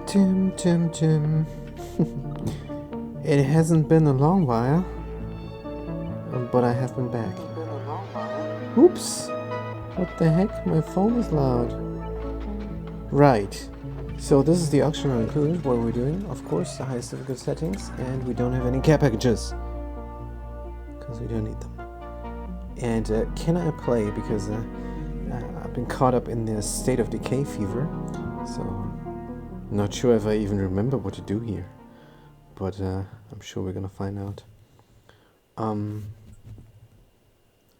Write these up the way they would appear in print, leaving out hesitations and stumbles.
Tim. It hasn't been a long while, but I have been back. Oops! What the heck? My phone is loud. Right. So this is the optional included. What are we doing? Of course, the highest difficult settings, and we don't have any care packages because we don't need them. And can I play? Because I've been caught up in the State of Decay fever, so I'm not sure if I even remember what to do here. But I'm sure we're gonna find out.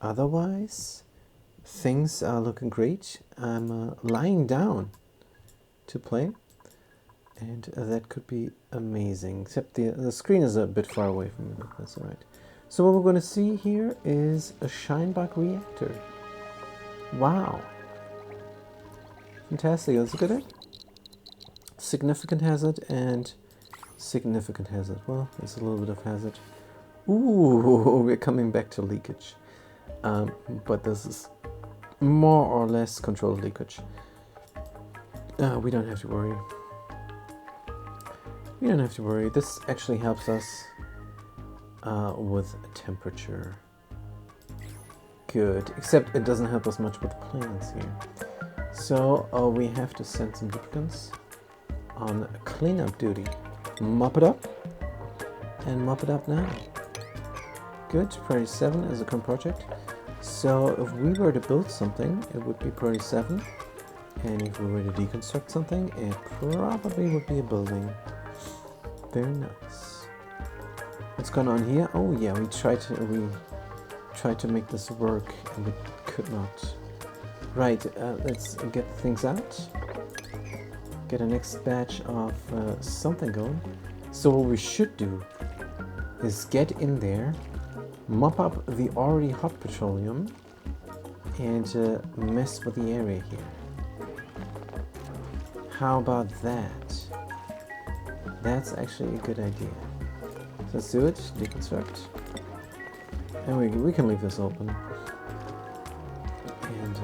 Otherwise, things are looking great. I'm lying down to play, and that could be amazing. Except the screen is a bit far away from me, but that's alright. So what we're going to see here is a Scheinbach reactor. Wow. Fantastic. Let's look at it. Significant hazard and significant hazard. Well, there's a little bit of hazard. Ooh, we're coming back to leakage. But this is more or less controlled leakage. We don't have to worry. We don't have to worry. This actually helps us with temperature. Good. Except it doesn't help us much with plants here. So we have to send some lubricants on cleanup duty. Mop it up. And mop it up now. Good. Priority 7 is a current project. So if we were to build something, it would be priority 7. And if we were to deconstruct something, it probably would be a building. Very nice. What's going on here? Oh yeah, we tried to make this work and we could not. Right, let's get things out. Get a next batch of something going. So what we should do is get in there, mop up the already hot petroleum, and mess with the area here. How about that? That's actually a good idea. So let's do it, deconstruct. And we can leave this open. And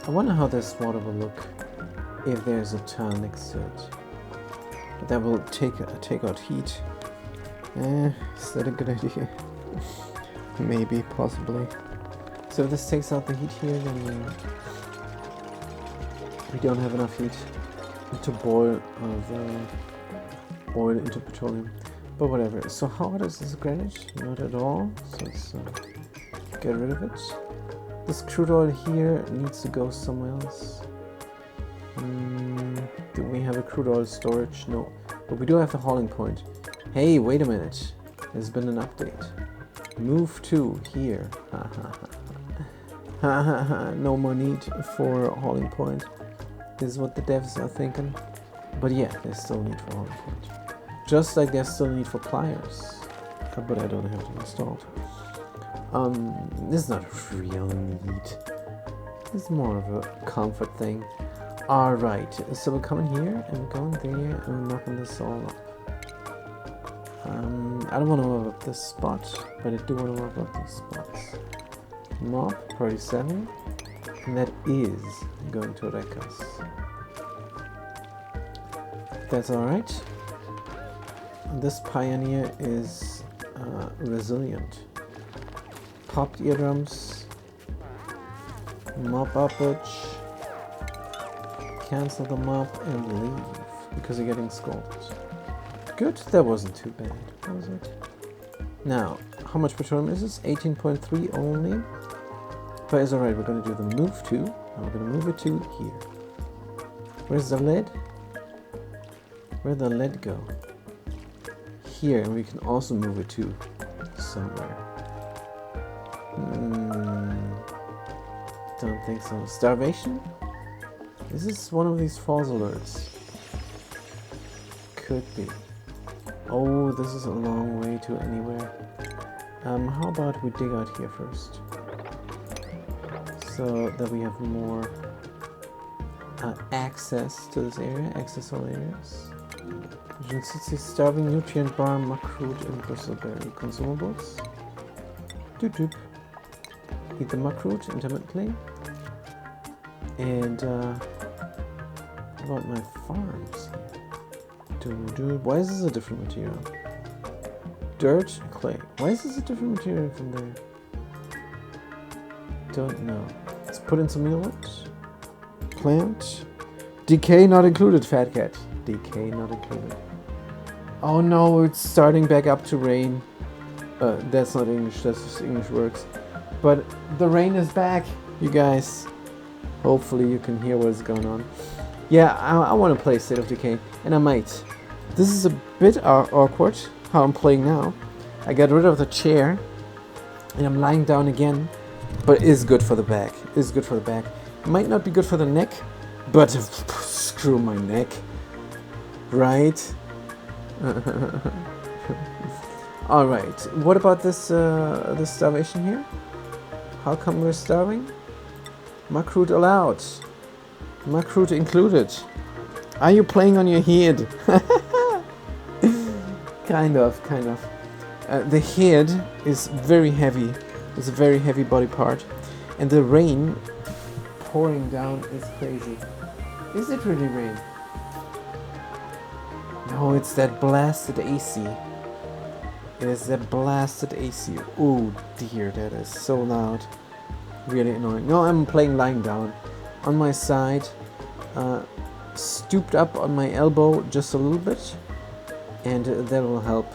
I wonder how this water will look if there's a tile next to it. But that will take out heat. Is that a good idea? Maybe, possibly. So if this takes out the heat here, then we don't have enough heat to boil the oil into petroleum. But whatever. So how hot is this granite? Not at all. So let's get rid of it. This crude oil here needs to go somewhere else. Do we have a crude oil storage? No. But we do have the hauling point. Hey, wait a minute. There's been an update. Move to here. No more need for a hauling point. This is what the devs are thinking. But yeah, there's still a need for a hauling point. Just like there's still a need for pliers. But I don't have them installed. This is not a real need. It's more of a comfort thing. Alright, so we're coming here and we're going there and we're knocking this all up. I don't want to mop up this spot, but I do want to mop up these spots. Mop, priority 7, and that is going to wreck us. That's alright. This Pioneer is resilient. Popped eardrums, mop up it, cancel the mop and leave because you're getting scolded. Good, that wasn't too bad, was it? Now, how much petroleum is this? 18.3 only. But it's alright, we're going to do the move to. Now we're going to move it to here. Where's the lead? Where'd the lead go? Here, and we can also move it to somewhere. Don't think so. Starvation? Is this one of these false alerts? Could be. Oh, this is a long way to anywhere. How about we dig out here first? So that we have more access to this area, access all areas. Vision 60, starving, nutrient bar, muckroot, and bristleberry consumables. Doop doop. Eat the muckroot intermittently. And about my farms? Why is this a different material? Dirt, clay. Why is this a different material from there? Don't know. Let's put in some millet. Plant. Decay not included, fat cat. Decay not included. Oh no, it's starting back up to rain. That's not English, that's just English works. But the rain is back, you guys. Hopefully you can hear what is going on. Yeah, I want to play State of Decay, and I might. This is a bit awkward, how I'm playing now. I got rid of the chair, and I'm lying down again, but it is good for the back. It is good for the back. It might not be good for the neck, but screw my neck. Right? Alright, what about this starvation here? How come we're starving? Macroot allowed. Macroot included. Are you playing on your head? Kind of. The head is very heavy. It's a very heavy body part. And the rain pouring down is crazy. Is it really rain? No, it's that blasted AC. It is that blasted AC. Oh dear, that is so loud. Really annoying. No, I'm playing lying down. On my side. Stooped up on my elbow just a little bit. And that will help.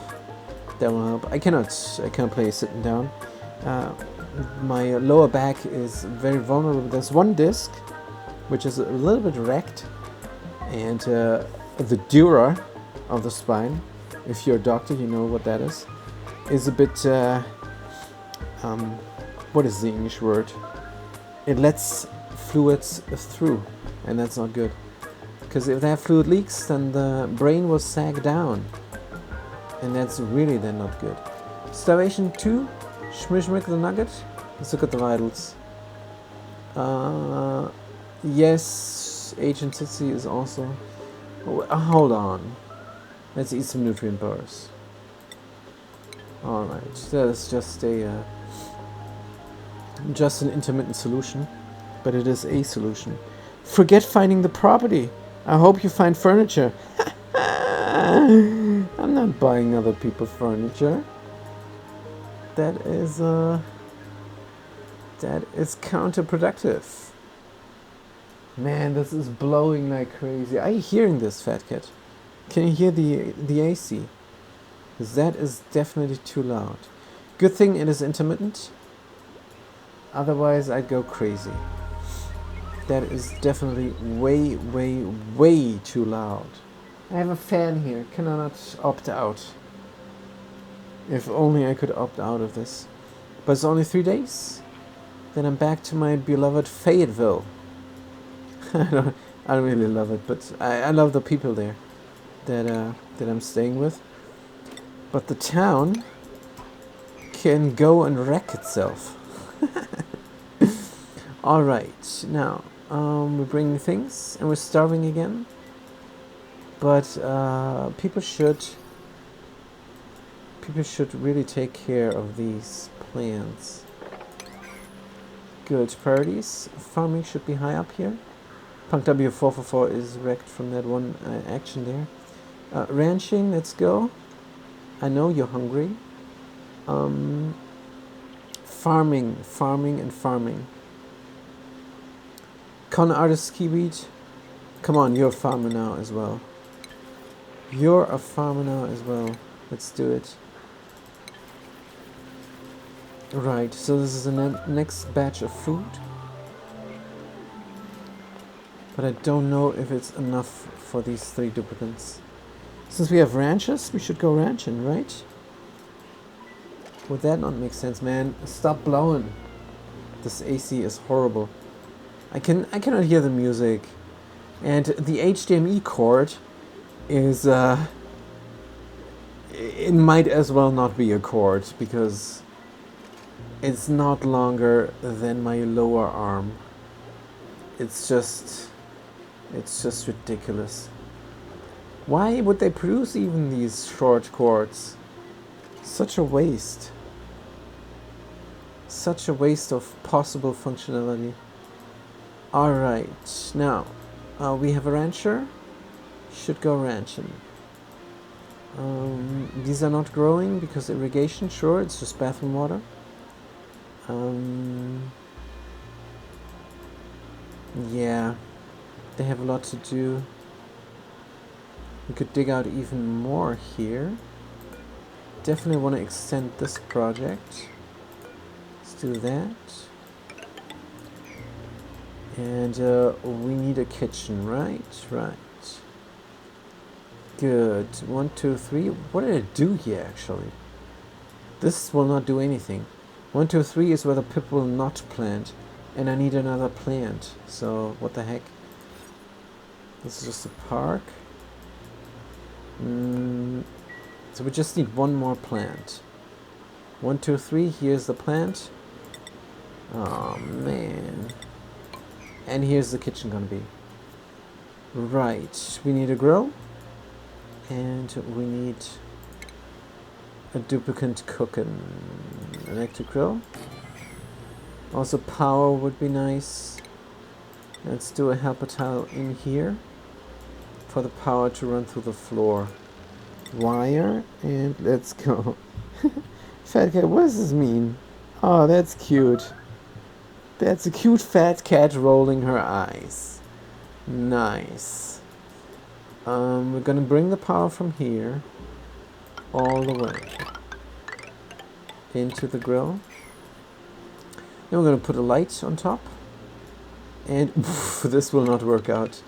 That will help. I cannot play sitting down. My lower back is very vulnerable. There's one disc, which is a little bit wrecked. And the dura of the spine, if you're a doctor, you know what that is a bit, what is the English word? It lets fluids through, and that's not good. Because if they have fluid leaks, then the brain will sag down, and that's really then not good. Starvation 2, Schmishmick the Nugget. Let's look at the vitals. Yes, Agent Tsitsi is also... Oh, hold on. Let's eat some nutrient bars. Alright, that's just a just an intermittent solution, but it is a solution. Forget finding the property. I hope you find furniture. I'm not buying other people's furniture. That is counterproductive. Man, this is blowing like crazy. Are you hearing this, fat cat? Can you hear the AC? Because that is definitely too loud. Good thing it is intermittent. Otherwise, I'd go crazy. That is definitely way, way, way too loud. I have a fan here. Can I not opt out? If only I could opt out of this. But it's only 3 days. Then I'm back to my beloved Fayetteville. I don't really love it, but I love the people there that I'm staying with. But the town can go and wreck itself. Alright, now we're bringing things and we're starving again. But people should really take care of these plants. Good. Priorities. Farming should be high up here. Punk W444 is wrecked from that one action there. Ranching, let's go. I know you're hungry. Farming. Con artist Kiwit. Come on, you're a farmer now as well. Let's do it. Right, so this is the next batch of food. But I don't know if it's enough for these 3 duplicants. Since we have ranches, we should go ranching, right? Would that not make sense, man? Stop blowing. This AC is horrible. I cannot hear the music. And the HDMI cord is it might as well not be a cord because it's not longer than my lower arm. It's just ridiculous. Why would they produce even these short cords? Such a waste. Such a waste of possible functionality. Alright, now, We have a rancher. Should go ranching. These are not growing because irrigation, sure, it's just bathroom water. Yeah, they have a lot to do. We could dig out even more here. Definitely want to extend this project. Let's do that. And we need a kitchen, right? Right. Good. 1, 2, 3. What did it do here, actually? This will not do anything. 1, 2, 3 is where the pip will not plant. And I need another plant. So, what the heck? This is just a park. So we just need one more plant. 1, 2, 3. Here's the plant. Oh, man. And here's the kitchen gonna be. Right. We need a grill. And we need a duplicate cooking electric grill. Also power would be nice. Let's do a helper tile in here for the power to run through the floor. Wire, and let's go. Fat cat, what does this mean? Oh, that's cute. That's a cute fat cat rolling her eyes. Nice. We're gonna bring the power from here all the way into the grill. Then we're gonna put a light on top. And this will not work out.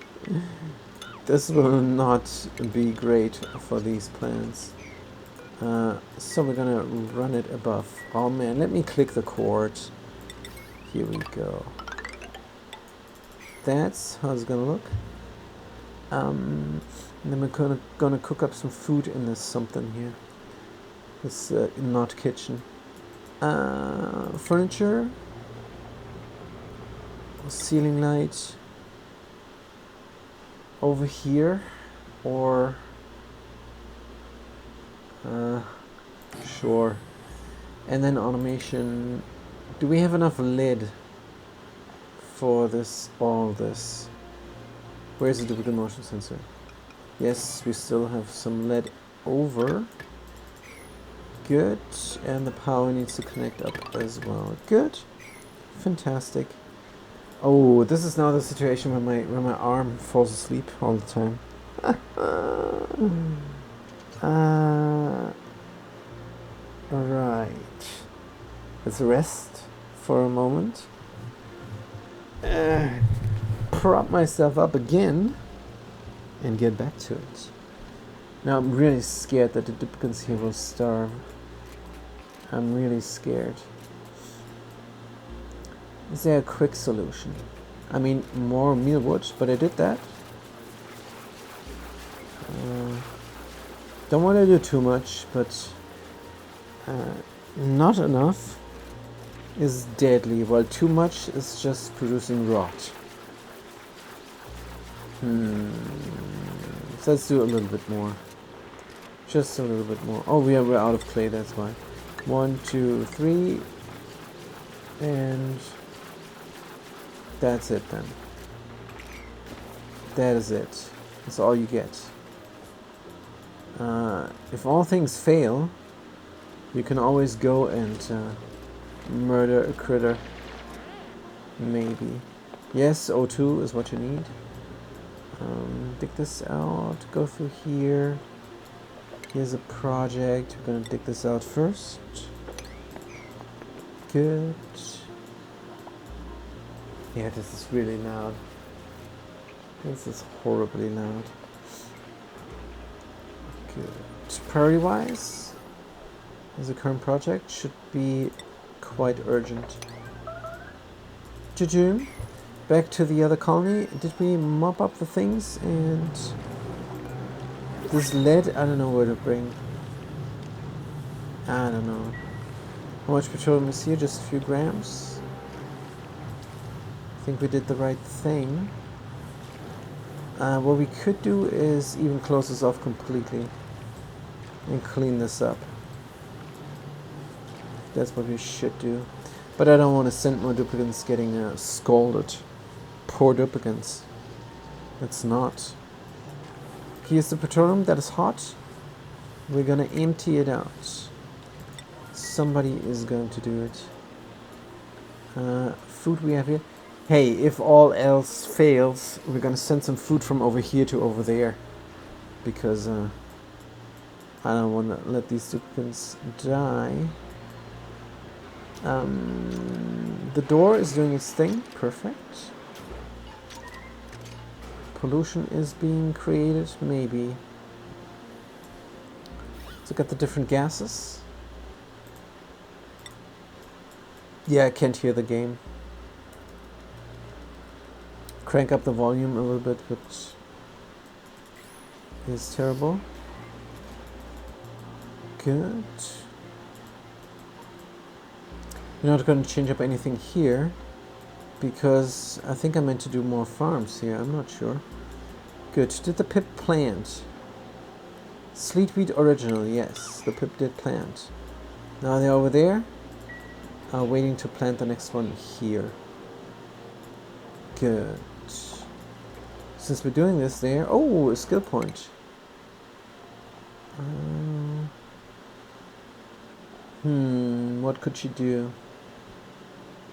This will not be great for these plants. So we're gonna run it above. Oh man, let me click the cord. Here we go. That's how it's gonna look. And then we're gonna cook up some food in this something here. This not kitchen. Furniture. Ceiling light. Over here, or sure. And then automation. Do we have enough lead for this? All this. Where's the duplicate motion sensor? Yes, we still have some lead over. Good. And the power needs to connect up as well. Good. Fantastic. Oh, this is now the situation where my arm falls asleep all the time. Right. Let's rest for a moment. Prop myself up again and get back to it. Now I'm really scared that the duplicates here will starve. I'm really scared. Is there a quick solution? I mean, more mealwood, but I did that. Don't want to do too much, but not enough is deadly, while too much is just producing rot. So let's do a little bit more. Just a little bit more. Oh, we're out of clay, that's why. 1, 2, 3, and that's it then. That is it. That's all you get. If all things fail, you can always go and murder a critter. Maybe. Yes, O2 is what you need. Dig this out. Go through here. Here's a project. We're gonna dig this out first. Good. Yeah, this is really loud. This is horribly loud. Good. Priority-wise, as a current project, should be quite urgent. Jujum. Back to the other colony. Did we mop up the things? And this lead, I don't know where to bring. I don't know. How much petroleum is here? Just a few grams. I think we did the right thing. What we could do is even close this off completely and clean this up. That's what we should do. But I don't want to send more duplicates getting scalded. Poor duplicates. It's not. Here's the petroleum that is hot. We're gonna empty it out. Somebody is going to do it. Food we have here. Hey, if all else fails, we're gonna send some food from over here to over there. Because I don't want to let these duplicates die. The door is doing its thing. Perfect. Pollution is being created, maybe. Let's look at the different gases. Yeah, I can't hear the game. Crank up the volume a little bit, which is terrible. Good. We're not going to change up anything here, because I think I meant to do more farms here. I'm not sure. Good. Did the pip plant? Sleet wheat original. Yes, the pip did plant. Now they're over there, waiting to plant the next one here. Good. Since we're doing this there... Oh, a skill point. What could she do?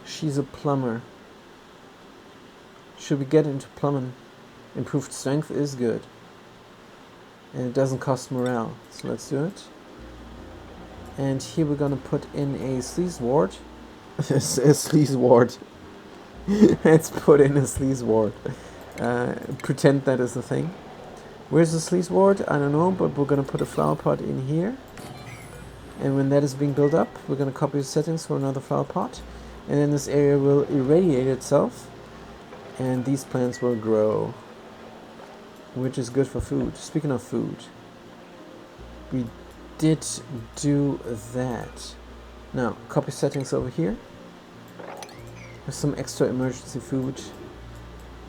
She's a plumber. Should we get into plumbing? Improved strength is good. And it doesn't cost morale. So let's do it. And here we're gonna put in a sleaze ward. A sleaze ward. Let's put in a sleaze ward. Pretend that is a thing. Where's the sleaze ward? I don't know, but we're gonna put a flower pot in here. And when that is being built up, we're gonna copy the settings for another flower pot. And then this area will irradiate itself. And these plants will grow. Which is good for food. Speaking of food, we did do that. Now, copy settings over here. There's some extra emergency food.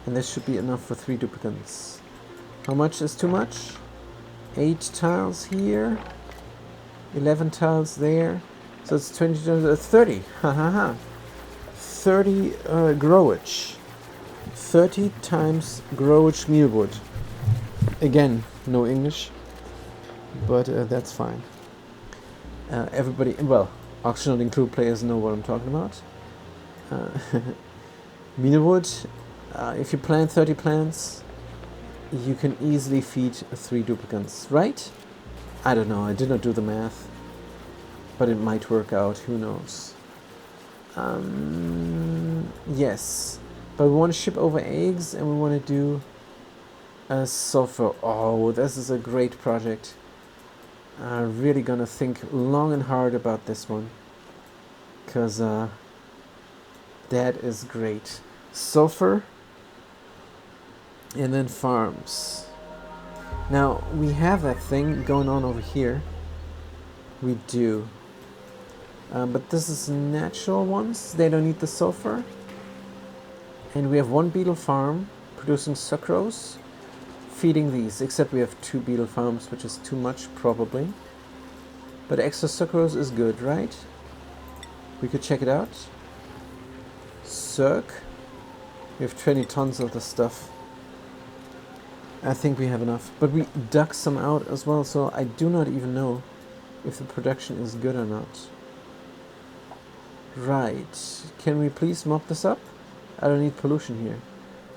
And this should be enough for 3 duplicates. How much is too much? 8 tiles here. 11 tiles there. So it's 20, 30. Ha ha ha. 30 growage. 30 times growage mealwood. Again, no English. But that's fine. Everybody, well, optional include players know what I'm talking about. Mealwood, if you plant 30 plants, you can easily feed 3 duplicates, right? I don't know, I did not do the math. But it might work out, who knows. Yes, but we want to ship over eggs and we want to do sulfur. Oh, this is a great project. I'm really gonna think long and hard about this one, because that is great. Sulfur and then farms. Now we have that thing going on over here. We do. But this is natural ones. They don't need the sulfur. And we have 1 beetle farm producing sucrose, feeding these, except we have 2 beetle farms, which is too much probably. But extra sucrose is good, right? We could check it out. Circ. We have 20 tons of the stuff. I think we have enough. But we dug some out as well, so I do not even know if the production is good or not. Right. Can we please mop this up? I don't need pollution here.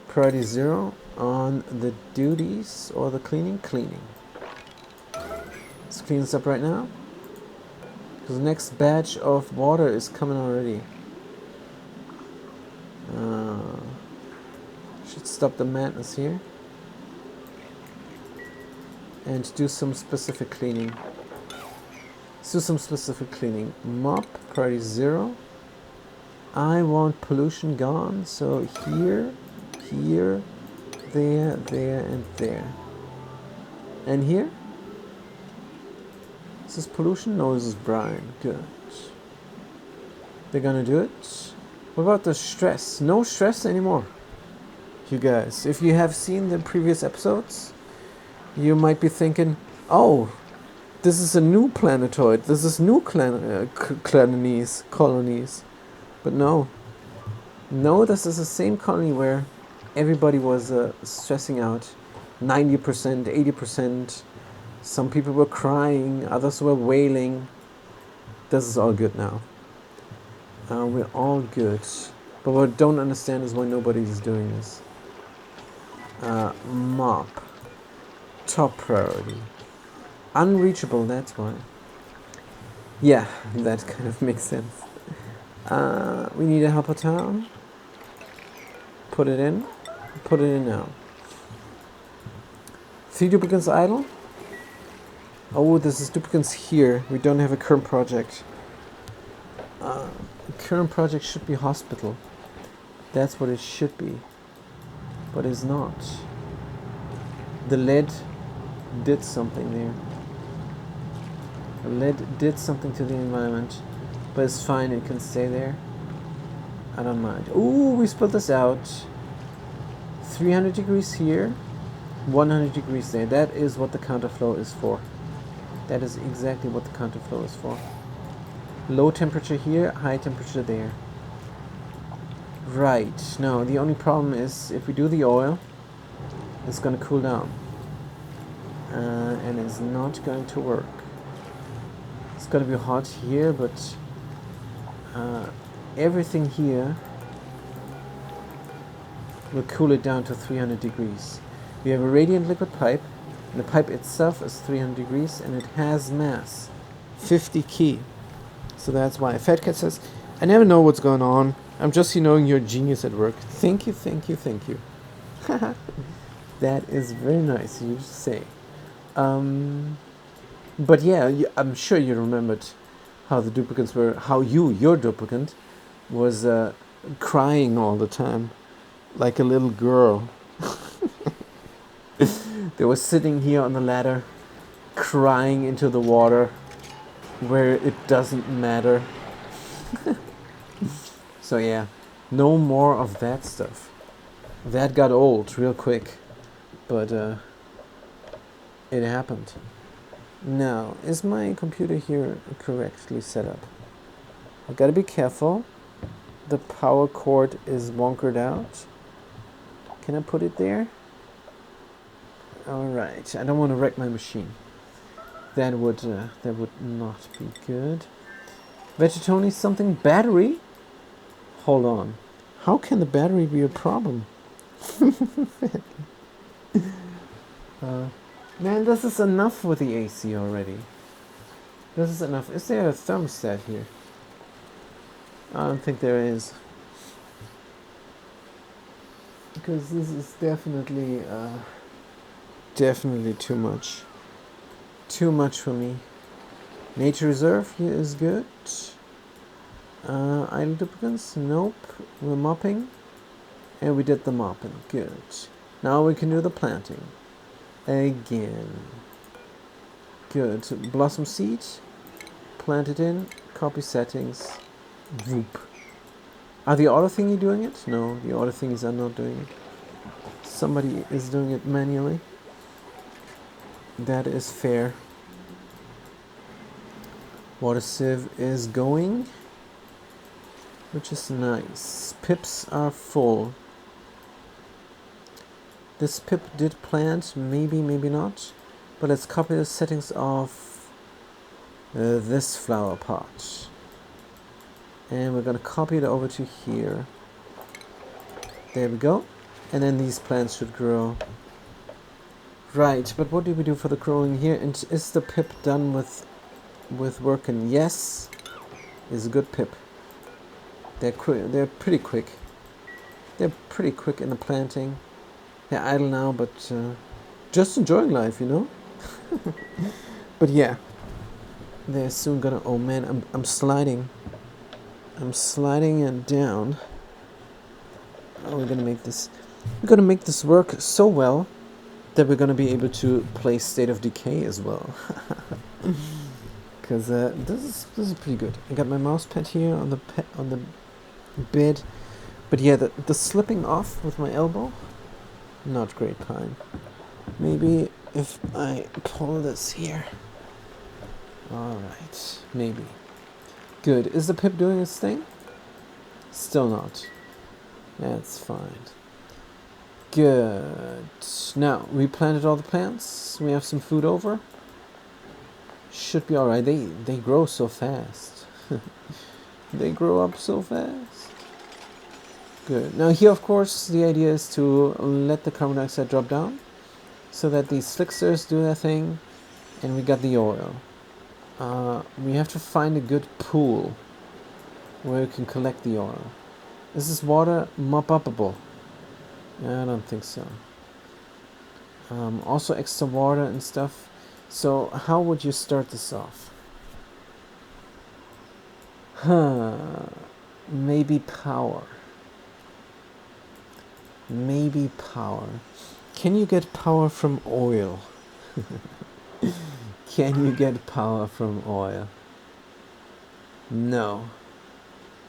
Priority 0 on the duties or the cleaning. Cleaning. Let's clean this up right now. Because the next batch of water is coming already. Should stop the madness here. And do some specific cleaning. Let's do some specific cleaning. Mop, priority 0. I want pollution gone, so here, here, there, there, and there. And here? Is this pollution? No, this is brine. Good. They're gonna do it. What about the stress? No stress anymore. You guys, if you have seen the previous episodes, you might be thinking, oh, this is a new planetoid. This is new colonies. But no. No, this is the same colony where everybody was stressing out. 90%, 80%. Some people were crying, others were wailing. This is all good now. We're all good. But what I don't understand is why nobody's doing this. Mop. Top priority. Unreachable, that's why. Yeah, that kind of makes sense. We need a helper town. Put it in. Put it in now. 3 duplicates idle. Oh, this is duplicates here. We don't have a current project. Current project should be hospital. That's what it should be. But it's not. The lead did something there. The lead did something to the environment. But it's fine, it can stay there. I don't mind. Ooh, we split this out. 300 degrees here. 100 degrees there. That is what the counterflow is for. That is exactly what the counterflow is for. Low temperature here, high temperature there. Right. Now, the only problem is if we do the oil, it's going to cool down. And it's not going to work. It's going to be hot here, but everything here will cool it down to 300 degrees. We have a radiant liquid pipe. And the pipe itself is 300 degrees and it has mass. 50 key. So that's why. Fat Cat says, I never know what's going on. I'm just, you're a genius at work. Thank you, thank you, thank you. That is very nice of you to say. But yeah, I'm sure you remembered how the duplicates were, how your duplicant, was crying all the time. Like a little girl. They were sitting here on the ladder, crying into the water, where it doesn't matter. So yeah, no more of that stuff. That got old real quick, but it happened. Now, is my computer here correctly set up? I gotta be careful. The power cord is wonkered out. Can I put it there? Alright, I don't want to wreck my machine. That would not be good. Vegetoni something battery? Hold on. How can the battery be a problem? Man, this is enough with the AC already. This is enough. Is there a thermostat here? I don't think there is. Because this is definitely too much. Too much for me. Nature Reserve here is good. Idle duplicates? Nope. We're mopping. And we did the mopping. Good. Now we can do the planting. Again. Good. Blossom seed. Plant it in. Copy settings. Whoop. Are the auto thingy doing it? No, the auto thingies are not doing it. Somebody is doing it manually. That is fair. Water sieve is going, which is nice. Pips are full. This pip did plant, maybe, maybe not. But let's copy the settings of this flower pot. And we're going to copy it over to here. There we go. And then these plants should grow. Right, but what do we do for the growing here? And is the pip done with working? Yes, is a good pip. They're pretty quick. They're pretty quick in the planting. They're idle now, but just enjoying life, But yeah, they're soon gonna. Oh man, I'm sliding. I'm sliding it down. Oh, we're gonna make this. We're gonna make this work so well that we're gonna be able to play State of Decay as well. Because this is pretty good. I got my mouse pad here on the bed, but yeah, the slipping off with my elbow, not great time. Maybe if I pull this here. All right, maybe. Good. Is the pip doing its thing? Still not. That's fine. Good. Now, we planted all the plants. We have some food over. Should be alright. They grow so fast. They grow up so fast. Good. Now here, of course, the idea is to let the carbon dioxide drop down so that the slicksters do their thing and we got the oil. We have to find a good pool where we can collect the oil. Is this water mop-upable? I don't think so. Also extra water and stuff. So how would you start this off? Maybe power. Maybe power. Can you get power from oil? Can you get power from oil? No.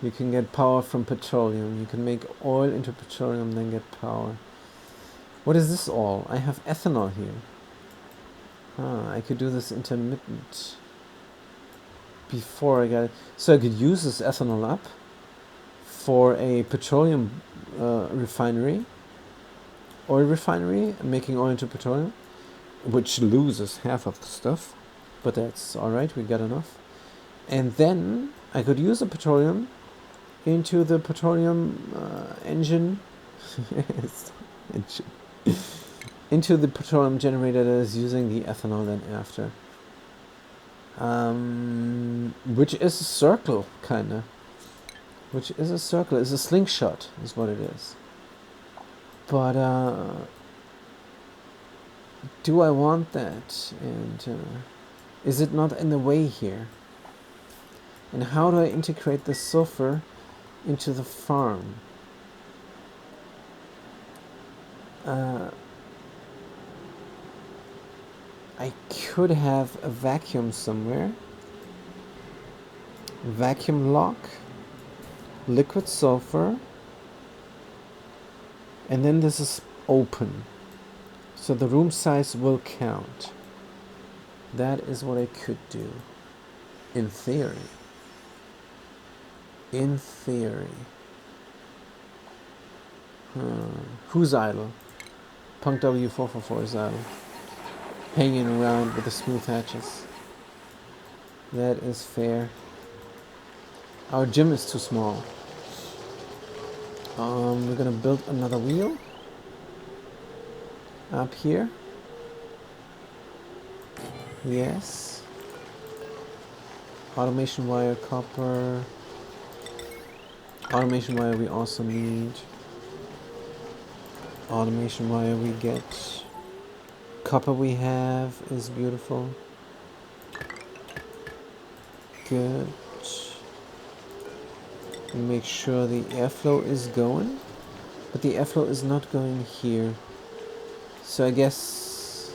You can get power from petroleum. You can make oil into petroleum, then get power. What is this all? I have ethanol here. I could do this intermittent before I got it. So I could use this ethanol up for a petroleum refinery, oil refinery, making oil into petroleum, which loses half of the stuff, but that's alright, we got enough. And then I could use the petroleum into the petroleum engine, into the petroleum generator that is using the ethanol then after. Which is a circle, kinda. Which is a circle, it's a slingshot, is what it is. But, do I want that? And, is it not in the way here? And how do I integrate the sulfur into the farm? I could have a vacuum somewhere. Vacuum lock, liquid sulfur, and then this is open. So the room size will count. That is what I could do. In theory. In theory. Who's idle? Punk W444 is idle. Hanging around with the smooth hatches. That is fair. Our gym is too small. We're gonna build another wheel. Up here. Yes. Automation wire, copper. Automation wire we also need. Automation wire we get. Copper we have is beautiful. Good. Make sure the airflow is going. But the airflow is not going here. So I guess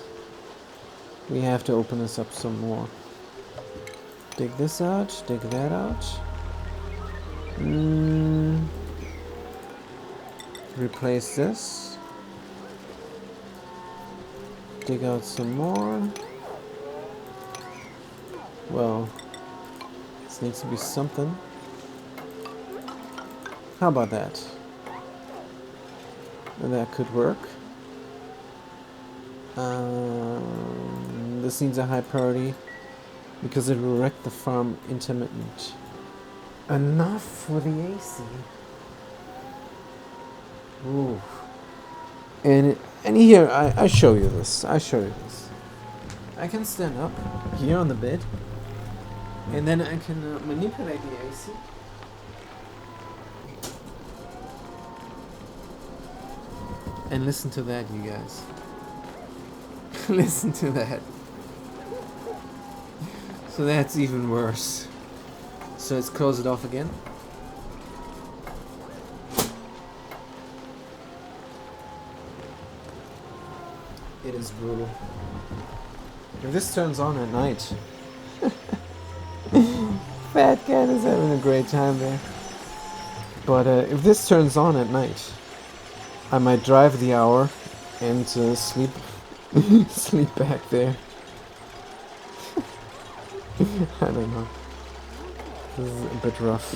we have to open this up some more. Dig this out, dig that out. Replace this. Dig out some more. Well, this needs to be something. How about that? That could work. This needs a high priority because it will wreck the farm intermittent. Enough for the AC. Ooh. And here I show you this. I show you this. I can stand up here on the bed, and then I can manipulate the AC. And listen to that, you guys. Listen to that. So that's even worse. So let's close it off again. It is brutal. If this turns on at night, Fat Cat is having a great time there. But if this turns on at night, I might drive the hour and sleep sleep back there. I don't know. This is a bit rough.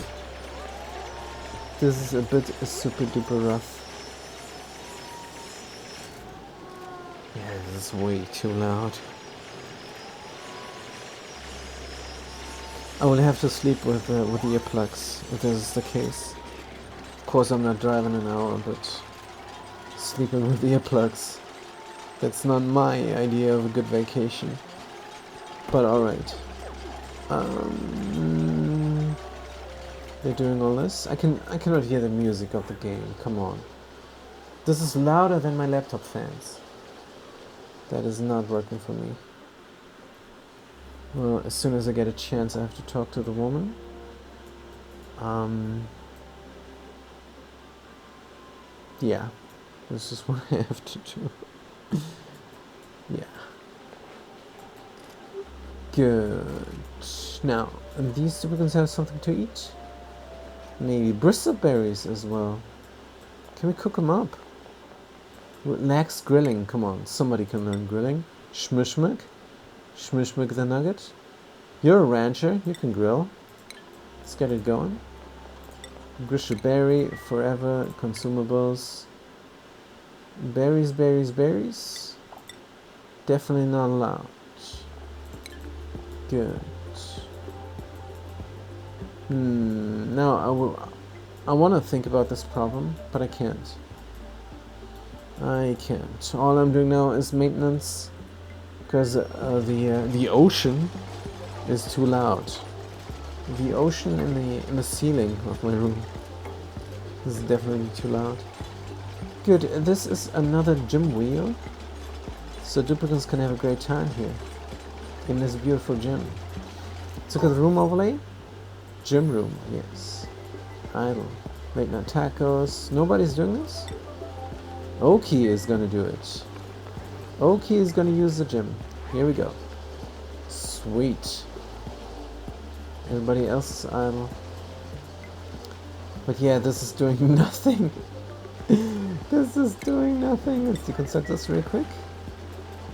This is a bit super duper rough. is way too loud. I will have to sleep with earplugs if this is the case. Of course, I'm not driving an hour, but sleeping with earplugs, that's not my idea of a good vacation. But alright. They're doing all this. I cannot hear the music of the game. Come on. This is louder than my laptop fans. That is not working for me. Well, as soon as I get a chance, I have to talk to the woman. Yeah, this is what I have to do. Yeah. Good. Now, these duplicates have something to eat? Maybe bristle berries as well. Can we cook them up? Relax grilling. Come on, somebody can learn grilling. Shmishmik. Shmishmik the nugget. You're a rancher. You can grill. Let's get it going. Bristle berry forever. Consumables. Berries, berries, berries. Definitely not allowed. Good. Now I want to think about this problem, but I can't. All I'm doing now is maintenance, because the ocean is too loud. The ocean in the ceiling of my room is definitely too loud. Good. This is another gym wheel, so duplicates can have a great time here in this beautiful gym. Let's look at the room overlay. Gym room, yes. Idle. Late night tacos. Nobody's doing this? Oki is gonna do it. Oki is gonna use the gym. Here we go. Sweet. Everybody else is idle. But yeah, this is doing nothing. This is doing nothing. Let's deconstruct this real quick,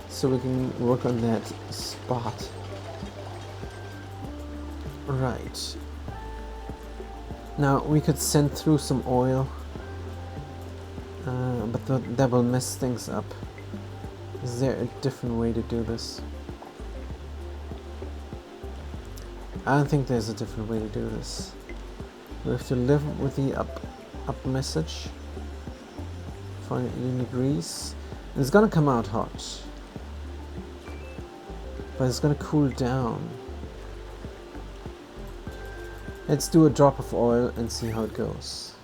so we can work on that spot. Right. Now we could send through some oil, but that will mess things up. Is there a different way to do this? I don't think there's a different way to do this. We have to live with the up message. 480 degrees. And it's gonna come out hot, but it's gonna cool down. Let's do a drop of oil and see how it goes.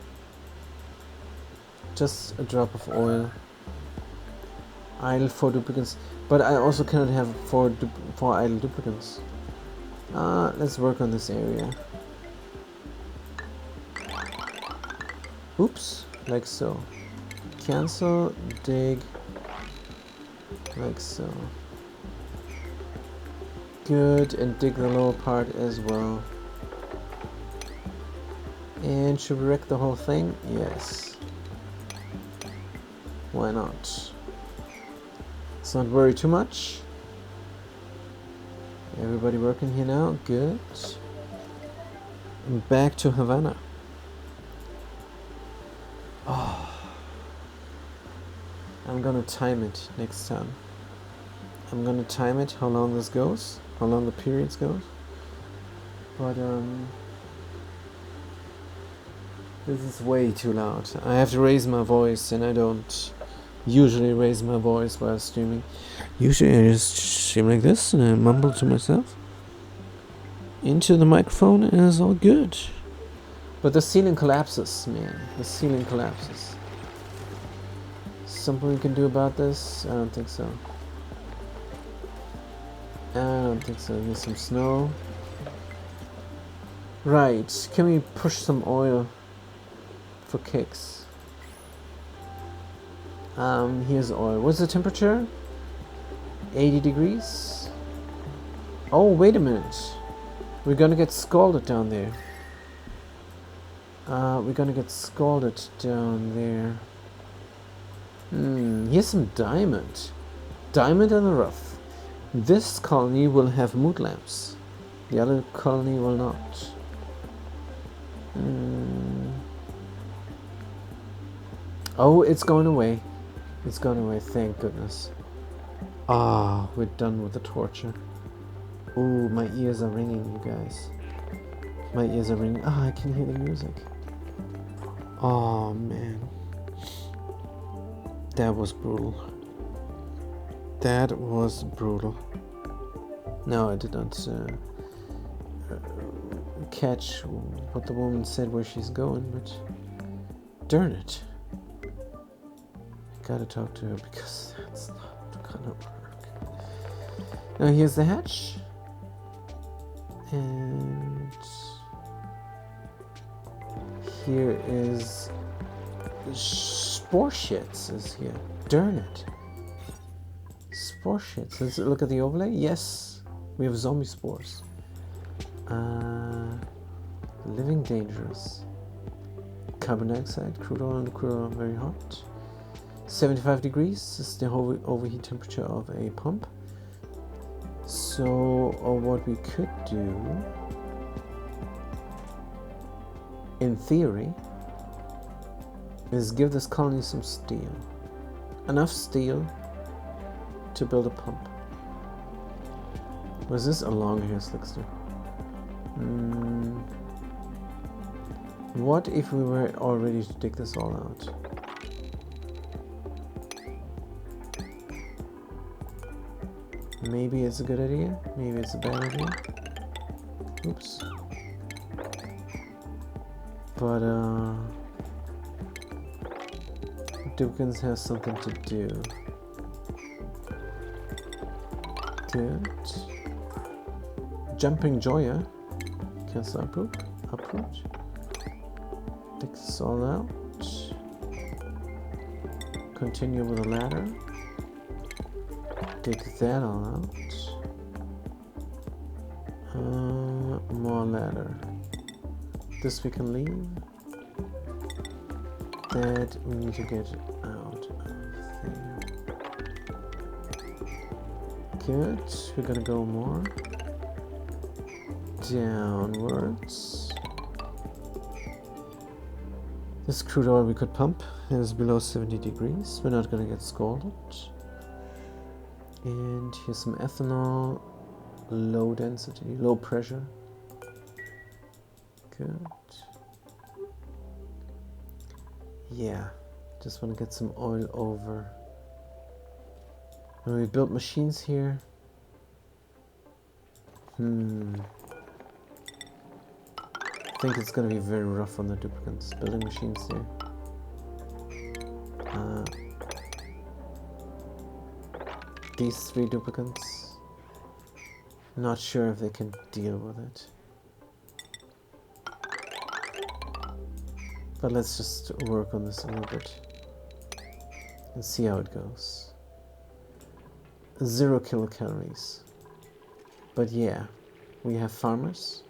Just a drop of oil. Idle 4 duplicates, but I also cannot have 4 idle duplicates. Let's work on this area. Oops, like so. Cancel, dig, like so. Good, and dig the lower part as well. And should we wreck the whole thing? Yes. Why not? Let's not worry too much. Everybody working here now? Good. And back to Havana. Oh. I'm gonna time it next time. I'm gonna time it, how long this goes, how long the periods goes. But this is way too loud. I have to raise my voice, and I don't usually raise my voice while streaming. Usually I just stream like this and I mumble to myself into the microphone, and it's all good. But the ceiling collapses, man. The ceiling collapses. Something we can do about this? I don't think so. Here's some snow. Right, can we push some oil for kicks? Here's oil. What's the temperature? 80 degrees? Oh, wait a minute. We're gonna get scalded down there. Here's some diamond. Diamond in the rough. This colony will have mood lamps. The other colony will not. Oh, it's going away. It's going away, thank goodness. Ah, we're done with the torture. Ooh, my ears are ringing, you guys. My ears are ringing. Ah, I can hear the music. Oh, man. That was brutal. That was brutal. No, I did not catch what the woman said where she's going, but darn it. I gotta talk to her because that's not gonna work. Now here's the hatch. And here is spore shits is here. Darn it. Spore shits. Let's look at the overlay. Yes, we have zombie spores. Living dangerous. Carbon dioxide, crude oil, and crude oil very hot. 75 degrees is the overheat temperature of a pump. So what we could do, in theory, is give this colony some steel. Enough steel to build a pump. Was this a long hair slickster? What if we were all ready to dig this all out? Maybe it's a good idea, maybe it's a bad idea. Oops. But Dupkins has something to do. Good. Jumping Joya. Cancel approach. Take this all out. Continue with the ladder. Take that all out. More ladder. This we can leave. That we need to get out of there. Good. We're gonna go more downwards. This crude oil we could pump is below 70 degrees. We're not gonna get scalded. And here's some ethanol, low density, low pressure. Good. Yeah, just want to get some oil over. And we built machines here. I think it's gonna be very rough on the duplicates. Building machines here. These 3 duplicates. Not sure if they can deal with it. But let's just work on this a little bit and see how it goes. 0 kilocalories. But yeah, we have farmers,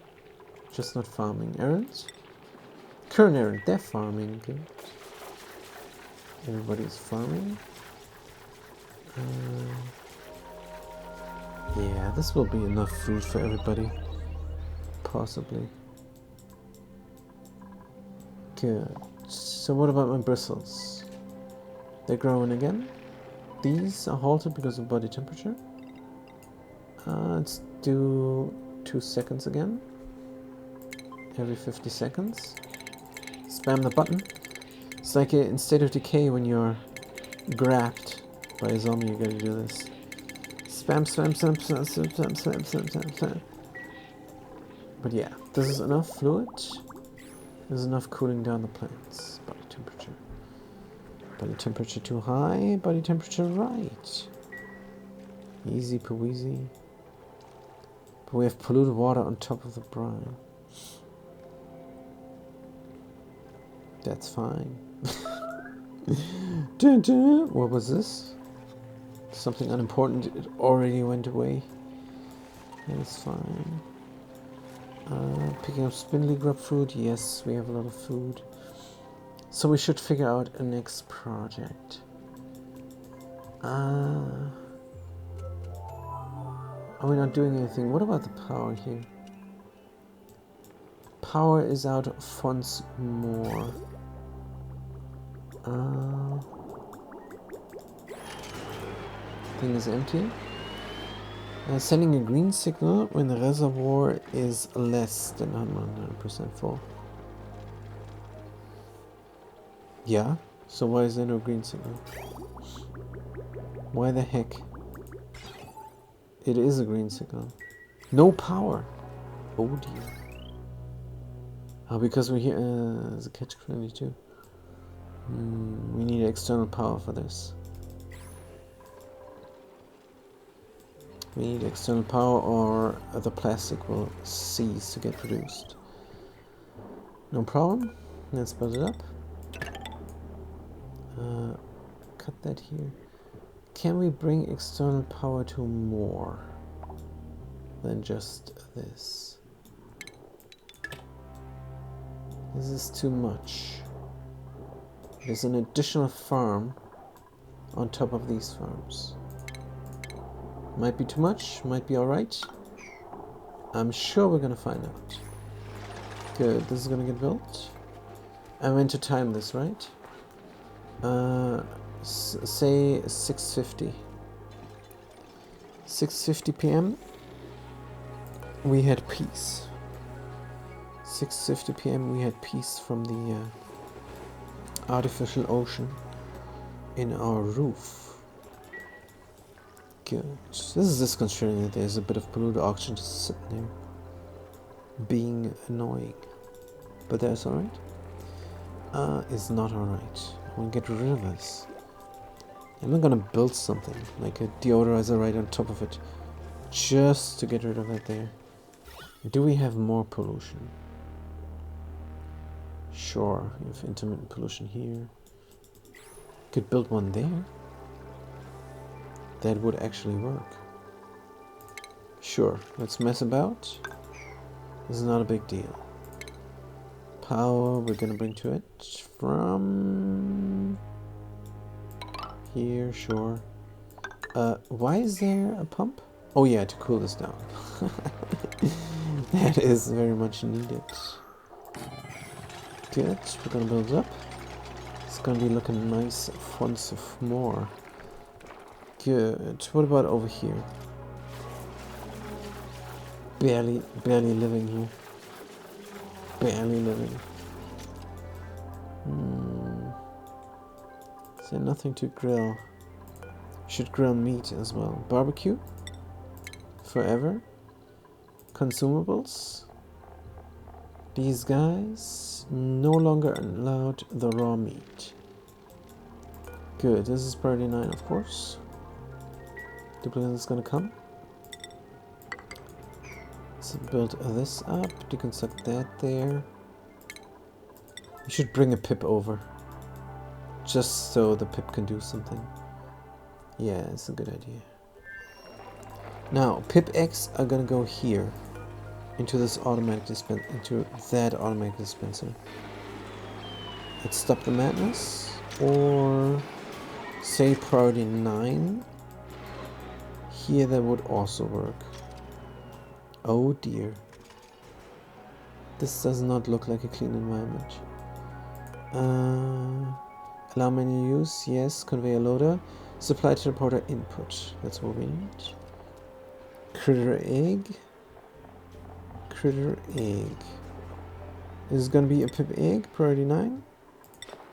just not farming. Errands? Current errand, they're farming. Good. Everybody's farming. Yeah, this will be enough food for everybody. Possibly. Good. So what about my bristles? They're growing again. These are halted because of body temperature. Let's do 2 seconds again. Every 50 seconds. Spam the button. It's like in State of Decay when you're grabbed by a zombie, you gotta do this. Spam, spam, spam, spam, spam, spam, spam, spam, spam, spam. But yeah, this is enough fluid. There's enough cooling down the plants. Body temperature. Body temperature too high, body temperature right. Easy peasy. But we have polluted water on top of the brine. That's fine. Dun, dun. What was this? Something unimportant. It already went away. That's fine. Picking up spindly grub food. Yes, we have a lot of food. So we should figure out a next project. Are we not doing anything? What about the power here? Power is out once more. Thing is empty. Sending a green signal when the reservoir is less than 100% full. Yeah? So why is there no green signal? Why the heck? It is a green signal. No power! Oh dear. Oh, because we're here. There's a catch-22. We need external power for this. We need external power or the plastic will cease to get produced. No problem. Let's build it up. Cut that here. Can we bring external power to more than just this? This is too much. There's an additional farm on top of these farms. Might be too much, might be alright. I'm sure we're gonna find out. Good, this is gonna get built. I meant to time this, right? Say 6:50. 6:50 p.m. we had peace. 6:50 p.m. we had peace from the artificial ocean in our roof. Good. This is just considering that there's a bit of polluted oxygen just sitting there, being annoying. But that's alright. It's not alright. I want to get rid of this. I'm not gonna build something like a deodorizer right on top of it just to get rid of it there. Do we have more pollution? Sure, we have intermittent pollution here. Could build one there. That would actually work. Sure, let's mess about. This is not a big deal. Power we're gonna bring to it from here, sure. Why is there a pump? Oh yeah, to cool this down. That is very much needed. Good, we're gonna build it up. It's gonna be looking nice once of more. Good, what about over here? Barely living here. Barely living. Is there nothing to grill? Should grill meat as well. Barbecue? Forever? Consumables? These guys no longer allowed the raw meat. Good, this is priority 9 of course. Duplicate is gonna come. Let's build this up, deconstruct that there. We should bring a pip over. Just so the pip can do something. Yeah, it's a good idea. Now, pip X are gonna go here. Into this automatic dispenser, into that automatic dispenser. Let's stop the madness. Or say priority 9. Here that would also work. Oh dear. This does not look like a clean environment. Allow menu use, yes. Conveyor loader. Supply teleporter input. That's what we need. Critter egg. Critter egg. Is it gonna be a pip egg? Priority 9.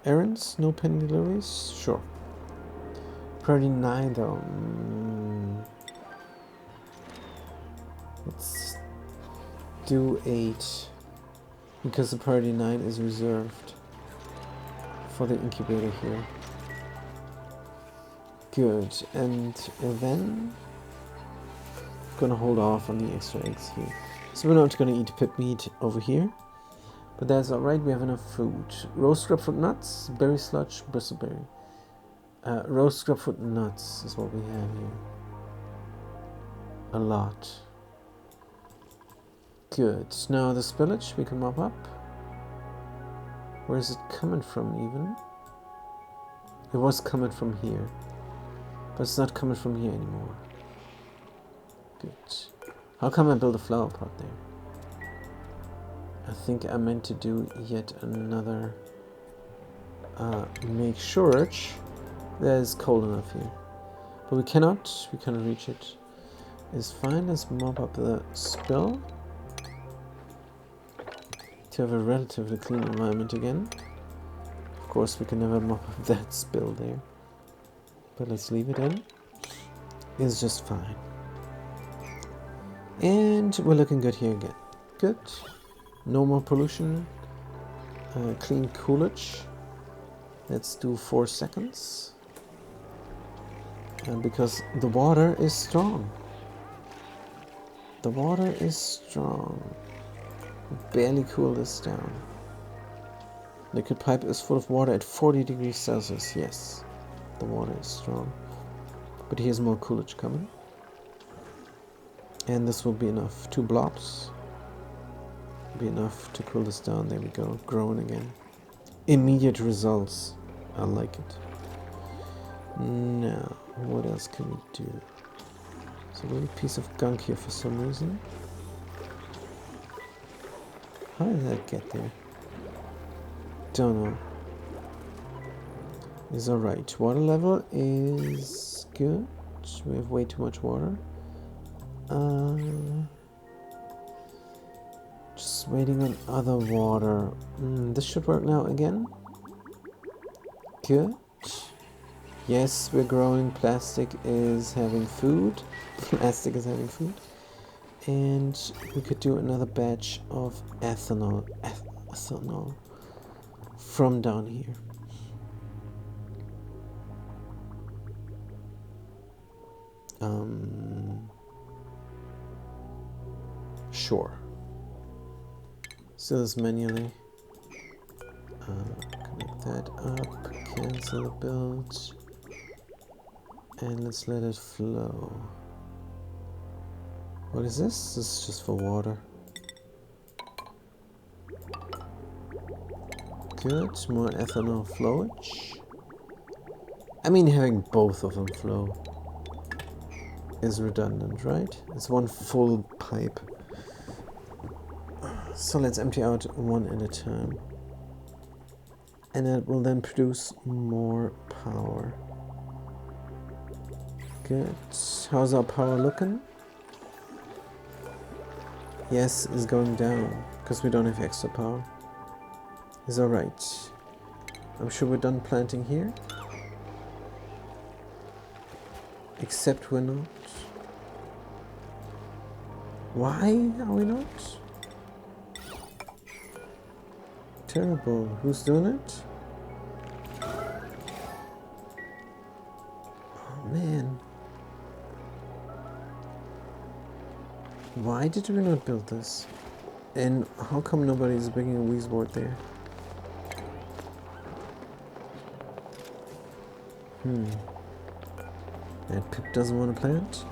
Errands? No pending deliveries? Sure. Priority 9 though. Let's do 8. Because the priority 9 is reserved for the incubator here. Good. And then gonna hold off on the extra eggs here. So we're not gonna eat pip meat over here. But that's alright, we have enough food. Roast grapefruit nuts, berry sludge, bristleberry. Roast grapefruit nuts is what we have here. A lot. Good. Now the spillage we can mop up. Where is it coming from even? It was coming from here. But it's not coming from here anymore. Good. How come I build a flower pot there? I think I meant to do yet another make sure there's coal enough here. But we cannot reach it. It's fine. Let's mop up the spill to have a relatively clean environment again. Of course, we can never mop up that spill there, but let's leave it in. It's just fine. And we're looking good here again. Good. No more pollution. Clean Coolidge. Let's do 4 seconds. Because the water is strong. The water is strong. Barely cool this down. Liquid pipe is full of water at 40 degrees Celsius. Yes, the water is strong. But here's more Coolidge coming. And this will be enough. 2 blobs. Be enough to cool this down. There we go. Growing again. Immediate results. I like it. Now, what else can we do? There's a little piece of gunk here for some reason. How did that get there? Don't know. It's alright. Water level is good. We have way too much water. Just waiting on other water. This should work now again. Good. Yes, we're growing. Plastic is having food. Plastic is having food. And we could do another batch of ethanol. Ethanol from down here. Sure. So this manually. Connect that up. Cancel the build. And let's let it flow. What is this? This is just for water. Good. More ethanol flowage. I mean, having both of them flow is redundant, right? It's one full pipe. So let's empty out one at a time. And it will then produce more power. Good. How's our power looking? Yes, it's going down because we don't have extra power. It's alright. I'm sure we're done planting here. Except we're not. Why are we not? Terrible. Who's doing it? Oh man. Why did we not build this? And how come nobody's bringing a wheeze board there? That Pip doesn't want to plant?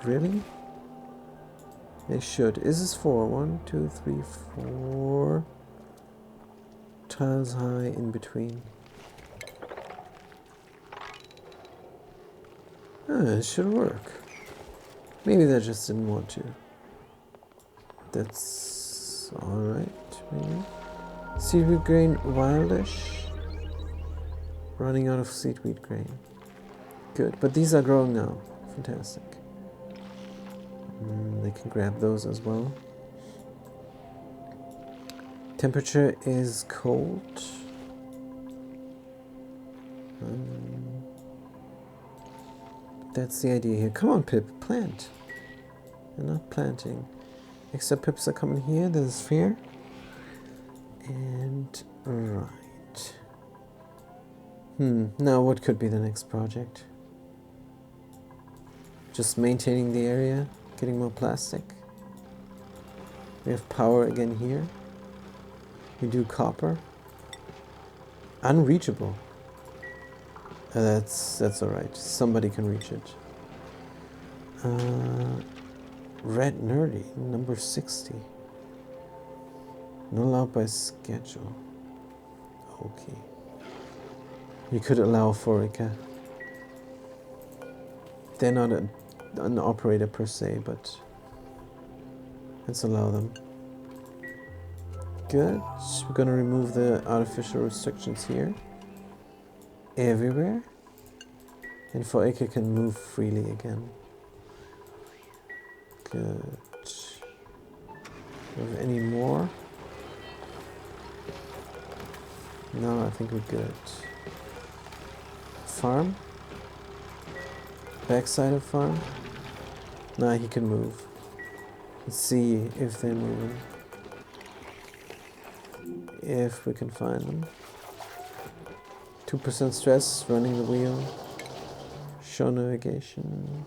Really? They should. Is this 4? 1, 2, 3, 4 tiles high in between. It should work. Maybe they just didn't want to. That's alright, maybe. Seaweed grain, wildish. Running out of seaweed grain. Good, but these are growing now. Fantastic. They can grab those as well. Temperature is cold. That's the idea here. Come on, Pip, plant. They're not planting. Extra pips are coming here. There's a sphere. And right. Now what could be the next project? Just maintaining the area, getting more plastic. We have power again here. We do copper. Unreachable. That's alright. Somebody can reach it. Red Nerdy, number 60. Not allowed by schedule. Okay. You could allow Forica. They're not an operator per se, but let's allow them. Good. We're gonna remove the artificial restrictions here. Everywhere. And for AK can move freely again. Good. Do we have any more? No, I think we're good. Farm? Backside of farm? Nah, he can move. Let's see if they're moving. If we can find them. 2% stress, running the wheel. Show navigation.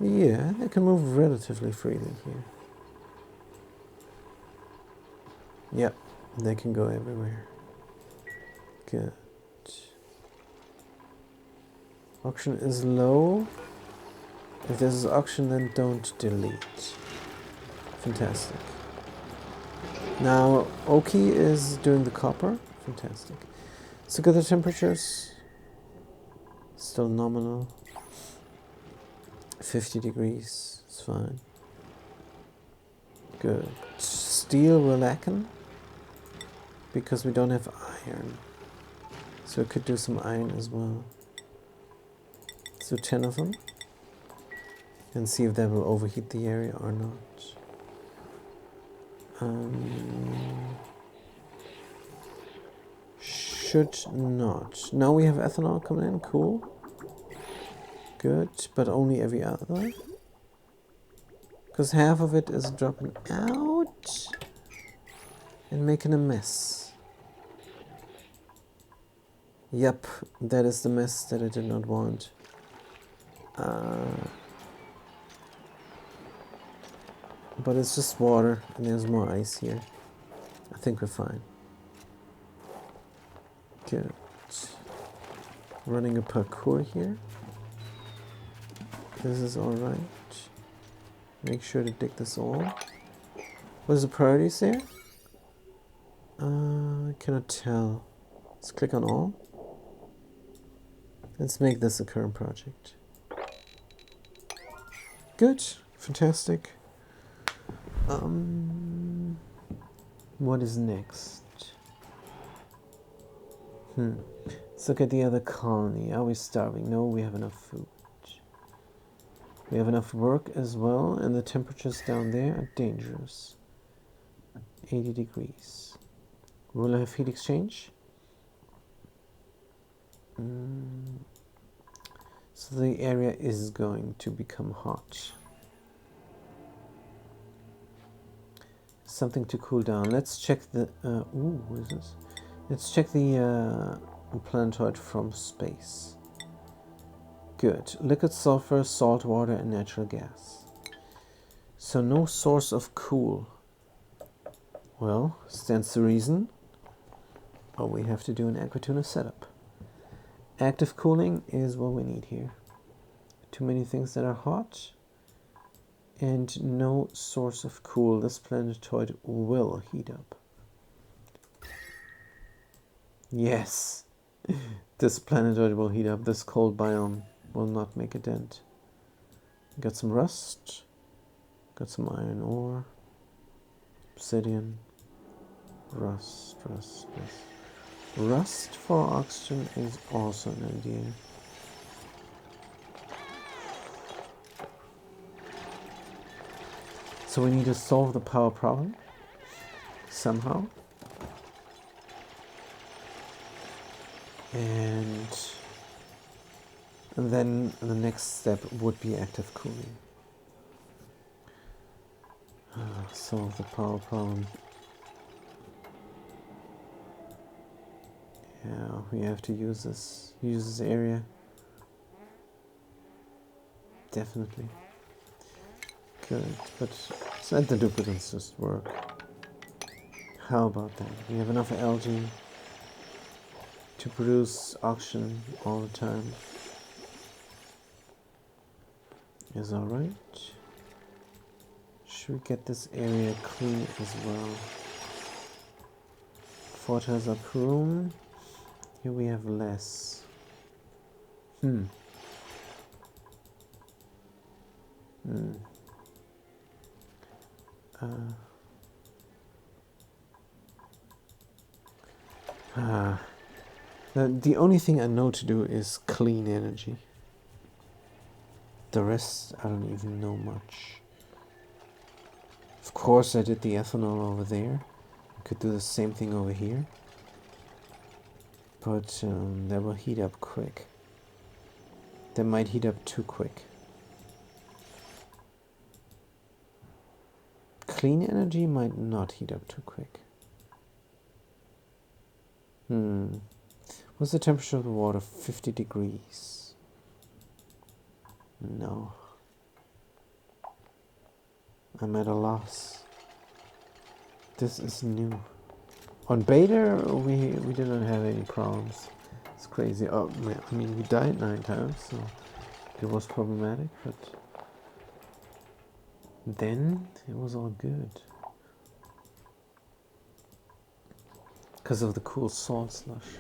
Yeah, they can move relatively freely here. Yep, they can go everywhere. Good. Auction is low. If this is auction, then don't delete. Fantastic. Now, Oki is doing the copper. Fantastic. So good, the temperatures. Still nominal. 50 degrees. It's fine. Good. Steel we're lacking. Because we don't have iron. So we could do some iron as well. So 10 of them. And see if that will overheat the area or not. Should not. Now we have ethanol coming in. Cool. Good. But only every other. Because half of it is dropping out. And making a mess. Yep. That is the mess that I did not want. But it's just water, and there's more ice here. I think we're fine. Good. Running a parkour here. This is alright. Make sure to dig this all. What is the priorities there? I cannot tell. Let's click on all. Let's make this a current project. Good. Fantastic. What is next? Let's look at the other colony. Are we starving? No, we have enough food. We have enough work as well, and the temperatures down there are dangerous. 80 degrees. Will I have heat exchange? So the area is going to become hot. Something to cool down. Let's check the... what is this? Let's check the planetoid from space. Good. Liquid sulfur, salt water, and natural gas. So no source of cool. Well, stands to reason. Oh, we have to do an aquatuna setup. Active cooling is what we need here. Too many things that are hot. And no source of cool. This planetoid will heat up. Yes. This planetoid will heat up. This cold biome will not make a dent. Got some rust. Got some iron ore. Obsidian. Rust. Rust for oxygen is also an idea. So we need to solve the power problem somehow. And then the next step would be active cooling. Solve the power problem. Yeah, we have to use this area. Definitely. Good, but let the duplicates just work. How about that? We have enough algae to produce oxygen all the time. Is alright. Should we get this area clean as well? Forters up room. Here we have less. The only thing I know to do is clean energy. The rest, I don't even know much. Of course, I did the ethanol over there. I could do the same thing over here. But that will heat up quick. That might heat up too quick. Clean energy might not heat up too quick. What's the temperature of the water? 50 degrees. No. I'm at a loss. This is new. On beta, we didn't have any problems. It's crazy. Oh, I mean, we died 9 times, so it was problematic, but then it was all good. Because of the cool salt slush.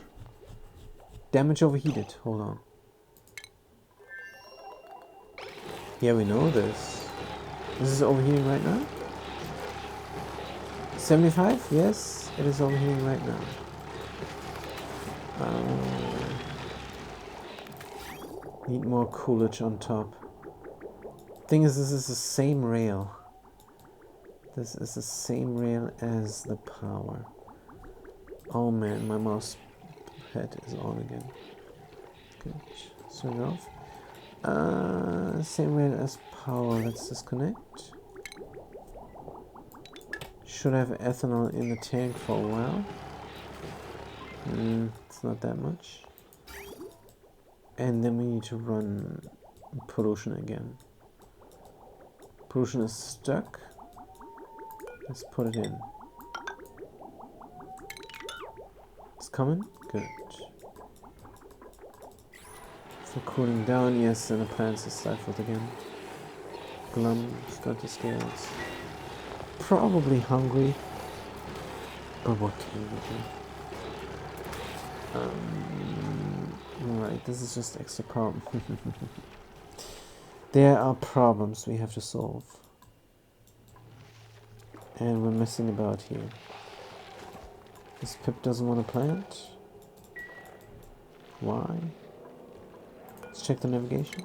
Damage overheated. Hold on. Yeah, we know this. This is overheating right now? 75? Yes, it is overheating right now. Need more coolage on top. Thing is, this is the same rail. This is the same rail as the power. Oh man, my mouse pad is on again. Good. Turn it off. Same rail as power. Let's disconnect. Should have ethanol in the tank for a while. It's not that much. And then we need to run pollution again. Pollution is stuck. Let's put it in. It's coming? Good. For cooling down, yes, and the plants are stifled again. Glum, start the scales. Probably hungry. But what can we do? Right, this is just extra problem. There are problems we have to solve. And we're messing about here. This Pip doesn't want to plant. Why? Let's check the navigation.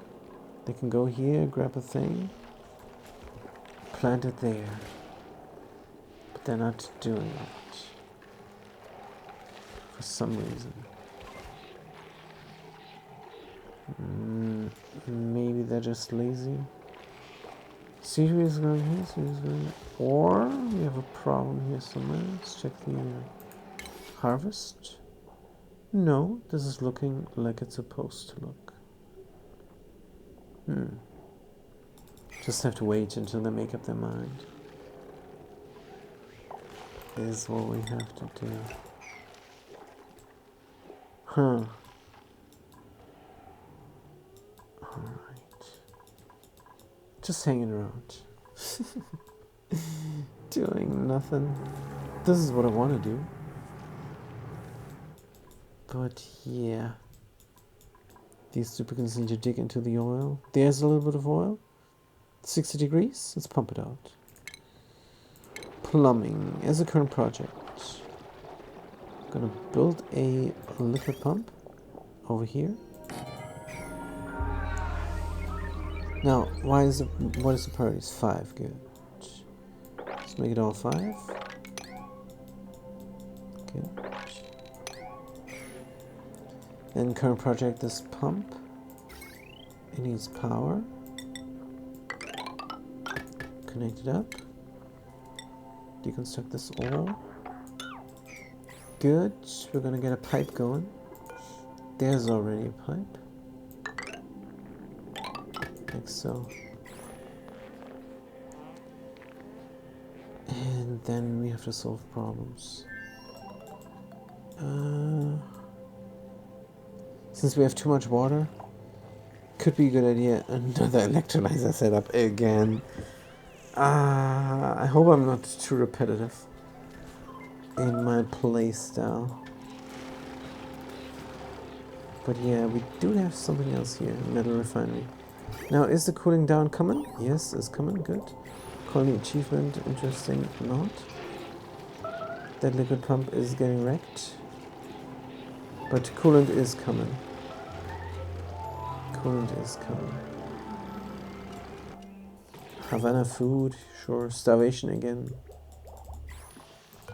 They can go here, grab a thing, plant it there. But they're not doing it. For some reason. Maybe they're just lazy. Seaweed is going here, seaweed is going here. Or we have a problem here somewhere. Let's check the harvest. No, this is looking like it's supposed to look. Just have to wait until they make up their mind. Is what we have to do. Huh. Alright. Just hanging around. Doing nothing. This is what I want to do. But yeah. These lubricants need to dig into the oil. There's a little bit of oil. 60 degrees. Let's pump it out. Plumbing as a current project. Gonna build a liquid pump over here. Now, what is the priorities? 5, good. Let's make it all 5. Good. Then current project, this pump. It needs power. Connect it up. Deconstruct this ore. Good. We're gonna get a pipe going. There's already a pipe. Like so. And then we have to solve problems. Since we have too much water, could be a good idea. Another electrolyzer setup again. I hope I'm not too repetitive in my play style. But yeah, we do have something else here, metal refinery. Now, is the cooling down coming? Yes, it's coming, good. Colony achievement, interesting, not. That liquid pump is getting wrecked. But coolant is coming. Coolant is coming. Havana food, sure. Starvation again.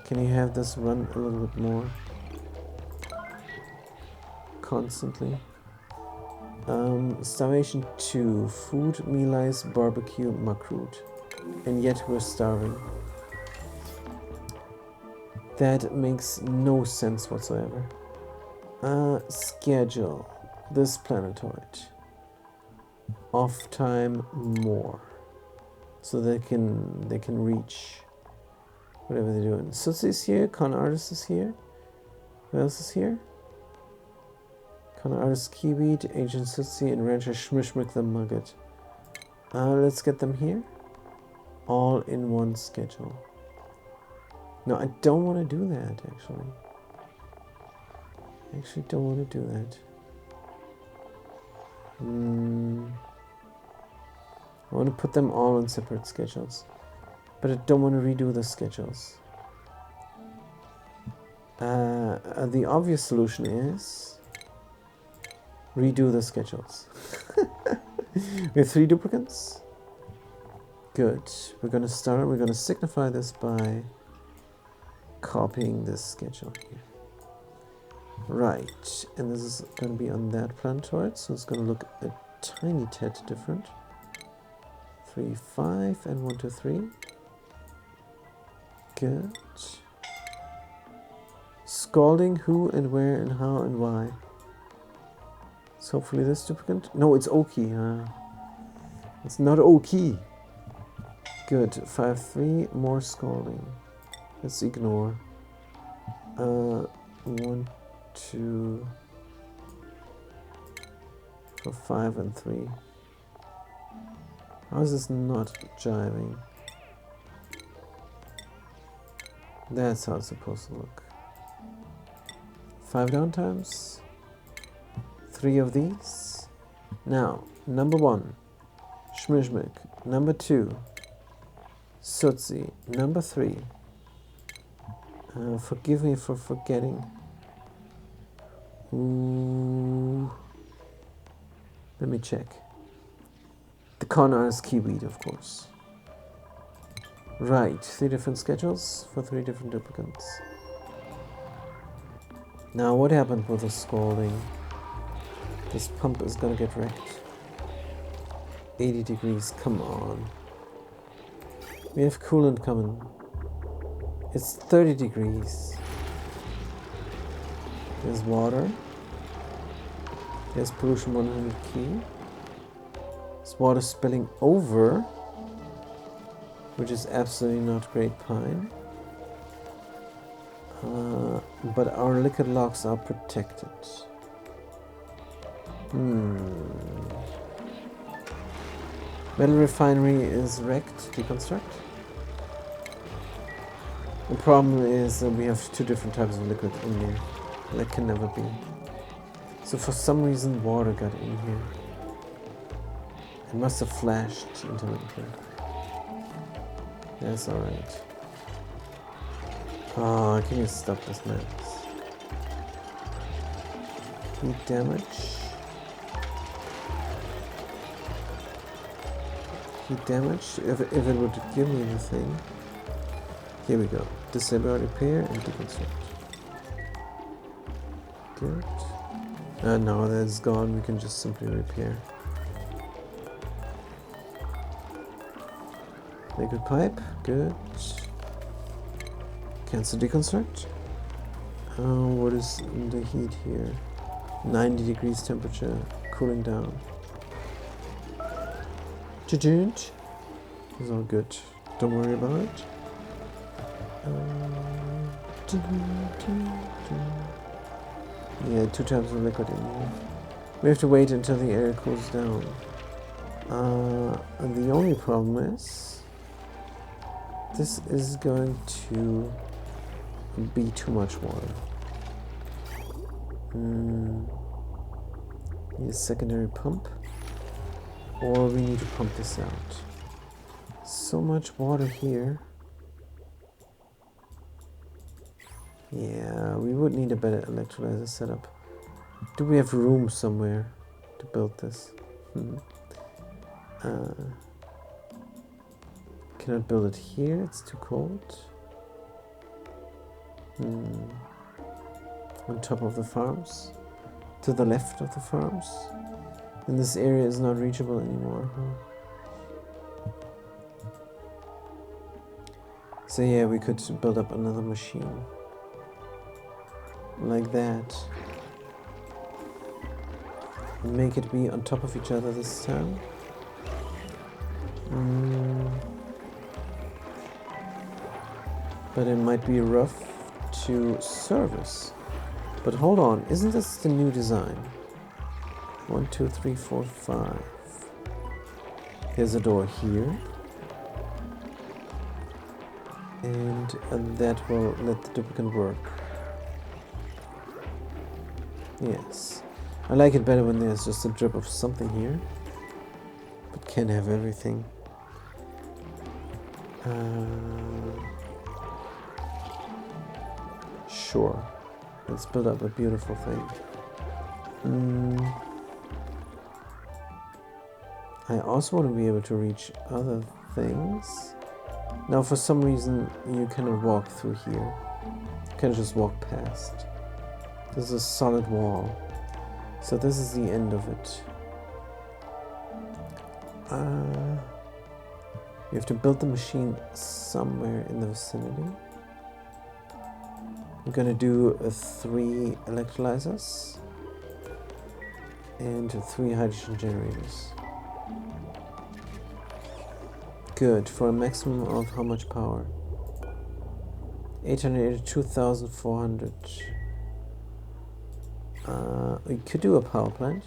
Can you have this run a little bit more? Constantly. Starvation 2. Food, meal ice, barbecue, makrut. And yet we're starving. That makes no sense whatsoever. Schedule this planetoid. Off time more. So they can reach whatever they're doing. Sutsi is here, Con Artist is here. Who else is here? Con Artist Kiwi, Ancient Sutsi, and Rancher Schmishmik the Mugget. Let's get them here. All in one schedule. No, I don't want to do that, actually. I actually don't want to do that. I want to put them all on separate schedules. But I don't want to redo the schedules. The obvious solution is redo the schedules. We have 3 duplicates. Good. We're going to signify this by copying this schedule here. Right. And this is going to be on that planetoid, so it's going to look a tiny tad different. 3, 5, and 1, 2, 3. Good. Scalding who and where and how and why. So hopefully this duplicate. No, it's Oki. It's not Oki. Good. 5, 3. More scalding. Let's ignore. 1, 2, 4, 5, and 3. How is this not jiving? That's how it's supposed to look. 5 downtimes. 3 of these. Now, number 1, Schmishmik. Number 2, Sutsi. Number 3. Forgive me for forgetting. Ooh. Let me check. The Con Artist Kiwi, of course. Right, 3 different schedules for 3 different duplicates. Now, what happened with the scalding? This pump is gonna get wrecked. 80 degrees, come on. We have coolant coming. It's 30 degrees. There's water. There's pollution 100 key. There's water spilling over, which is absolutely not great pine. But our liquid locks are protected. Metal refinery is wrecked. Deconstruct. The problem is that we have 2 different types of liquid in there. That can never be. So for some reason water got in here. It must have flashed intermittently. That's alright. Oh, can you stop this mess? Heat damage. Heat damage. If it would give me the thing. Here we go. Disable, repair, and deconstruct. Good. Now that it's gone, we can just simply repair. Liquid pipe. Good. Cancel deconstruct. What is the heat here? 90 degrees temperature. Cooling down. It's all good. Don't worry about it. Yeah, 2 types of liquid in here. We have to wait until the air cools down. And the only problem is this is going to be too much water. Need a secondary pump, or we need to pump this out. So much water here. Yeah, we would need a better electrolyzer setup. Do we have room somewhere to build this? Cannot build it here, it's too cold. On top of the farms? To the left of the farms? And this area is not reachable anymore, huh? So yeah, we could build up another machine. Like that. Make it be on top of each other this time. But it might be rough to service. But hold on, isn't this the new design? 1, 2, 3, 4, 5. There's a door here. And that will let the duplicate work. Yes. I like it better when there's just a drip of something here. But can't have everything. Sure. Let's build up a beautiful thing. I also want to be able to reach other things. Now, for some reason, you cannot walk through here. You can just walk past. This is a solid wall. So this is the end of it. You have to build the machine somewhere in the vicinity. I'm gonna do 3 electrolyzers and 3 hydrogen generators. Good, for a maximum of how much power? 882,400. We could do a power plant,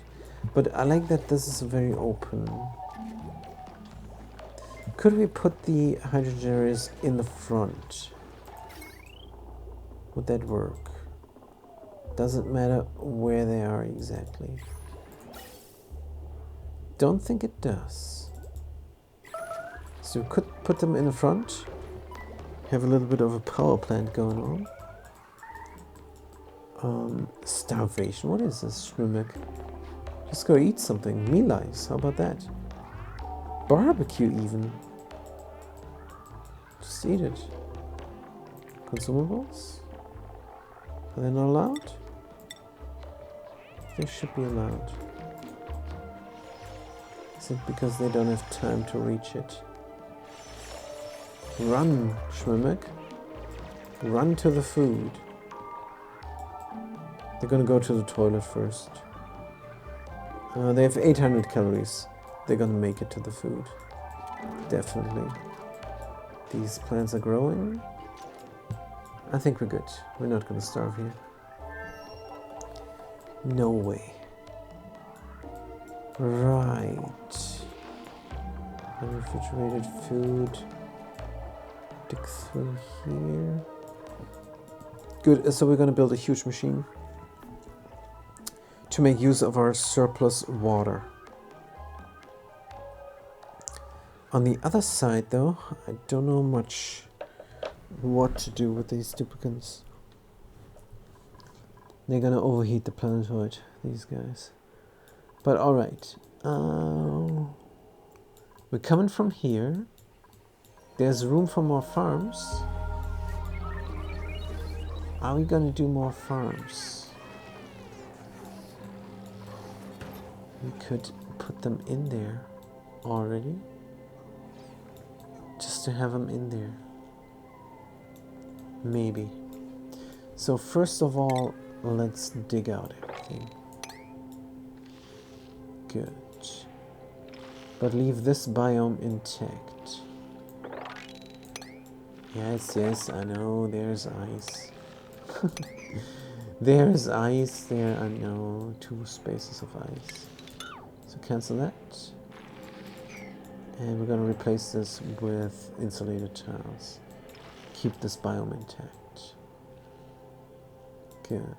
but I like that this is very open. Could we put the hydrogen generators in the front? Would that work? Doesn't matter where they are exactly. Don't think it does. So we could put them in the front. Have a little bit of a power plant going on. Starvation. What is this, Shrimek? Just go eat something. Meal ice. How about that? Barbecue even. Just eat it. Consumables? Are they not allowed? They should be allowed. Is it because they don't have time to reach it? Run, Shrimek. Run to the food. They're gonna go to the toilet first. They have 800 calories. They're gonna make it to the food. Definitely. These plants are growing. I think we're good. We're not gonna starve here. No way. Right. Unrefrigerated food. Dig through here. Good, so we're gonna build a huge machine to make use of our surplus water. On the other side though, I don't know much what to do with these duplicates. They're gonna overheat the planetoid, these guys. But alright. We're coming from here. There's room for more farms. Are we gonna do more farms? We could put them in there already. Just to have them in there. Maybe. So first of all, let's dig out everything. Good. But leave this biome intact. Yes, yes, I know, there's ice. There's ice there, I know. 2 spaces of ice. So cancel that. And we're going to replace this with insulated tiles. Keep this biome intact. Good.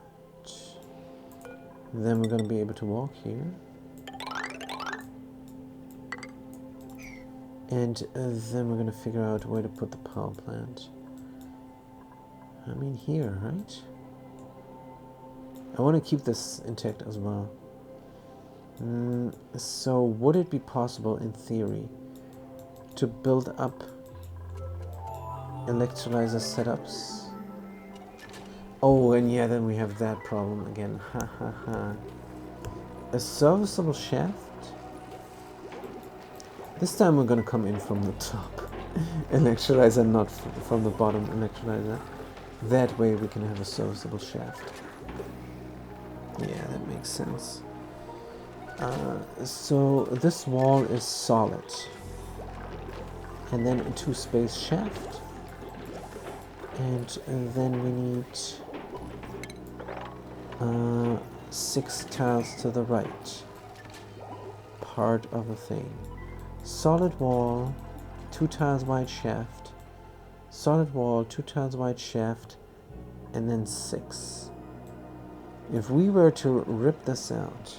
Then we're going to be able to walk here. And then we're going to figure out where to put the power plant. I mean here, right? I want to keep this intact as well. So would it be possible in theory to build up electrolyzer setups? Oh, and yeah, then we have that problem again. Ha ha ha. A serviceable shaft? This time we're gonna come in from the top electrolyzer, not from the bottom electrolyzer. That way we can have a serviceable shaft. Yeah, that makes sense. So this wall is solid. And then a 2-space shaft. And then we need 6 tiles to the right. Part of a thing. Solid wall, 2 tiles wide shaft. Solid wall, 2 tiles wide shaft, and then 6. If we were to rip this out,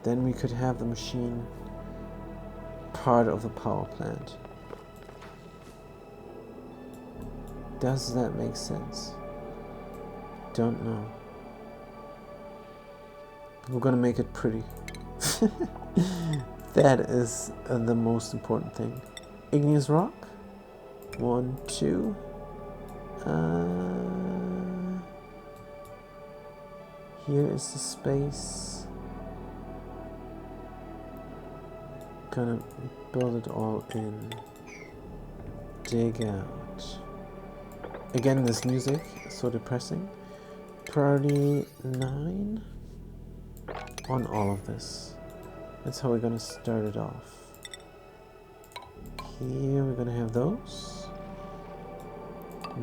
then we could have the machine part of the power plant. Does that make sense? Don't know. We're gonna make it pretty. That is the most important thing. Igneous rock. 1, 2. Here is the space. Gonna build it all in. Dig out. Again, this music is so depressing. Priority 9 on all of this. That's how we're gonna start it off. Here we're gonna have those.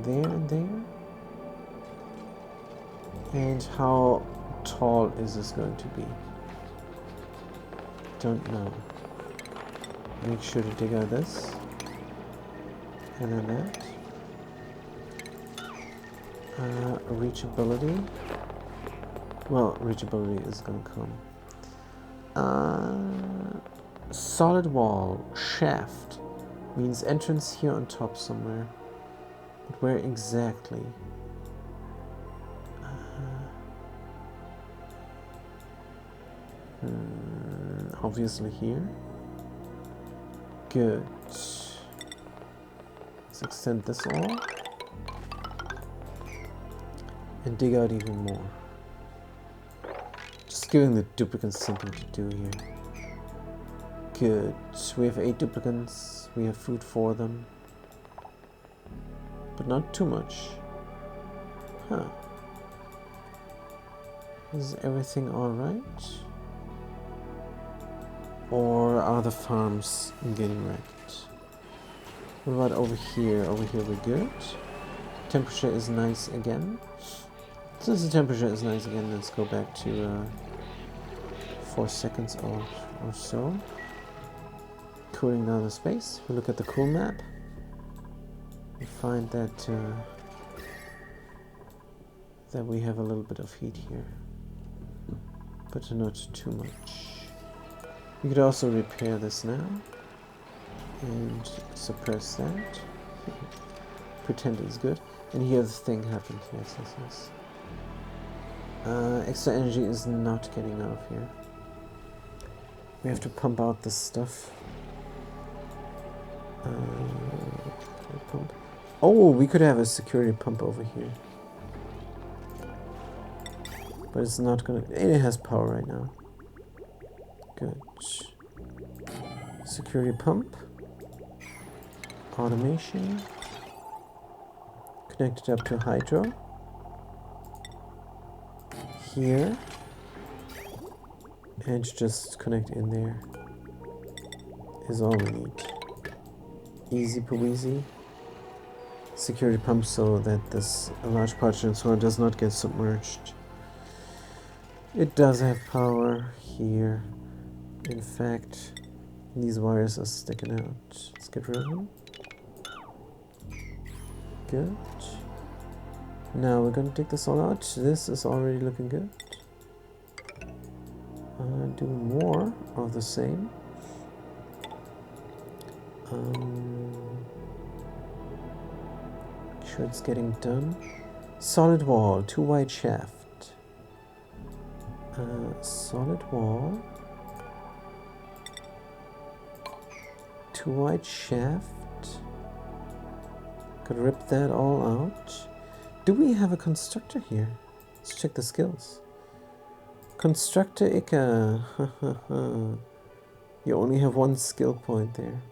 There and there. And how tall is this going to be? Don't know. Make sure to dig out this. And then that. Reachability. Well, reachability is going to come. Solid wall. Shaft. Means entrance here on top somewhere. But where exactly? Obviously here. Good. Let's extend this all. And dig out even more. Just giving the duplicants something to do here. Good. We have 8 duplicants. We have food for them. But not too much. Huh. Is everything alright? Or are the farms getting wrecked? What about over here? Over here we're good. Temperature is nice again. Since the temperature is nice again, let's go back to 4 seconds or so. Cooling down the space. We look at the cool map. We find that we have a little bit of heat here, but not too much. We could also repair this now and suppress that. Pretend it's good. And here the thing happened. Yes, yes, yes. Extra energy is not getting out of here. We have to pump out this stuff. Pump. Oh, we could have a security pump over here. But it's not gonna... It has power right now. Good. Security pump. Automation. Connected up to hydro. Here. And just connect in there. Is all we need. Easy peasy. Security pump so that this large part transformer does not get submerged. It does have power here. In fact, these wires are sticking out. Let's get rid of them. Good. Now we're gonna take this all out. This is already looking good. Do more of the same. Make sure it's getting done. Solid wall, 2 wide shaft. Solid wall, 2 wide shaft. Could rip that all out. Do we have a constructor here? Let's check the skills. Constructor Ika. You only have 1 skill point there.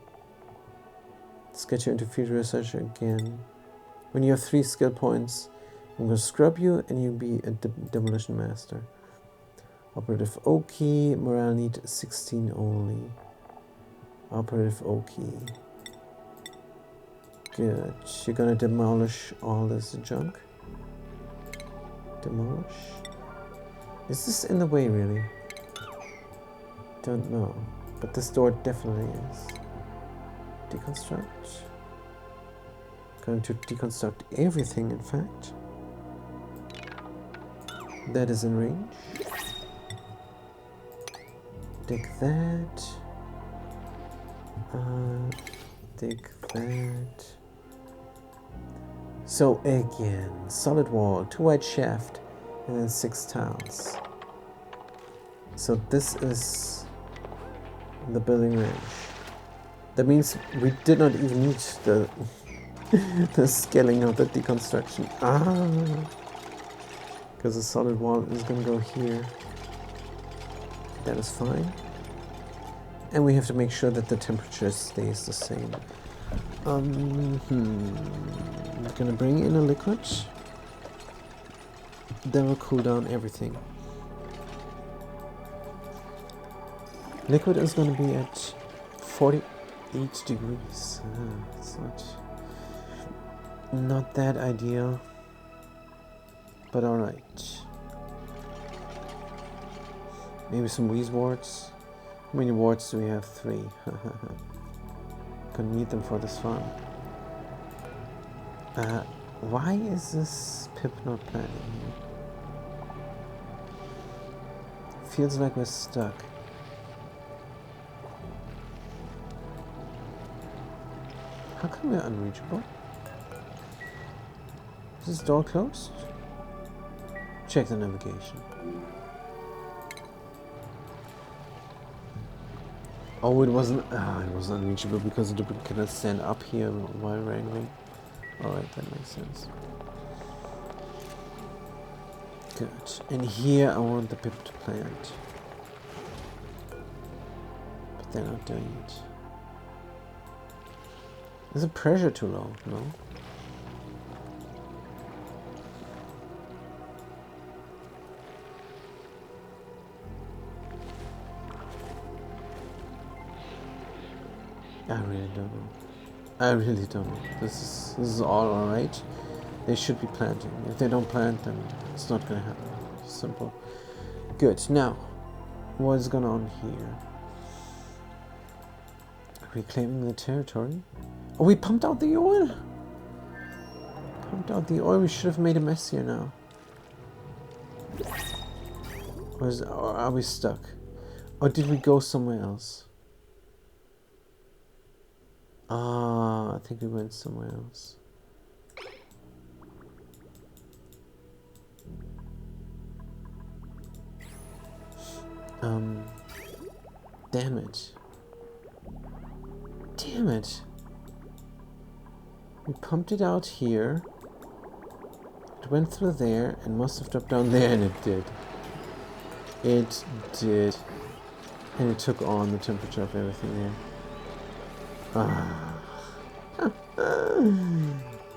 Let's get you into field research again. When you have 3 skill points, I'm going to scrub you and you'll be a demolition master. Operative Oki, morale need 16 only. Operative Oki. Good. You're gonna demolish all this junk. Demolish. Is this in the way, really? Don't know. But this door definitely is. Deconstruct. Going to deconstruct everything, in fact. That is in range. Dig that. Dig that. So again, solid wall, 2 wide shaft, and then 6 tiles. So this is the building range. That means we did not even need the the scaling of the deconstruction. Because the solid wall is gonna go here. That is fine. And we have to make sure that the temperature stays the same. I'm gonna bring in a liquid. That will cool down everything. Liquid is gonna be at 48 degrees. It's not that ideal, but alright. Maybe some wheeze warts. How many warts do we have? 3. Couldn't need them for this farm. Why is this pip not planting here? Feels like we're stuck. How come we're unreachable? Is this door closed? Check the navigation. Oh, it wasn't. It was unreachable because the duplicate cannot stand up here while wrangling. Alright, that makes sense. Good. And here I want the pip to plant. But they're not doing it. Is the pressure too low? No? I really don't know. I really don't know. This is all alright. They should be planting. If they don't plant, then it's not gonna happen. Simple. Good. Now, what is going on here? Reclaiming the territory. Oh, we pumped out the oil. Pumped out the oil. We should have made a mess here now. Or are we stuck? Or did we go somewhere else? I think we went somewhere else. Damn it. Damn it. We pumped it out here. It went through there and must have dropped down there, and it did. It did. And it took on the temperature of everything there.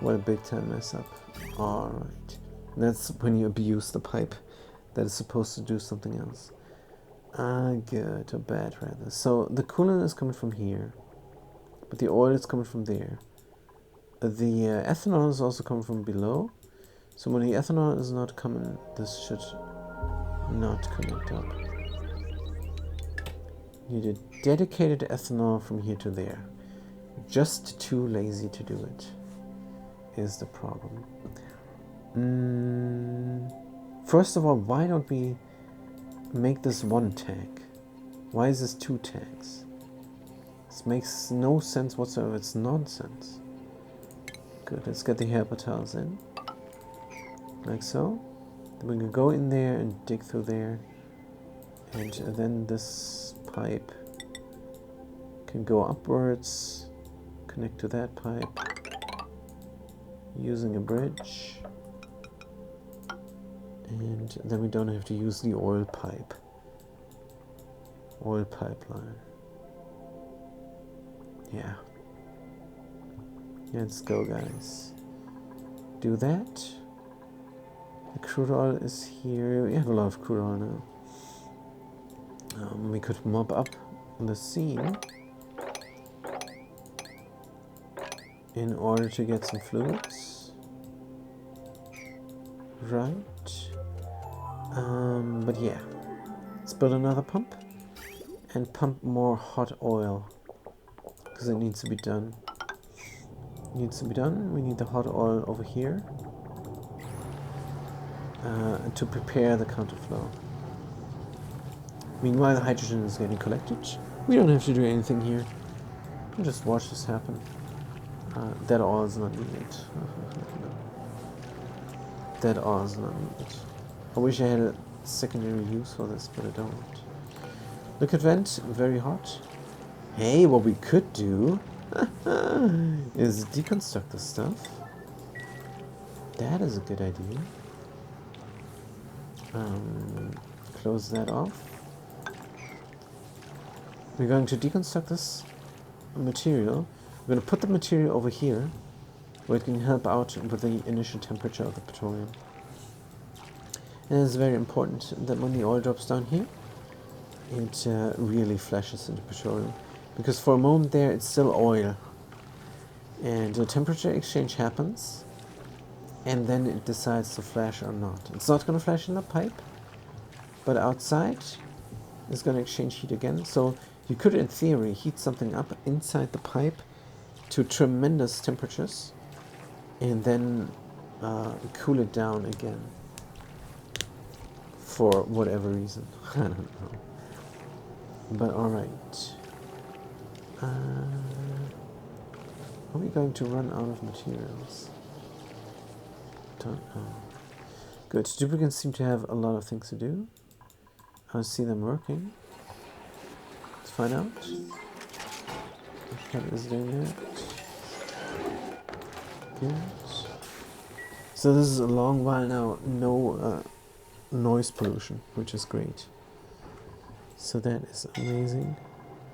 What a big time mess up. Alright. That's when you abuse the pipe that is supposed to do something else. Good, or bad rather. So the coolant is coming from here, but the oil is coming from there. The ethanol is also coming from below. So when the ethanol is not coming, this should not connect up. You need a dedicated ethanol from here to there. Just too lazy to do it is the problem. First of all, why don't we make this 1 tank? Why is this 2 tanks? This makes no sense whatsoever. It's nonsense. Good, let's get the herpetals in. like so. Then we can go in there and dig through there, and then this pipe can go upwards, connect to that pipe using a bridge, and then we don't have to use the oil pipeline. Yeah. Let's go, guys. Do that. The crude oil is here. We have a lot of crude oil now. We could mop up the scene in order to get some fluids. Right. But yeah. Let's build another pump and pump more hot oil, because it needs to be done. We need the hot oil over here to prepare the counterflow. Meanwhile, the hydrogen is getting collected. We don't have to do anything here. We'll just watch this happen. That oil is not needed. That oil is not needed. I wish I had a secondary use for this, but I don't. Liquid vent, very hot. Hey, what we could do is deconstruct this stuff. That is a good idea. Close that off. We're going to deconstruct this material. We're going to put the material over here, where it can help out with the initial temperature of the petroleum. And it's very important that when the oil drops down here, it really flashes into petroleum. Because for a moment there, it's still oil. And the temperature exchange happens, and then it decides to flash or not. It's not going to flash in the pipe, but outside it's going to exchange heat again. So you could, in theory, heat something up inside the pipe to tremendous temperatures, and then cool it down again for whatever reason. I don't know. But alright. Are we going to run out of materials? Don't know. Good. Duplicants seem to have a lot of things to do. I see them working. Let's find out. What is doing that? Good. So this is a long while now, no noise pollution, which is great. So that is amazing.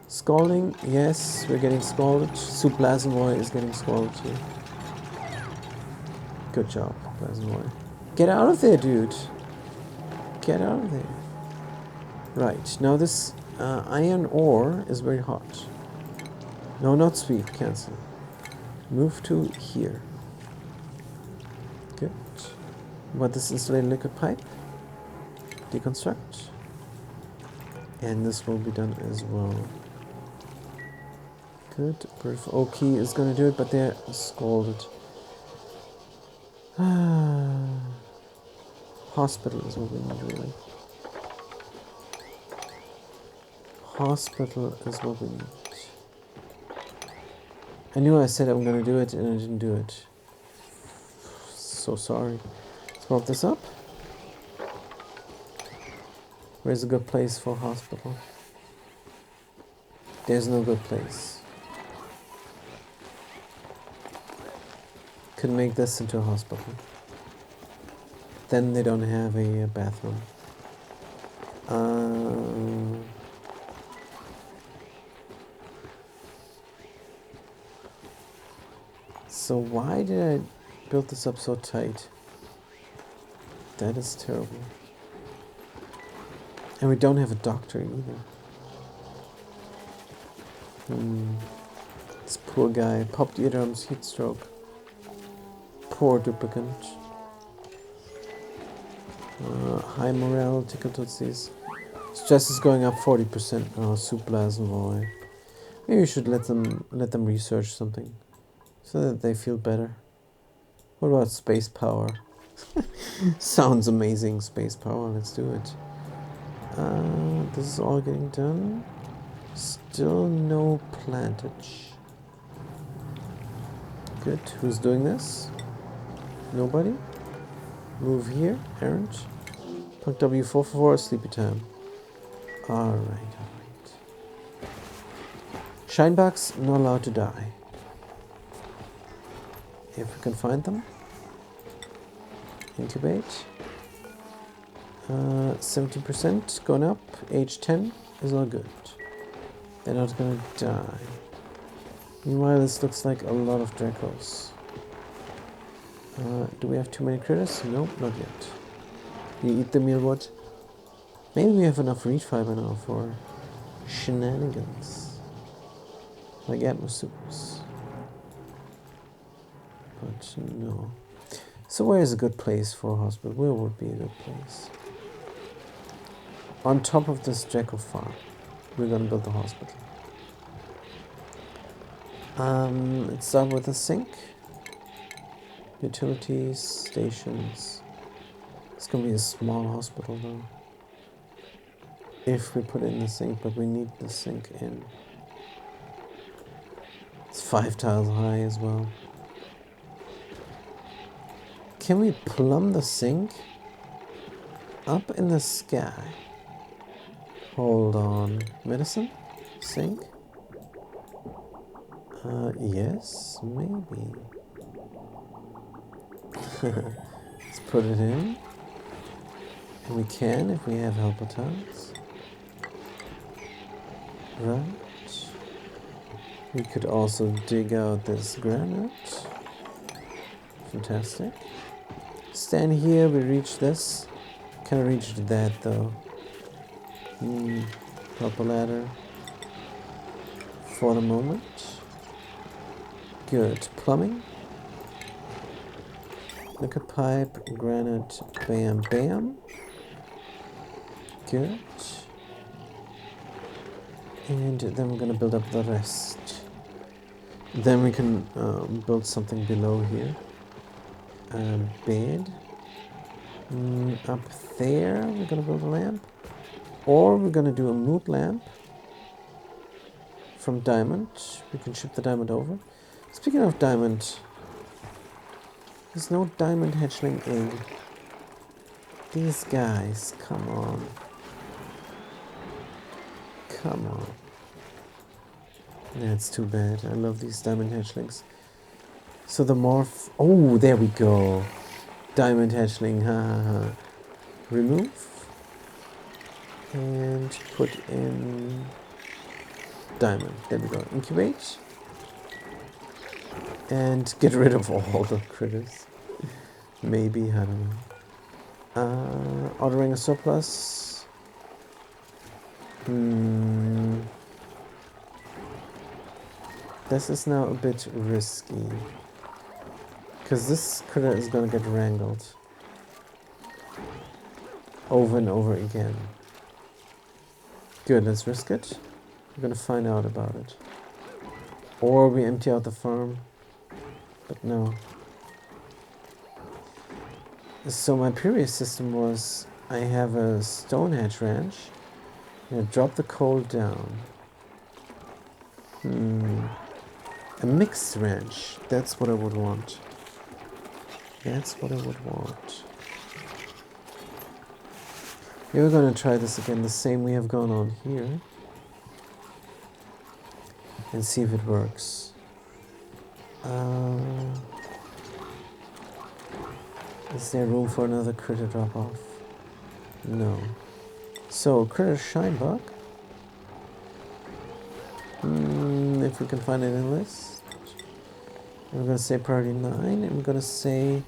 Scalding, yes, we're getting scalded. Soup Blasenboy is getting scalded too. Good job, Blasenboy. Get out of there, dude. Get out of there. Right, now this iron ore is very hot. No, not sweet, cancel. Move to here. Good. What this insulated liquid pipe? Deconstruct. And this will be done as well. Good. Proof OK is going to do it, but they're scalded. Hospital is what we need, really. Hospital is what we need. I knew I said I'm going to do it, and I didn't do it. So sorry. Let's pop this up. Where's a good place for a hospital? There's no good place. Could make this into a hospital. Then they don't have a bathroom. So why did I build this up so tight? That is terrible. And we don't have a doctor either. This poor guy, popped eardrums, heat stroke. Poor duplicant. High morale, tickle tootsies. Stress is going up 40%. Oh, Soup Blasenboy. Maybe we should let them research something, so that they feel better. What about space power? Sounds amazing, space power. Let's do it. This is all getting done. Still no plantage. Good. Who's doing this? Nobody? Move here, errand. Punk W444, sleepy time. Alright. Shinebugs, not allowed to die. If we can find them. Incubate. 70% going up. Age 10 is all good. They're not gonna die. Meanwhile, this looks like a lot of Dracos. Do we have too many critters? Nope, not yet. You eat the mealwood. Maybe we have enough reed fiber now for shenanigans. Like atmosupers. But no. So where is a good place for a hospital? Where would be a good place? On top of this Draco farm. We're gonna build the hospital. Let's start with a sink. Utilities, stations. It's gonna be a small hospital though. If we put in the sink, but we need the sink in. It's 5 tiles high as well. Can we plumb the sink? Up in the sky. Hold on. Medicine? Sink? Yes, maybe. Let's put it in. And we can if we have helper tiles. Right. We could also dig out this granite. Fantastic. Stand here, we reach this. Can't reach that though. Helper ladder. For the moment. Good. Plumbing. Liquor pipe, granite, bam, bam. Good. And then we're gonna build up the rest. Then we can build something below here. Bed. Up there, we're gonna build a lamp. Or we're gonna do a mood lamp from diamond. We can ship the diamond over. Speaking of diamond, there's no diamond hatchling egg. These guys, come on. Come on. That's too bad. I love these diamond hatchlings. So the morph... Oh, there we go. Diamond hatchling, ha ha ha. Remove. And put in... diamond. There we go. Incubate. And get rid of all the critters. Maybe, I don't know. Ordering a surplus. This is now a bit risky. Because this critter is gonna get wrangled. Over and over again. Good, let's risk it. We're gonna find out about it. Or we empty out the farm. But no. So my previous system was I have a stone hatch ranch. I drop the coal down. A mixed ranch. That's what I would want. That's what I would want. We're gonna try this again, the same we have gone on here. And see if it works. Is there room for another critter drop off? No. So, critter shine bug. If we can find it in the list. We're gonna say priority 9, and we're gonna say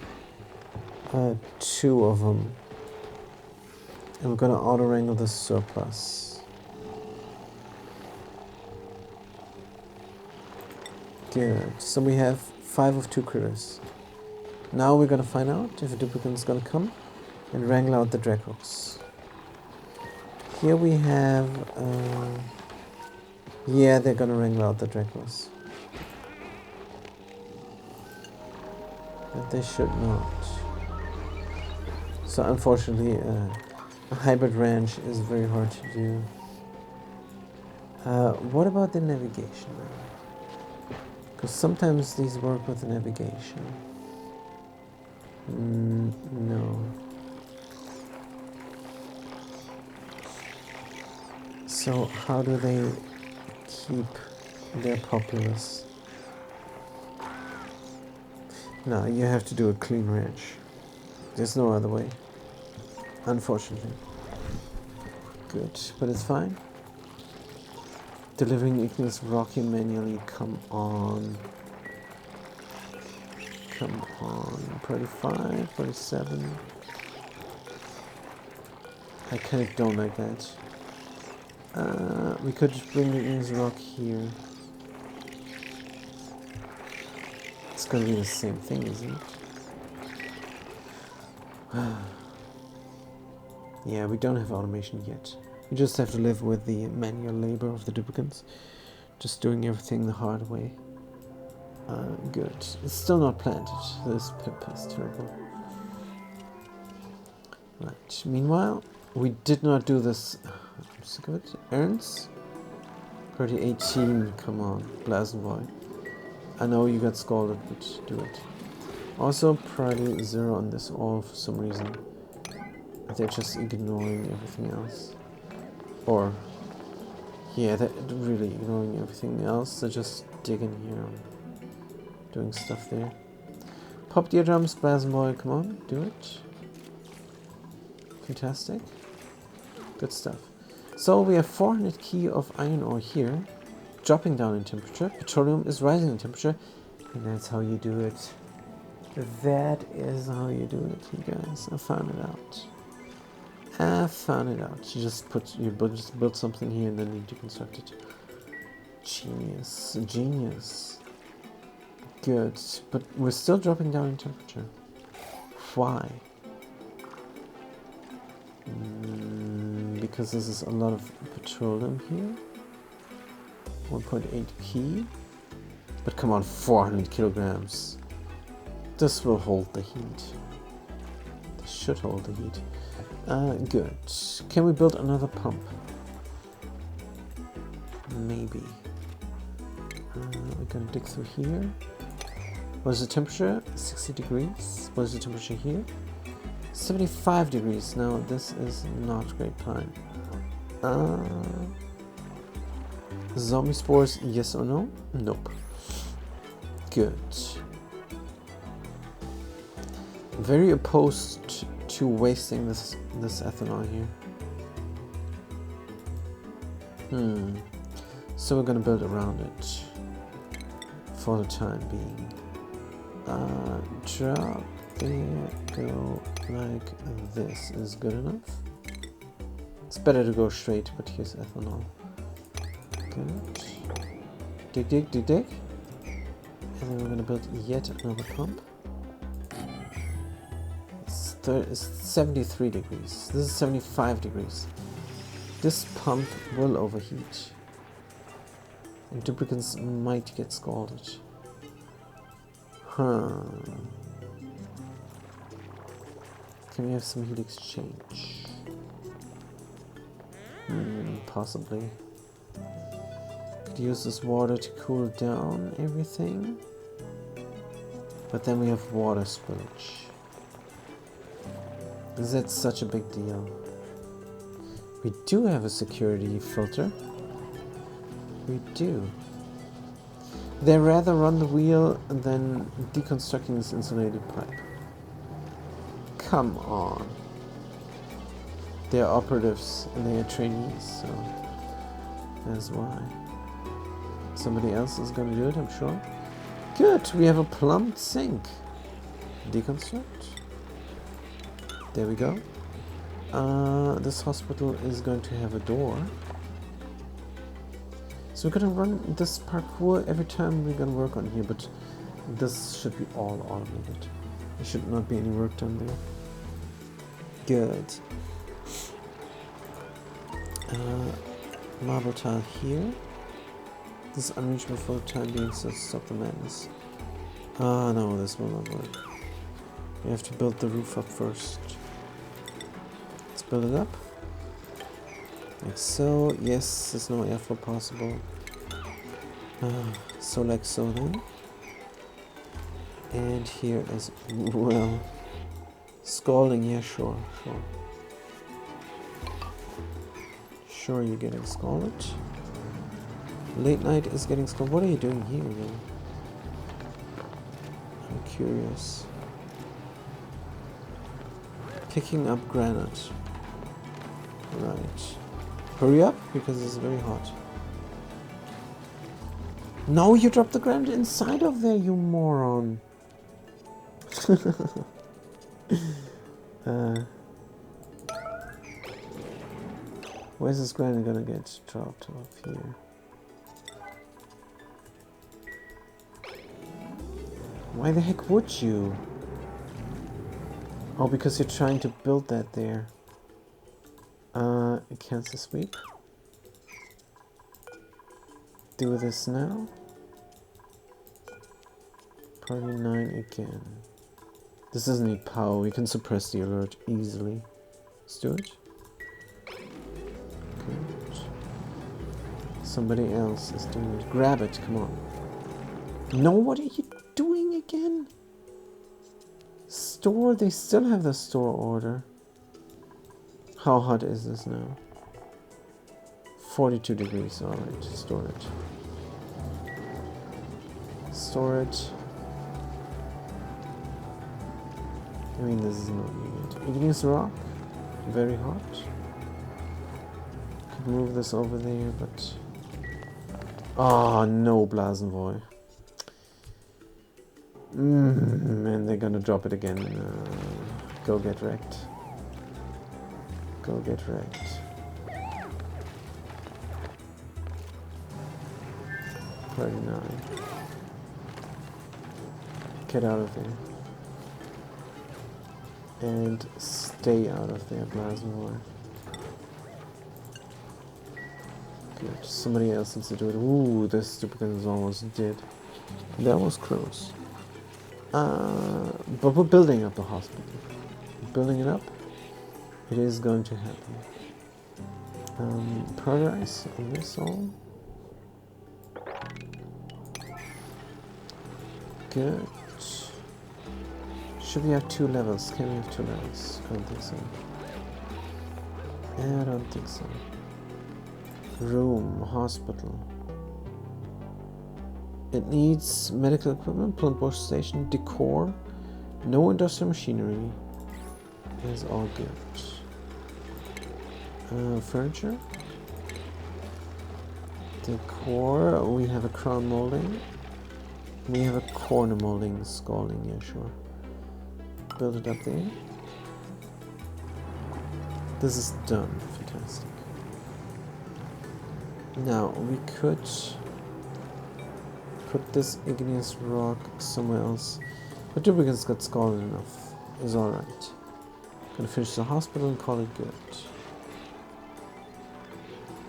2 of them. And we're gonna auto wrangle the surplus. Good. So we have 5 of 2 critters. Now we're gonna find out if a duplicate is gonna come and wrangle out the Dracos. Here we have... yeah, they're gonna wrangle out the Dracos. But they should not. So unfortunately, a hybrid ranch is very hard to do. What about the navigation? Because sometimes these work with the navigation. No. So how do they keep their populace? No, you have to do a clean ranch. There's no other way. Unfortunately. Good, but it's fine. Delivering igneous rock here manually, come on. Come on. 45, 47. I kind of don't like that. We could just bring the igneous rock here. It's gonna be the same thing, isn't it? Yeah, we don't have automation yet. We just have to live with the manual labor of the duplicants. Just doing everything the hard way. Good. It's still not planted. This pip is terrible. Right. Meanwhile, we did not do this. That's good. Errands? 3018. Come on. Blasenboy. I know you got scalded, but do it. Also, priority 0 on this all for some reason. They're just ignoring everything else. Or, yeah, they're really ignoring everything else. They're just digging here, doing stuff there. Pop the eardrums, Blasenboy, come on, do it. Fantastic. Good stuff. So we have 400 key of iron ore here, dropping down in temperature. Petroleum is rising in temperature, and that's how you do it. That is how you do it, you guys. I found it out. I found it out. You just build something here and then you deconstruct it. Genius. Genius. Good. But we're still dropping down in temperature. Why? Because this is a lot of petroleum here. 1.8 key. But come on, 400 kilograms. This will hold the heat. This should hold the heat. Good. Can we build another pump? Maybe. We're gonna dig through here. What is the temperature? 60 degrees. What is the temperature here? 75 degrees. Now this is not great time. Zombie spores, yes or no? Nope. Good. Very opposed to wasting this ethanol here. So we're gonna build around it for the time being. Drop, there, go like this is good enough. It's better to go straight, but here's ethanol. Good. Dig, dig, dig, dig. And then we're gonna build yet another pump. It's 73 degrees. This is 75 degrees. This pump will overheat. And duplicants might get scalded. Can we have some heat exchange? Possibly. Could use this water to cool down everything. But then we have water spillage. Is that such a big deal? We do have a security filter. We do. They rather run the wheel than deconstructing this insulated pipe. Come on. They're operatives and they are trainees, so that's why. Somebody else is going to do it, I'm sure. Good, we have a plumbed sink. Deconstruct. There we go. This hospital is going to have a door. So we're gonna run this parkour every time we're gonna work on here, but this should be all automated. There should not be any work done there. Good. Marble tile here. This is unreachable for the time being, so stop the madness. No, this will not work. We have to build the roof up first. Let's build it up. Like so. Yes, there's no airflow possible. So like so then. And here as well. Scalding, yeah, sure. Sure, you're getting scalded. Late night is getting scalded. What are you doing here, though? I'm curious. Picking up granite. Right. Hurry up, because it's very hot. No, you dropped the granite inside of there, you moron. Where's this granite gonna get dropped off here? Why the heck would you? Oh, because you're trying to build that there. Cancel sweep. Do this now. Party 9 again. This doesn't need power. We can suppress the alert easily. Let's do it. Good. Somebody else is doing it. Grab it, come on. No, what are you doing again? Store, they still have the store order. How hot is this now? 42 degrees, alright, store it. Store it. I mean, this is not needed. Igneous rock, very hot. Could move this over there, but... Oh, no, Blasenboy. Man, they're gonna drop it again. Go get wrecked. Go get wrecked. 39. Get out of there. And stay out of there, Blasenboy. Good. Somebody else needs to do it. Ooh, this stupid gun is almost dead. That was close. But we're building up the hospital. Building it up. It is going to happen. Paradise on this all. Good. Should we have 2 levels? Can we have 2 levels? I don't think so. I don't think so. Room, hospital. It needs medical equipment, plant wash station, decor, no industrial machinery. Is all good. Furniture. Decor, we have a crown molding. We have a corner molding, scalding, yeah, sure. Build it up there. This is done. Fantastic. Now, we could put this igneous rock somewhere else. But duplicates got scalded enough. Is alright. Gonna finish the hospital and call it good.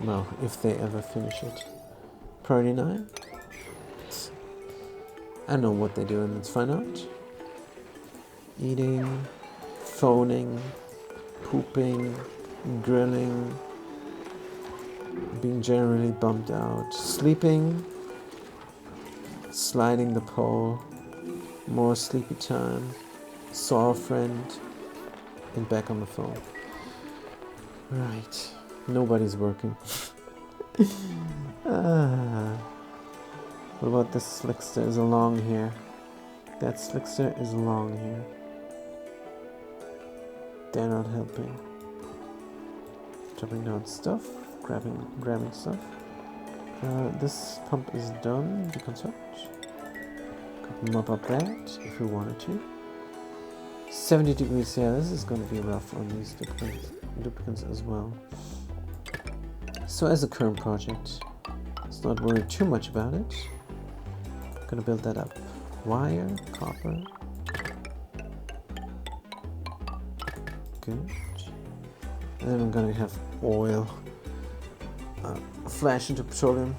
Well, if they ever finish it. Priority 9? I don't know what they do, and let's find out. Eating, phoning, pooping, grilling, being generally bummed out, sleeping, sliding the pole, more sleepy time, saw a friend, and back on the phone. Right, nobody's working. What about this slickster is along here? That slickster is along here. They're not helping. Dropping down stuff, grabbing stuff. This pump is done. Deconstruct. Could mop up that if we wanted to. 70 degrees. Yeah, this is going to be rough on these duplicants as well. So as a current project, let's not worry too much about it. Gonna build that up. Wire, copper. Good. And then I'm gonna have oil. Flash into petroleum.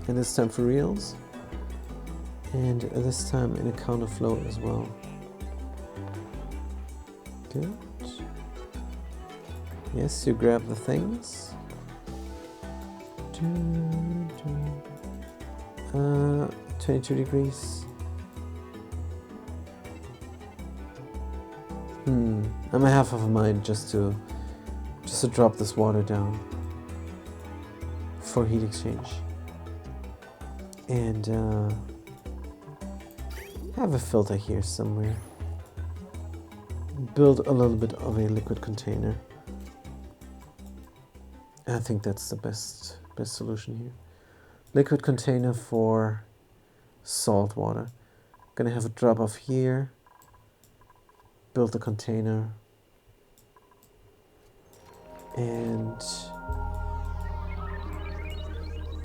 And this time for reals. And this time in a counterflow as well. Good. Yes, you grab the things. 22 degrees. I'm a half of a mind just to drop this water down for heat exchange. And have a filter here somewhere. Build a little bit of a liquid container. I think that's the best solution here. Liquid container for salt water. Gonna have a drop off here. Build the container. And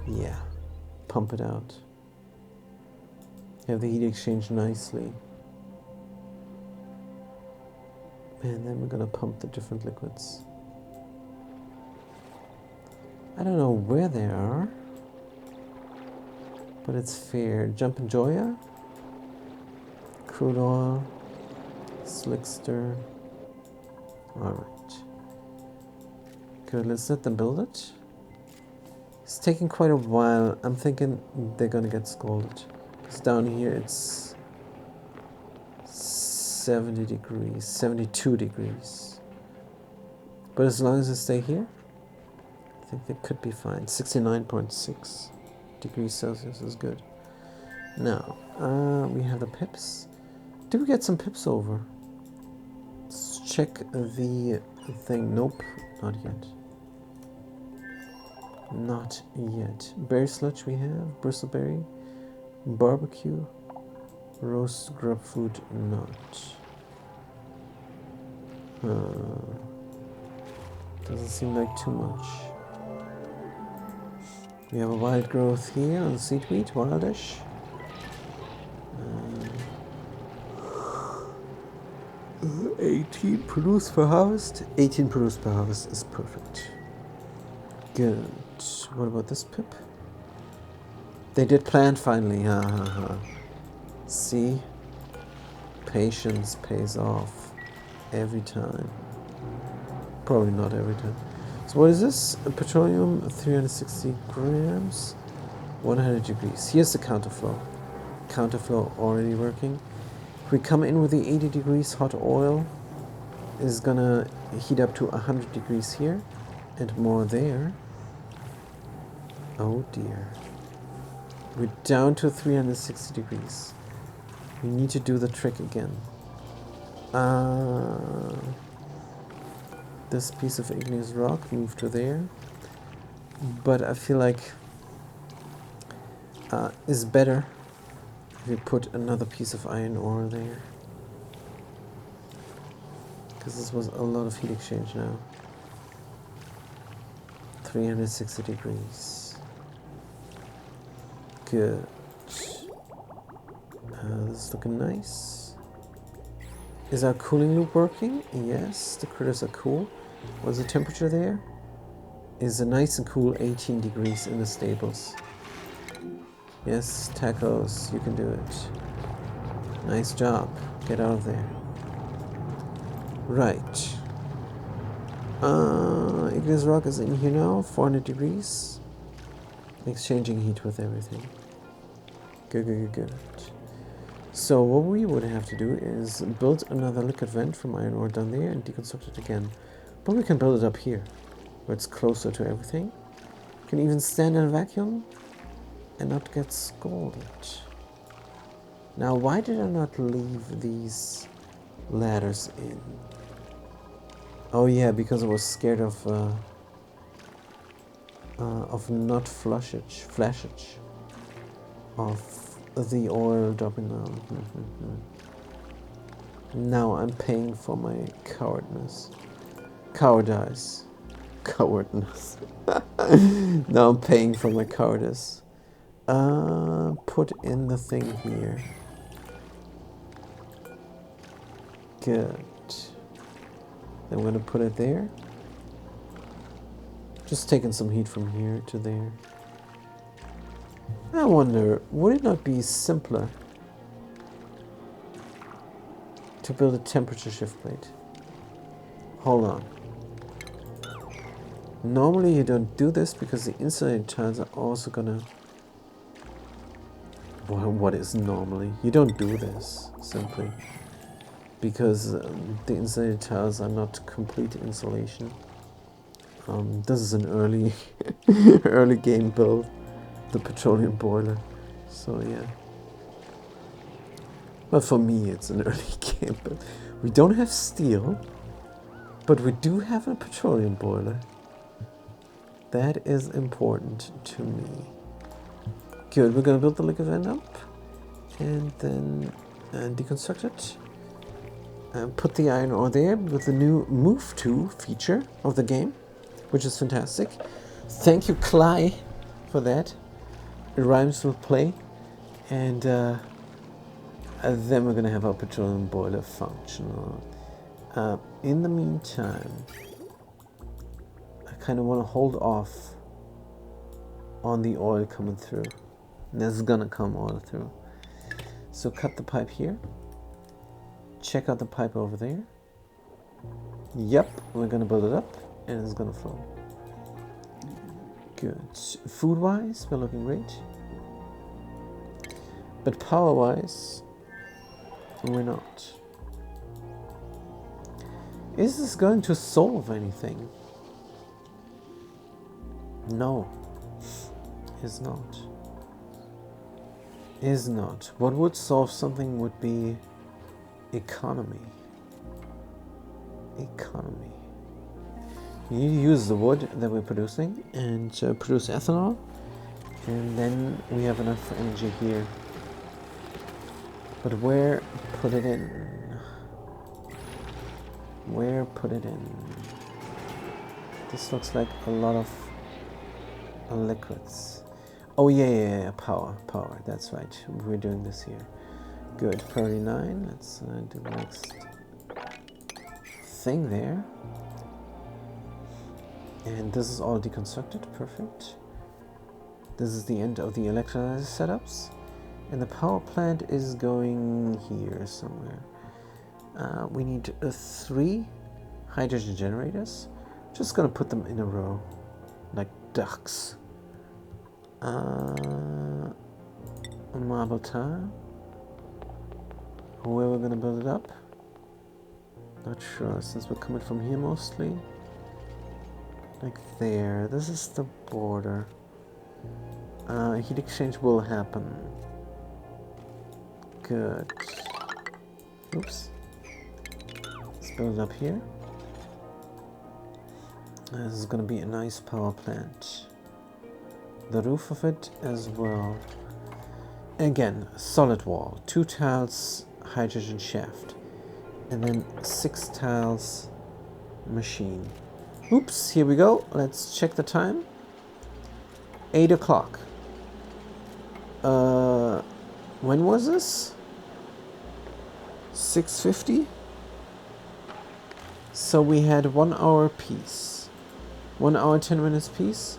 yeah, pump it out. Have the heat exchange nicely. And then we're gonna pump the different liquids. I don't know where they are, but it's fair. Jump and Joya, crude oil, Slickster. Alright. Good, let's let them build it. It's taking quite a while. I'm thinking they're gonna get scolded. Because down here it's 70 degrees, 72 degrees. But as long as they stay here, I think they could be fine. 69.6 degrees Celsius is good. Now, we have the pips. Did we get some pips over? Let's check the thing. Nope, not yet. Not yet. Berry sludge we have. Bristleberry. Barbecue. Roast grub food not. Doesn't seem like too much. We have a wild growth here on seaweed, wildish. 18 produced per harvest. 18 produced per harvest is perfect. Good. What about this pip? They did plant finally. Ha ha ha. See? Patience pays off every time. Probably not every time. So what is this? Petroleum, 360 grams, 100 degrees. Here's the counterflow. Counterflow already working. If we come in with the 80 degrees hot oil, is gonna heat up to 100 degrees here and more there. Oh dear. We're down to 360 degrees. We need to do the trick again. This piece of igneous rock move to there. But I feel like it's better if we put another piece of iron ore there. Because this was a lot of heat exchange now. 360 degrees. Good. This is looking nice. Is our cooling loop working? Yes, the critters are cool. What's the temperature there? Is a nice and cool 18 degrees in the stables. Yes, tacos, you can do it. Nice job. Get out of there. Right. Igneous rock is in here now, 400 degrees. Exchanging heat with everything. Good, good, good, good. So what we would have to do is build another liquid vent from iron ore down there and deconstruct it again. But we can build it up here, where it's closer to everything. You can even stand in a vacuum and not get scalded. Now, why did I not leave these ladders in? Oh yeah, because I was scared of not flashage of the oil dropping down. Now I'm paying for my cowardness. Cowardice. Cowardness. Now I'm paying for my cowardice. Put in the thing here. Good. Then I'm gonna put it there. Just taking some heat from here to there. I wonder, would it not be simpler to build a temperature shift plate? Hold on. Normally you don't do this because the insulated tiles are also gonna... Well, what is normally? You don't do this, simply. because the insulated tiles are not complete insulation. This is an early early game build, the petroleum boiler. So yeah. But for me, it's an early game build. We don't have steel, but we do have a petroleum boiler. That is important to me. Good, we're gonna build the liquor vent up and then deconstruct it. Put the iron ore there with the new move to feature of the game, which is fantastic. Thank you, Cly, for that. It rhymes with play. And then we're gonna have our petroleum boiler functional. In the meantime, I kind of want to hold off on the oil coming through. And this is gonna come all through. So cut the pipe here. Check out the pipe over there. Yep, we're gonna build it up and it's gonna flow. Good. Food-wise, we're looking great. But power-wise, we're not. Is this going to solve anything? No. Is not. Is not. What would solve something would be economy. Economy. You need to use the wood that we're producing and produce ethanol, and then we have enough energy here. But where put it in? Where put it in? This looks like a lot of liquids. Oh yeah, power, that's right. We're doing this here. Good, priority 9. Let's do the next thing there. And this is all deconstructed, perfect. This is the end of the electrolyzer setups. And the power plant is going here somewhere. We need 3 hydrogen generators. Just gonna put them in a row, like ducks. Marble tile. Where we're gonna build it up? Not sure, since we're coming from here mostly. Like there. This is the border. Heat exchange will happen. Good. Oops. Let's build it up here. This is gonna be a nice power plant. The roof of it as well. Again, solid wall. 2 tiles, hydrogen shaft. And then 6 tiles, machine. Oops, here we go. Let's check the time. 8 o'clock. When was this? 6:50? So we had 1 hour piece. 1 hour, 10 minutes piece.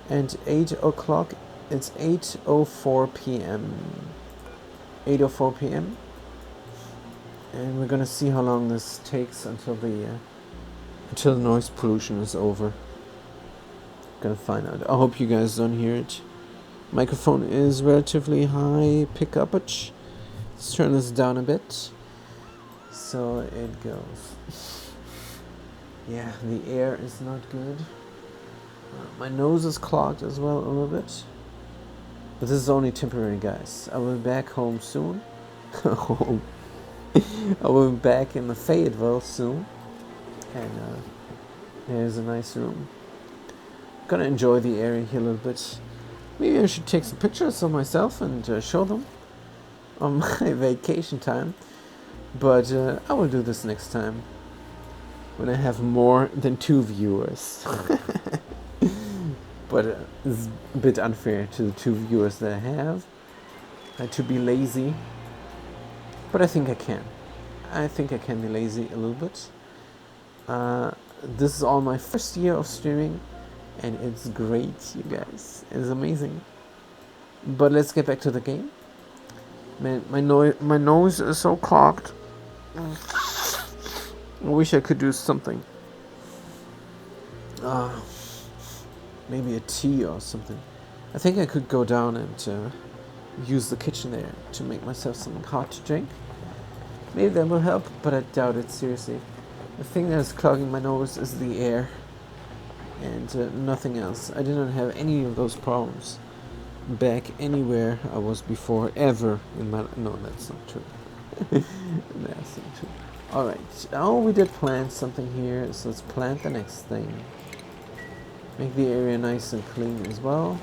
And 8 o'clock, it's 8:04 p.m. 8:04 p.m. And we're gonna see how long this takes until the noise pollution is over. Gonna find out. I hope you guys don't hear it. Microphone is relatively high pick-upage. Let's turn this down a bit. So it goes. Yeah, the air is not good. My nose is clogged as well a little bit. But this is only temporary, guys. I will be back home soon. I will be back in the Fayetteville soon. And there's a nice room. Gonna enjoy the area here a little bit. Maybe I should take some pictures of myself and show them on my vacation time. But I will do this next time when I have more than 2 viewers. But it's a bit unfair to the 2 viewers that I have. To be lazy. But I think I can. I think I can be lazy a little bit. This is all my first year of streaming. And it's great, you guys. It's amazing. But let's get back to the game. Man, my nose is so clogged. I wish I could do something. Maybe a tea or something. I think I could go down and use the kitchen there to make myself something hot to drink. Maybe that will help, but I doubt it, seriously. The thing that is clogging my nose is the air, and nothing else. I didn't have any of those problems back anywhere I was before, ever in my... No, that's not true. That's not true. Alright, oh, we did plant something here, so let's plant the next thing. Make the area nice and clean as well,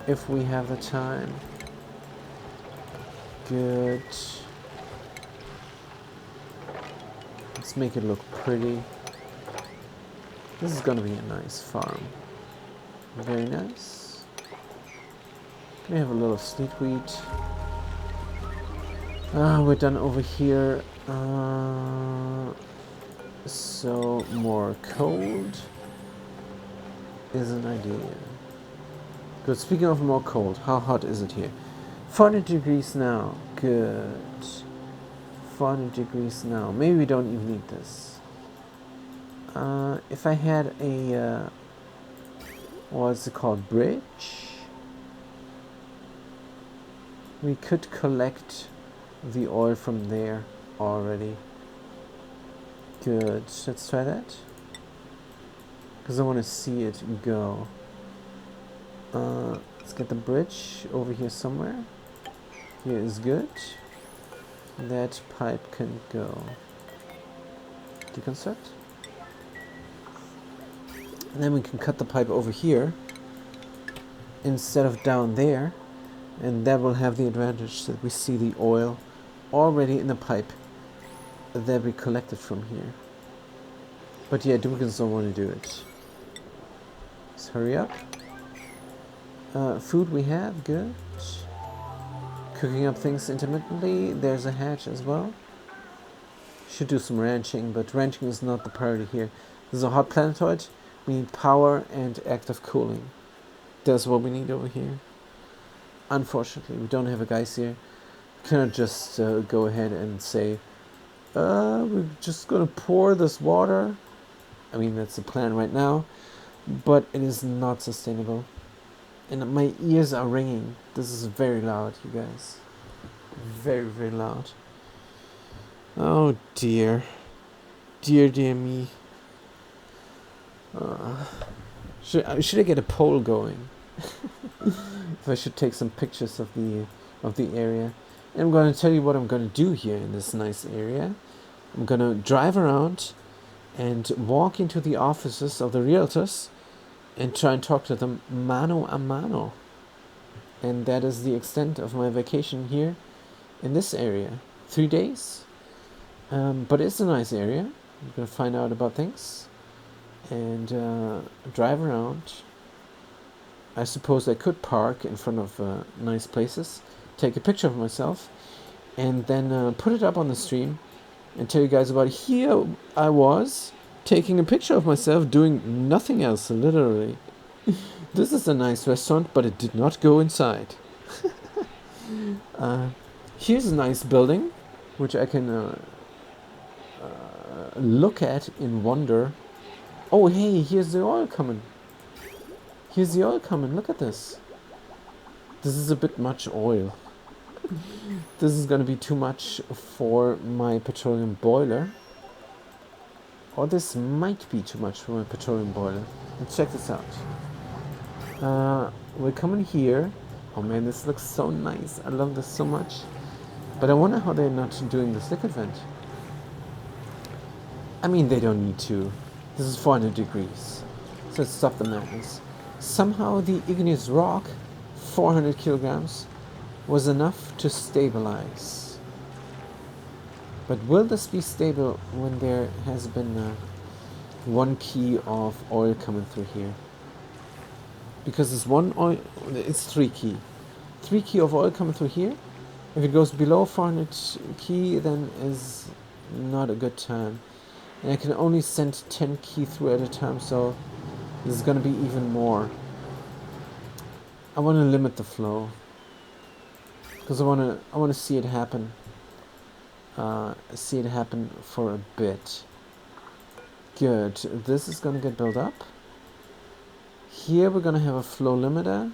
if we have the time. Good. Let's make it look pretty. This is gonna be a nice farm. Very nice. We have a little sweet wheat. We're done over here. So more cold is an idea. Good. Speaking of more cold, how hot is it here? 40 degrees now. Good. 40 degrees now. Maybe we don't even need this. If I had a what's it called, bridge, we could collect the oil from there already. Good. Let's try that, because I want to see it go. Let's get the bridge over here somewhere. Here is good. That pipe can go. Deconstruct. And then we can cut the pipe over here instead of down there, and that will have the advantage that we see the oil already in the pipe that we collected from here. But yeah, duplicates don't want to do it. Let's hurry up. Food we have, good. Cooking up things intermittently, there's a hatch as well. Should do some ranching, but ranching is not the priority here. This is a hot planetoid. We need power and active cooling. That's what we need over here. Unfortunately, we don't have a geyser. We cannot just go ahead and say, we're just gonna pour this water. I mean, that's the plan right now, but it is not sustainable. And my ears are ringing. This is very loud, you guys. Very, very loud. Oh dear. Dear, dear me. Should I get a poll going? If I should take some pictures of the area. And I'm going to tell you what I'm going to do here in this nice area. I'm going to drive around and walk into the offices of the realtors and try and talk to them mano a mano. And that is the extent of my vacation here in this area. 3 days. But it's a nice area. I'm going to find out about things and drive around. I suppose I could park in front of nice places, take a picture of myself, and then put it up on the stream and tell you guys about it. Here I was taking a picture of myself doing nothing else, literally. This is a nice restaurant, but it did not go inside. Here's a nice building, which I can look at in wonder. Oh, hey, here's the oil coming. Here's the oil coming. Look at this. This is a bit much oil. This is going to be too much for my petroleum boiler. Or this might be too much for my petroleum boiler. Let's check this out. We're coming here. Oh man, this looks so nice. I love this so much. But I wonder how they're not doing this liquid vent. I mean, they don't need to. This is 400 degrees. So let's stop the madness. Somehow the igneous rock, 400 kilograms, was enough to stabilize. But will this be stable when there has been 1 key of oil coming through here? Because it's 1 oil, it's 3 key. 3 key of oil coming through here. If it goes below 400 key, then is not a good time. And I can only send 10 key through at a time, so this is going to be even more. I want to limit the flow because I want to see it happen. See it happen for a bit. Good. This is going to get built up. Here we're going to have a flow limiter.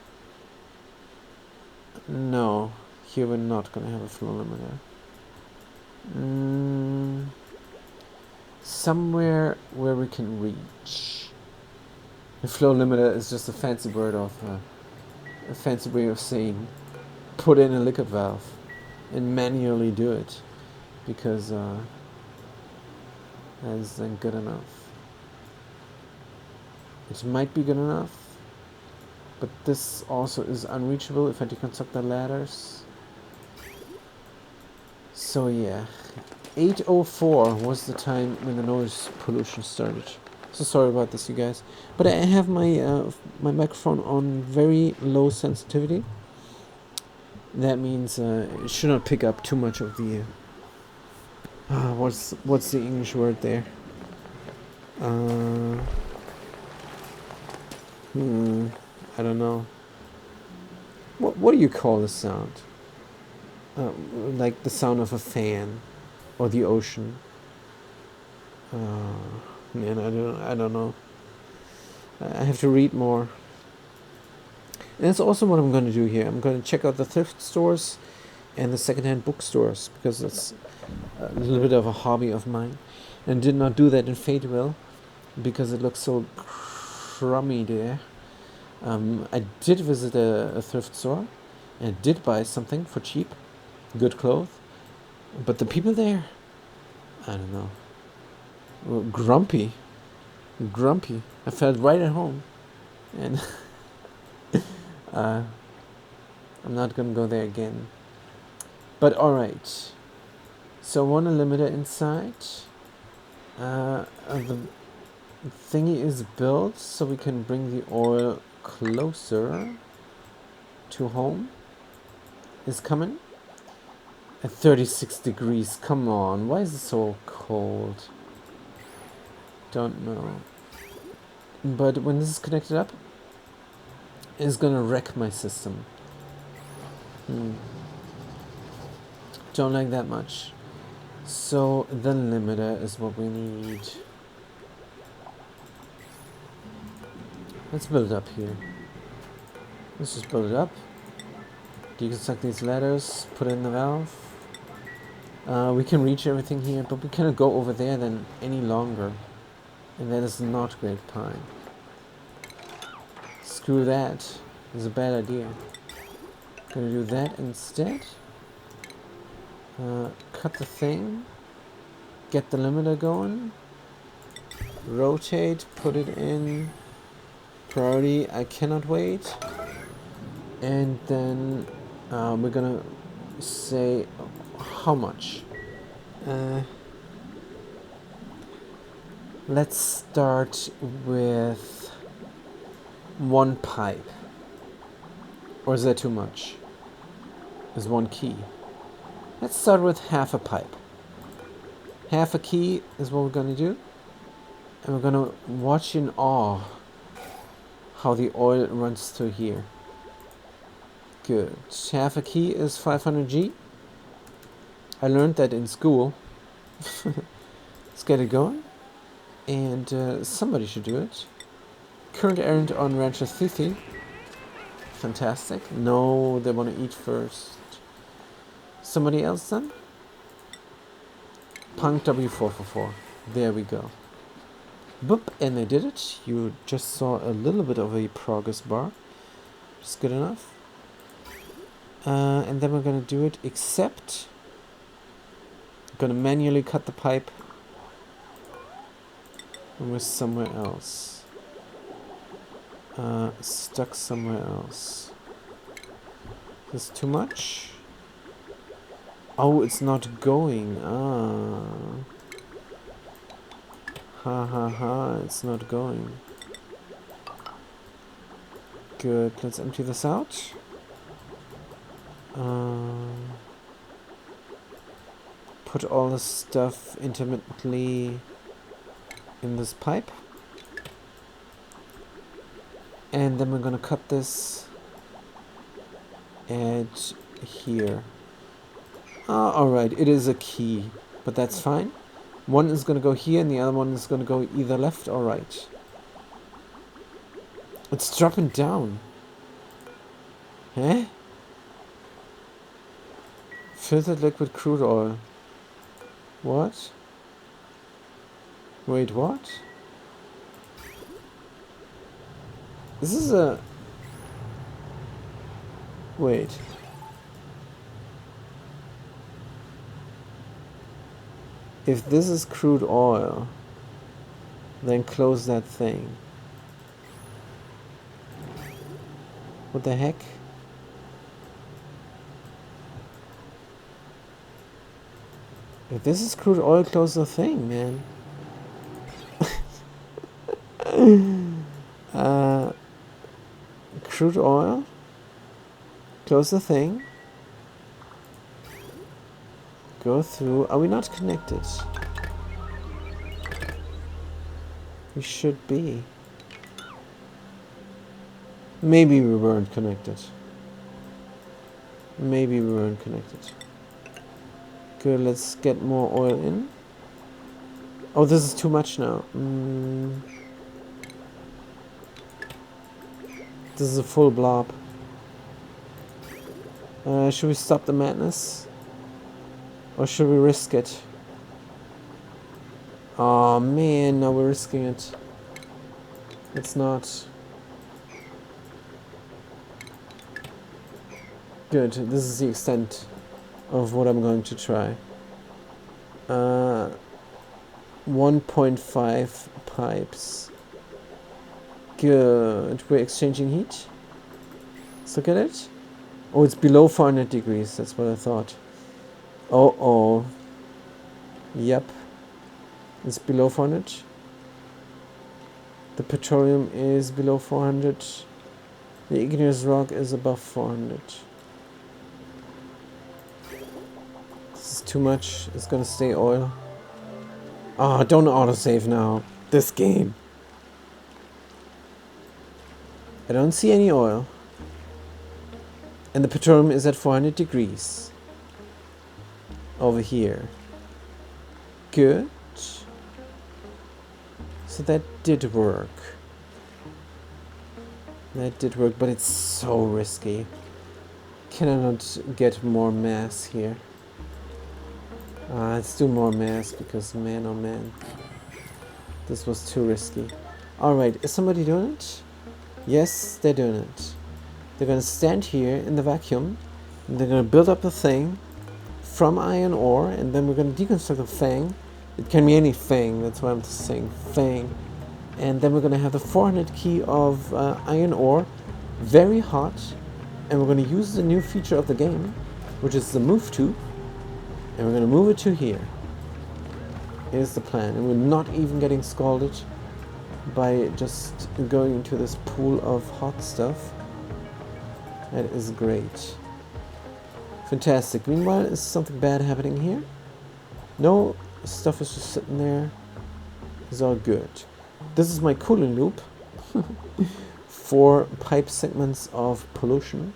No, here we're not going to have a flow limiter. Somewhere where we can reach. The flow limiter is just a fancy word of a fancy way of saying put in a liquid valve and manually do it, because that isn't good enough. It might be good enough, but this also is unreachable if I deconstruct the ladders. So yeah, 8:04 was the time when the noise pollution started. So sorry about this, you guys. But I have my my microphone on very low sensitivity. That means it should not pick up too much of the what's the English word there? I don't know. What do you call the sound? Like the sound of a fan or the ocean. Man, I don't know. I have to read more. And that's also what I'm going to do here. I'm going to check out the thrift stores and the secondhand bookstores, because that's a little bit of a hobby of mine. And did not do that in Fateville because it looks so crummy there. I did visit a thrift store and did buy something for cheap, good clothes. But the people there, I don't know, were grumpy. I felt right at home. And I'm not gonna go there again. But alright. So one limiter inside. The thingy is built so we can bring the oil closer to home. Is coming. At 36 degrees. Come on. Why is it so cold? Don't know. But when this is connected up, it's gonna wreck my system. Don't like that much. So the limiter is what we need. Let's build it up here. Let's just build it up. Deconstruct these ladders, put it in the valve. We can reach everything here, but we cannot go over there then any longer. And that is not great pine. Screw that. It's a bad idea. Gonna do that instead. Cut the thing. Get the limiter going. Rotate, put it in. Priority, I cannot wait. And then we're gonna say how much. Let's start with one pipe. Or is that too much? Is one key. Let's start with half a pipe. Half a key is what we're gonna do. And we're gonna watch in awe how the oil runs through here. Good. Half a key is 500G. I learned that in school. Let's get it going. And somebody should do it. Current errand on Rancho Thithi. Fantastic. No, they want to eat first. Somebody else then? Punk W444. There we go. Boop, and they did it. You just saw a little bit of a progress bar. Just good enough. And then we're going to do it, except I'm going to manually cut the pipe. And we're somewhere else. Stuck somewhere else. Is this too much? Oh, it's not going. Ha ha ha, it's not going. Good, let's empty this out. Put all the stuff intermittently in this pipe. And then we're gonna cut this at here. Alright, it is a key, but that's fine. One is gonna go here and the other one is gonna go either left or right. It's dropping down. Huh? Filtered liquid crude oil. What? Wait, what? This is a... Wait. If this is crude oil, then close that thing. What the heck? If this is crude oil, close the thing, man. Crude oil, close the thing, go through. Are we not connected? We should be. Maybe we weren't connected. Maybe we weren't connected. Good, let's get more oil in. Oh, this is too much now. This is a full blob. Should we stop the madness? Or should we risk it? Oh man, now we're risking it. It's not. Good, this is the extent of what I'm going to try. 1.5 pipes. Good, we're exchanging heat. Let's look at it. Oh, it's below 400 degrees, that's what I thought. Oh. Yep. It's below 400. The petroleum is below 400. The igneous rock is above 400. This is too much. It's gonna stay oil. Oh, don't autosave now. This game. I don't see any oil. And the petroleum is at 400 degrees. Over here. Good. So that did work. That did work, but it's so risky. Can I not get more mass here? Let's do more mass because man oh man. This was too risky. Alright, is somebody doing it? Yes, they're doing it. They're gonna stand here in the vacuum and they're gonna build up the thing from iron ore, and then we're gonna deconstruct the thing. It can be any thing, that's why I'm saying thing. And then we're gonna have the 400 key of iron ore, very hot, and we're gonna use the new feature of the game, which is the move to, and we're gonna move it to here. Here's the plan, and we're not even getting scalded by just going into this pool of hot stuff. That is great. Fantastic. Meanwhile, is something bad happening here? No, stuff is just sitting there. It's all good. This is my cooling loop. 4 pipe segments of pollution.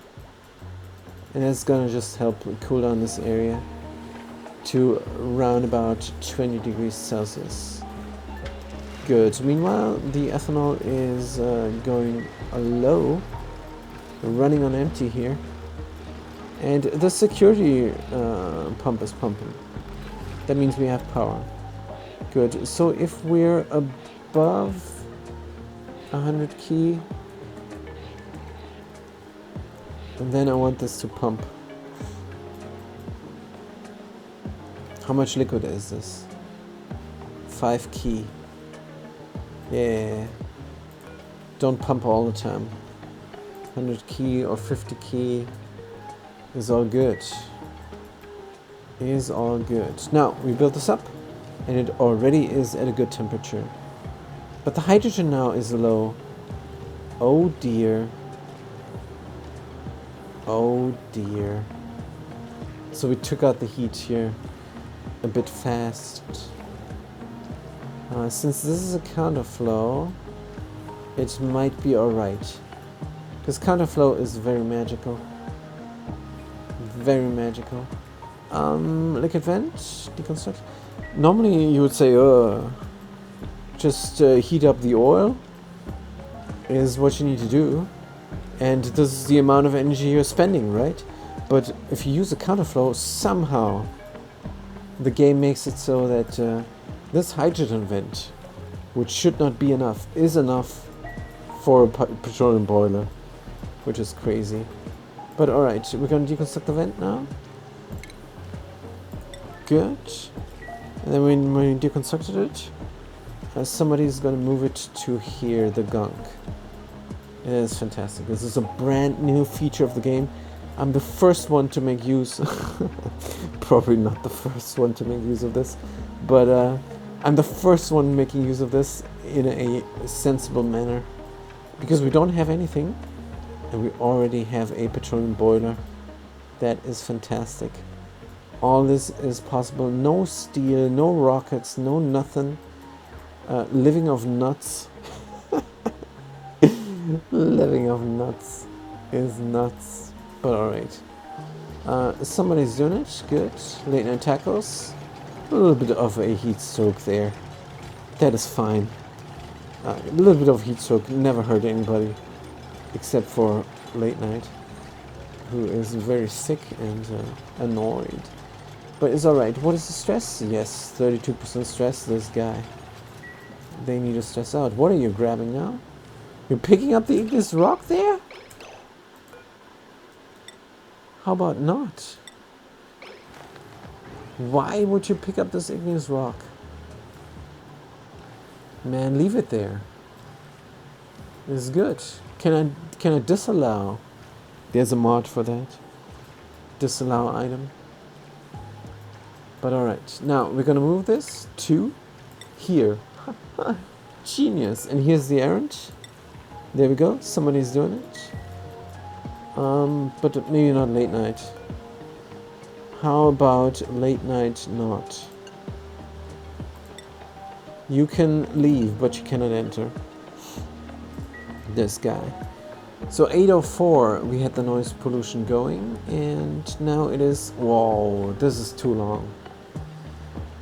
And it's gonna just help cool down this area to around about 20 degrees Celsius. Good. Meanwhile, the ethanol is going low, running on empty here. And the security pump is pumping. That means we have power. Good. So if we're above 100 key, then I want this to pump. How much liquid is this? 5 key. Yeah. Don't pump all the time. 100 key or 50 key is all good. Is all good. Now, we built this up, and it already is at a good temperature. But the hydrogen now is low. Oh dear. Oh dear. So we took out the heat here a bit fast. Since this is a counterflow, it might be alright. Because counterflow is very magical. Very magical. Liquid vent, deconstruct. Normally you would say, just heat up the oil is what you need to do. And this is the amount of energy you're spending, right? But if you use a counterflow, somehow the game makes it so that this hydrogen vent, which should not be enough, is enough for a petroleum boiler, which is crazy. But alright, we're gonna deconstruct the vent now. Good. And then when we deconstructed it, somebody's gonna move it to here, the gunk. It is fantastic. This is a brand new feature of the game. I'm the first one to make use, probably not the first one to make use of this, but I'm the first one making use of this in a sensible manner. Because we don't have anything, and we already have a petroleum boiler. That is fantastic. All this is possible. No steel, no rockets, no nothing. Living of nuts. Living of nuts is nuts. But alright. Somebody's doing it. Good. Late night tacos. A little bit of a heat stroke there. That is fine. A little bit of heat stroke never hurt anybody. Except for late night. Who is very sick and annoyed. But it's alright. What is the stress? Yes, 32% stress. This guy. They need to stress out. What are you grabbing now? You're picking up the igneous rock there? How about not? Why would you pick up this igneous rock? Man, leave it there. It's good. Can I disallow? There's a mod for that. Disallow item. But alright. Now we're gonna move this to here. Genius. And here's the errand. There we go. Somebody's doing it. But maybe not late night. How about late night not? You can leave, but you cannot enter. This guy. So 8:04 we had the noise pollution going, and now it is, whoa, this is too long.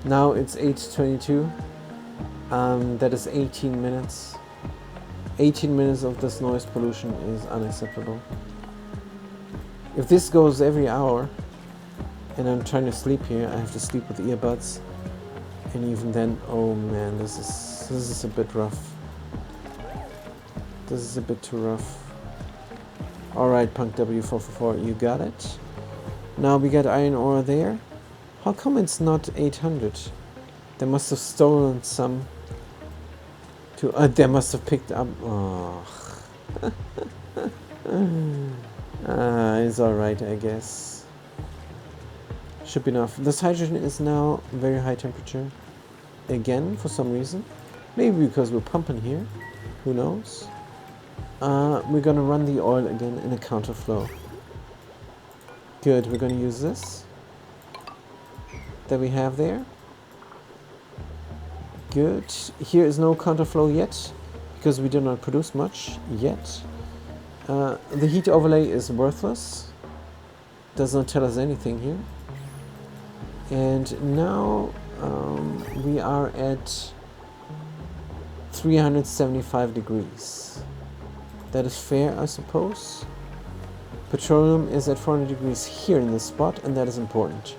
Now it's 8:22. That is 18 minutes. 18 minutes of this noise pollution is unacceptable. If this goes every hour, and I'm trying to sleep here, I have to sleep with earbuds, and even then, oh man, this is a bit rough. This is a bit too rough. Alright, Punk W444, you got it. Now we got iron ore there. How come it's not 800? They must have stolen some. They must have picked up. Oh. It's alright, I guess. Should be enough. This hydrogen is now very high temperature. Again, for some reason. Maybe because we're pumping here. Who knows? We're gonna run the oil again in a counterflow. Good, we're gonna use this that we have there. Good. Here is no counterflow yet, because we do not produce much yet. The heat overlay is worthless. Does not tell us anything here. And now we are at 375 degrees. That is fair, I suppose. Petroleum is at 400 degrees here in this spot, and that is important.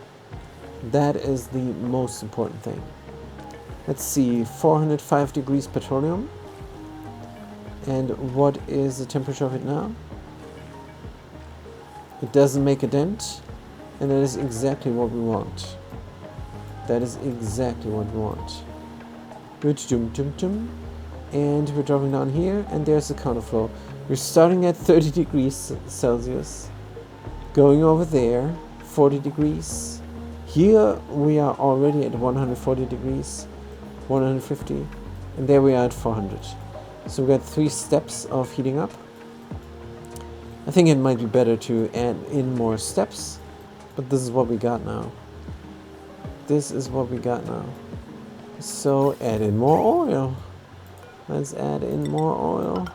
That is the most important thing. Let's see, 405 degrees petroleum. And what is the temperature of it now? It doesn't make a dent, and that is exactly what we want. That is exactly what we want. Good, and we're dropping down here, and there's the counterflow. We're starting at 30 degrees Celsius, going over there, 40 degrees. Here we are already at 140 degrees, 150, and there we are at 400. So we got 3 steps of heating up. I think it might be better to add in more steps, but this is what we got now. This is what we got now. So add in more oil. Let's add in more oil.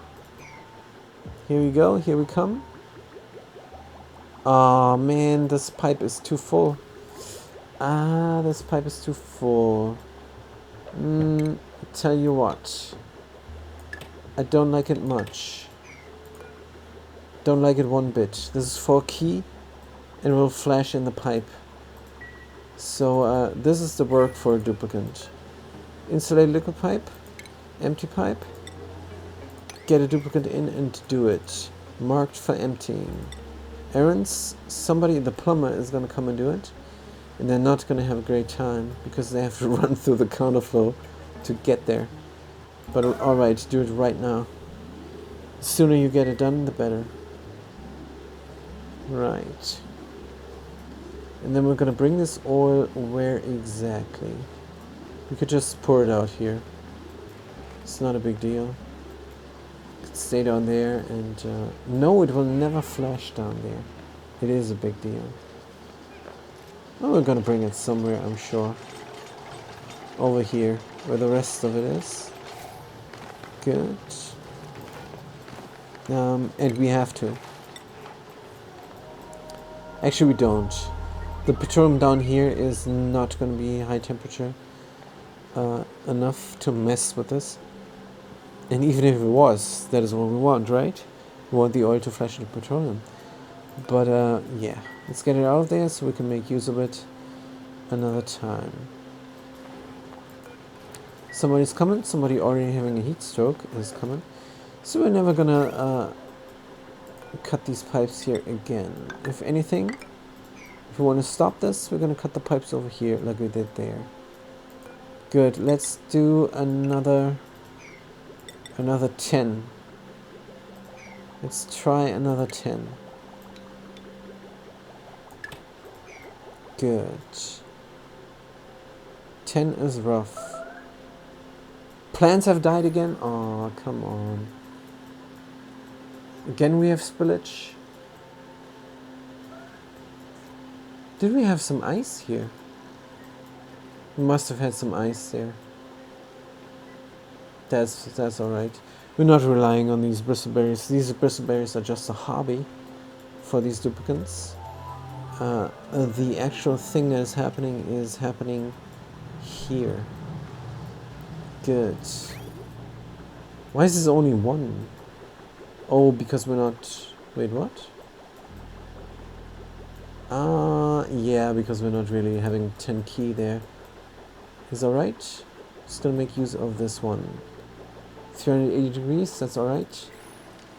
Here we go, here we come. Oh man, this pipe is too full. This pipe is too full. Tell you what. I don't like it much. Don't like it one bit. This is 4 key and will flash in the pipe. So this is the work for a duplicant. Insulate liquid pipe, empty pipe, get a duplicant in and do it. Marked for emptying. Errands, somebody, the plumber, is going to come and do it. And they're not going to have a great time because they have to run through the counterflow to get there. But alright, do it right now. The sooner you get it done, the better. Right. And then we're going to bring this oil where exactly? We could just pour it out here. It's not a big deal. It could stay down there and... no, it will never flash down there. It is a big deal. Well, we're going to bring it somewhere, I'm sure. Over here, where the rest of it is. Good. And we have to. Actually, we don't. The petroleum down here is not going to be high temperature enough to mess with this. And even if it was, that is what we want, right? We want the oil to flash into petroleum. But yeah, let's get it out of there so we can make use of it another time. Somebody's coming. Somebody already having a heat stroke is coming. So we're never gonna cut these pipes here again. If anything, if we want to stop this, we're gonna cut the pipes over here like we did there. Good. Let's do another 10. Let's try another 10. Good. 10 is rough. Plants have died again? Oh, come on. Again we have spillage. Did we have some ice here? We must have had some ice there. That's alright. We're not relying on these bristleberries. These bristleberries are just a hobby for these duplicants. The actual thing that is happening here. Good. Why is this only 1? Oh, because we're not... Wait, what? Yeah, because we're not really having 10 key there. Is alright. Just gonna make use of this one. 380 degrees, that's alright.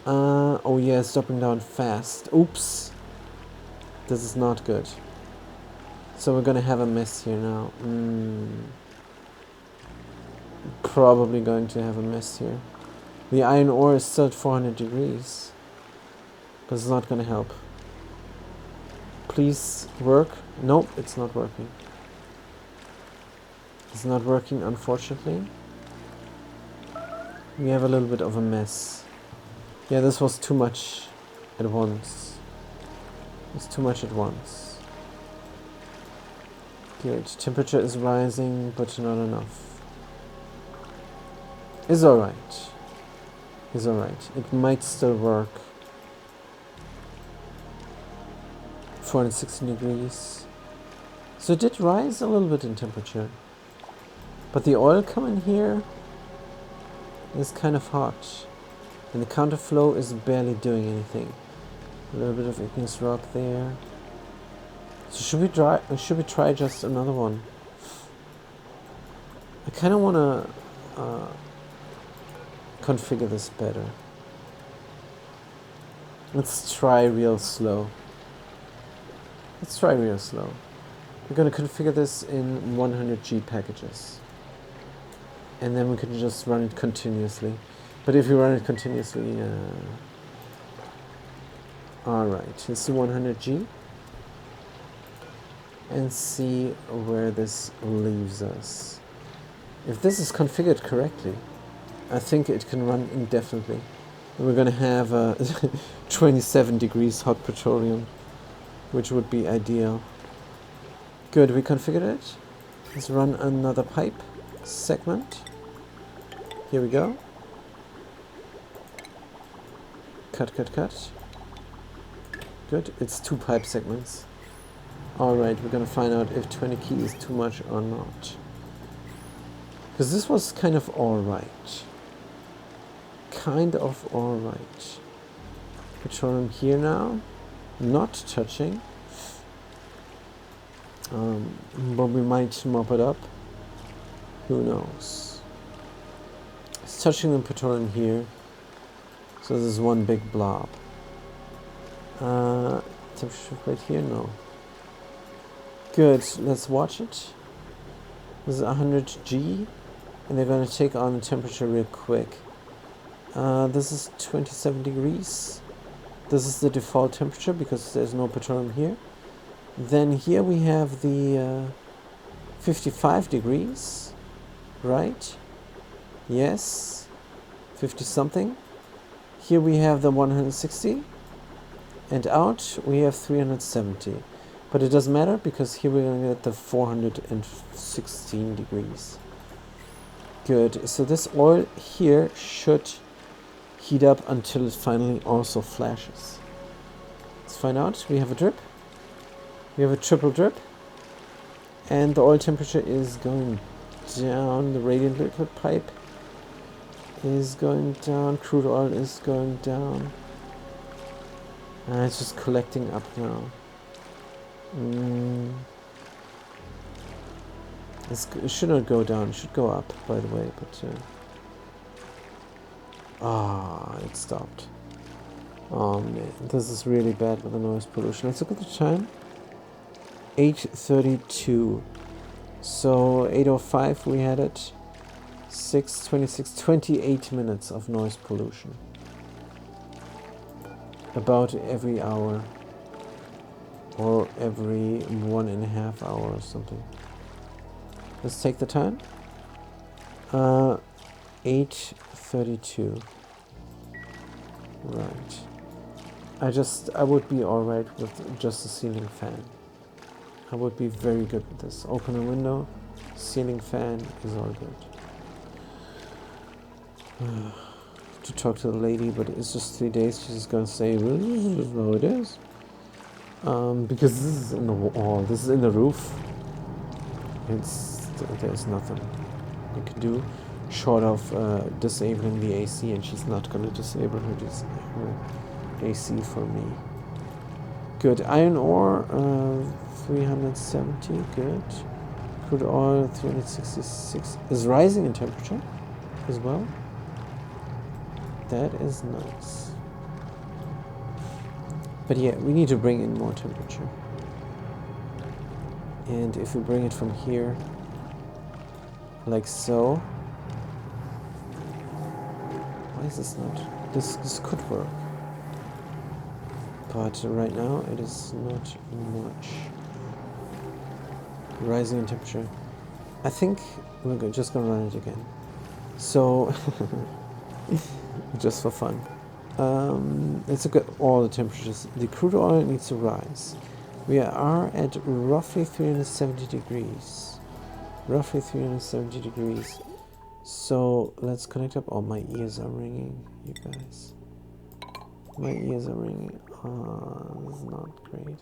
Oh yeah, it's dropping down fast. Oops. This is not good. So we're gonna have a mess here now. Probably going to have a mess here. The iron ore is still at 400 degrees. But it's not gonna help. Please work. Nope, it's not working. It's not working, unfortunately. We have a little bit of a mess. Yeah, this was too much at once. It's too much at once. Good. Temperature is rising, but not enough. It's alright. It's alright. It might still work. 416 degrees. So it did rise a little bit in temperature. But the oil coming here is kind of hot. And the counterflow is barely doing anything. A little bit of igneous rock there. So should we try just another one? I kind of want to configure this better. Let's try real slow. Let's try real slow. We're going to configure this in 100G packages. And then we can just run it continuously. But if you run it continuously... Alright, let's do 100G. And see where this leaves us. If this is configured correctly, I think it can run indefinitely. And we're going to have 27 degrees hot petroleum, which would be ideal. Good, we configured it. Let's run another pipe segment. Here we go. Cut, cut, cut. Good, it's 2 pipe segments. Alright, we're gonna find out if 20 key is too much or not. Because this was kind of alright. Kind of alright. Petroleum here now. Not touching. But we might mop it up. Who knows? It's touching the petroleum here. So this is one big blob. Temperature right here? No. Good, let's watch it. This is 100 G, and they're going to take on the temperature real quick. This is 27 degrees. This is the default temperature because there's no petroleum here. Then here we have the 55 degrees, right? Yes, 50 something. Here we have the 160, and out we have 370. But it doesn't matter because here we're going to get the 416 degrees. Good, so this oil here should heat up until it finally also flashes. Let's find out. We have a drip. We have a triple drip. And the oil temperature is going down. The radiant liquid pipe is going down. Crude oil is going down. And it's just collecting up now. It should not go down, it should go up, by the way, but it stopped. Oh man, this is really bad with the noise pollution. Let's look at the time. 8:32. So 8:05 we had it. 6:26, 28 minutes of noise pollution. About every hour. Or every 1.5 hours or something. Let's take the time. 8:32. Right. I would be alright with just a ceiling fan. I would be very good with this. Open a window, ceiling fan is all good. To talk to the lady, but it's just 3 days. She's just gonna say, well, this is how it is. Because this is in the wall, this is in the roof. There's nothing you can do short of disabling the AC, and she's not going to disable her AC for me. Good. Iron ore, 370, good. Crude oil, 366, is rising in temperature as well. That is nice. But yeah, we need to bring in more temperature. And if we bring it from here, like so. Why is this not? This could work. But right now it is not much. Rising in temperature. I think we're just gonna run it again. So, just for fun. Let's look at all the temperatures. The crude oil needs to rise. We are at roughly 370 degrees. Roughly 370 degrees. So let's connect up. Oh, my ears are ringing, you guys. My ears are ringing. Oh, this is not great.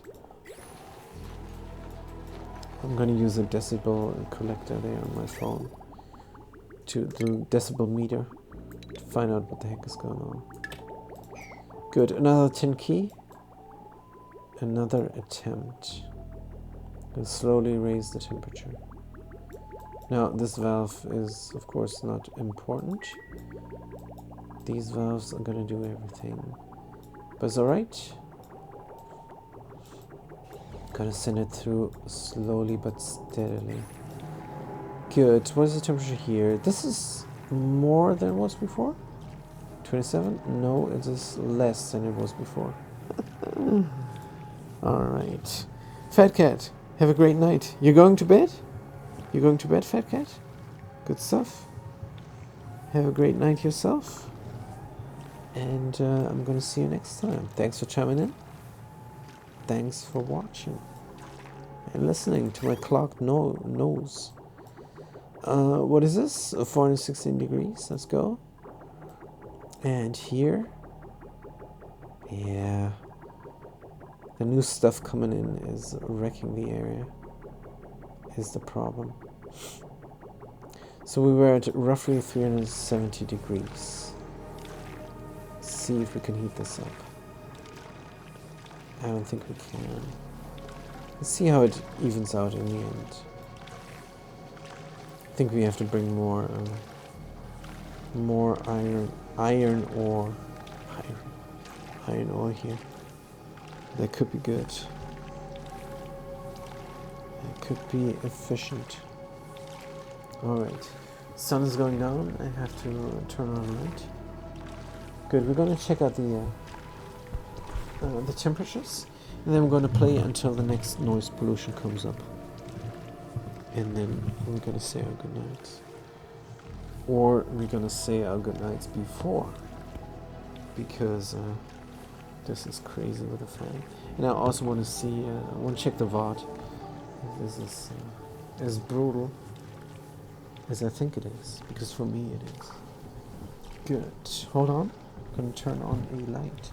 I'm gonna use a decibel collector there on my phone. To the decibel meter. To find out what the heck is going on. Good, another 10 key. Another attempt. And slowly raise the temperature. Now, this valve is, of course, not important. These valves are gonna do everything. But it's alright. Gotta send it through slowly but steadily. Good, what is the temperature here? This is more than it was before? 27? No, it is less than it was before. Alright. Fat Cat, have a great night. You're going to bed? You're going to bed, Fat Cat? Good stuff. Have a great night yourself. And I'm gonna see you next time. Thanks for chiming in. Thanks for watching. And listening to my clocked nose. What is this? 416 degrees. Let's go. And here. Yeah. The new stuff coming in is wrecking the area. Is the problem. So we were at roughly 370 degrees. Let's see if we can heat this up. I don't think we can. Let's see how it evens out in the end. I think we have to bring more iron ore here. That could be good. It could be efficient. Alright. Sun is going down. I have to turn on light. Good, we're going to check out the temperatures. And then we're going to play until the next noise pollution comes up. And then we're going to say our goodnights. Or we're going to say our goodnights before. Because this is crazy with the fan. And I also want to see, I want to check the VOD. If this is as brutal as I think it is. Because for me it is. Good. Hold on. I'm going to turn on a light.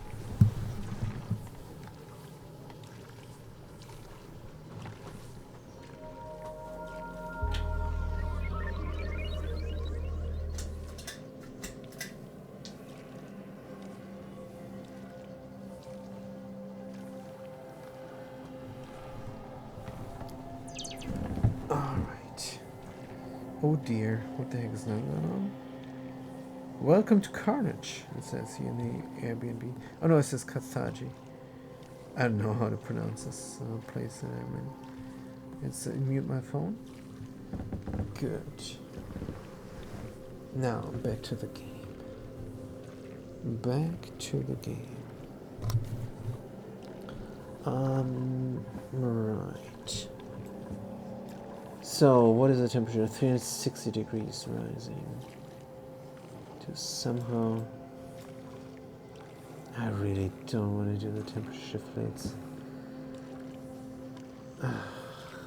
Oh dear, what the heck is now going on? Welcome to Carnage, it says here in the Airbnb. Oh no, it says Kathaji. I don't know how to pronounce this place that I'm in. It's mute my phone. Good. Now, back to the game. Back to the game. Right. So, what is the temperature? 360 degrees rising. To somehow... I really don't want to do the temperature shift plates.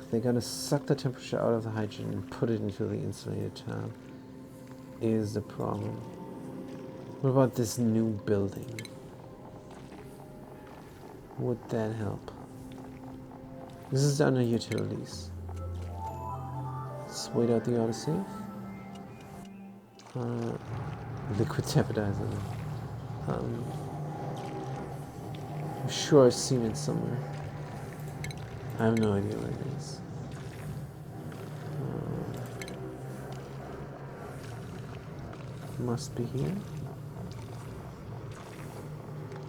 They're gonna suck the temperature out of the hydrogen and put it into the insulated tab. Is the problem. What about this new building? Would that help? This is under utilities. Let's wait out the autosave. Liquid tapidizer. I'm sure I've seen it somewhere. I have no idea where it is. Must be here.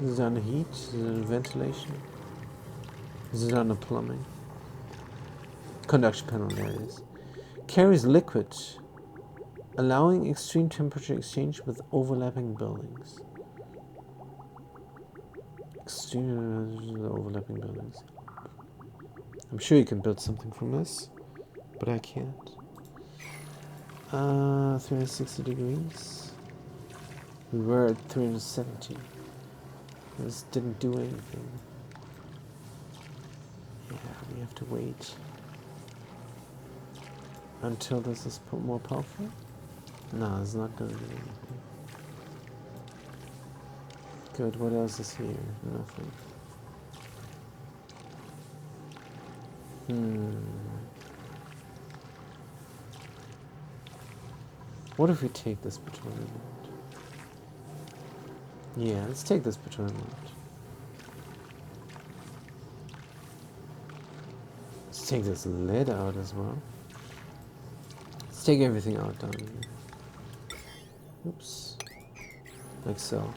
Is it under heat? Is it under ventilation? Is it under plumbing? Conduction panel, there it is. Carries liquid, allowing extreme temperature exchange with overlapping buildings. Extreme overlapping buildings. I'm sure you can build something from this, but I can't. 360 degrees. We were at 370. This didn't do anything. Yeah, we have to wait until this is more powerful. No, it's not going to do anything. Good, what else is here? Nothing. What if we take this petroleum out? Yeah, let's take this petroleum out. Let's take this lead out as well. Let's take everything out down here. Oops. Like so.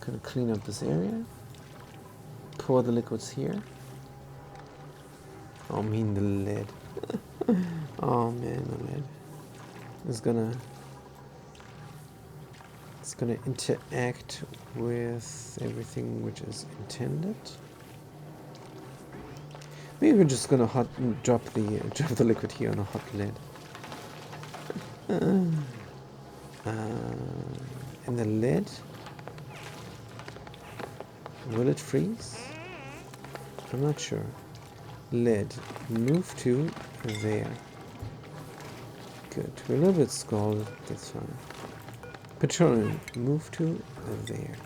Gonna clean up this area. Pour the liquids here. Oh, I mean the lead. Oh man, the lead. It's gonna interact with everything which is intended. Maybe we're just gonna drop the liquid here on a hot lead. And the lead, will it freeze? I'm not sure. Lead, move to there. Good. We're a little bit scalded, that's fine. Petroleum, move to there.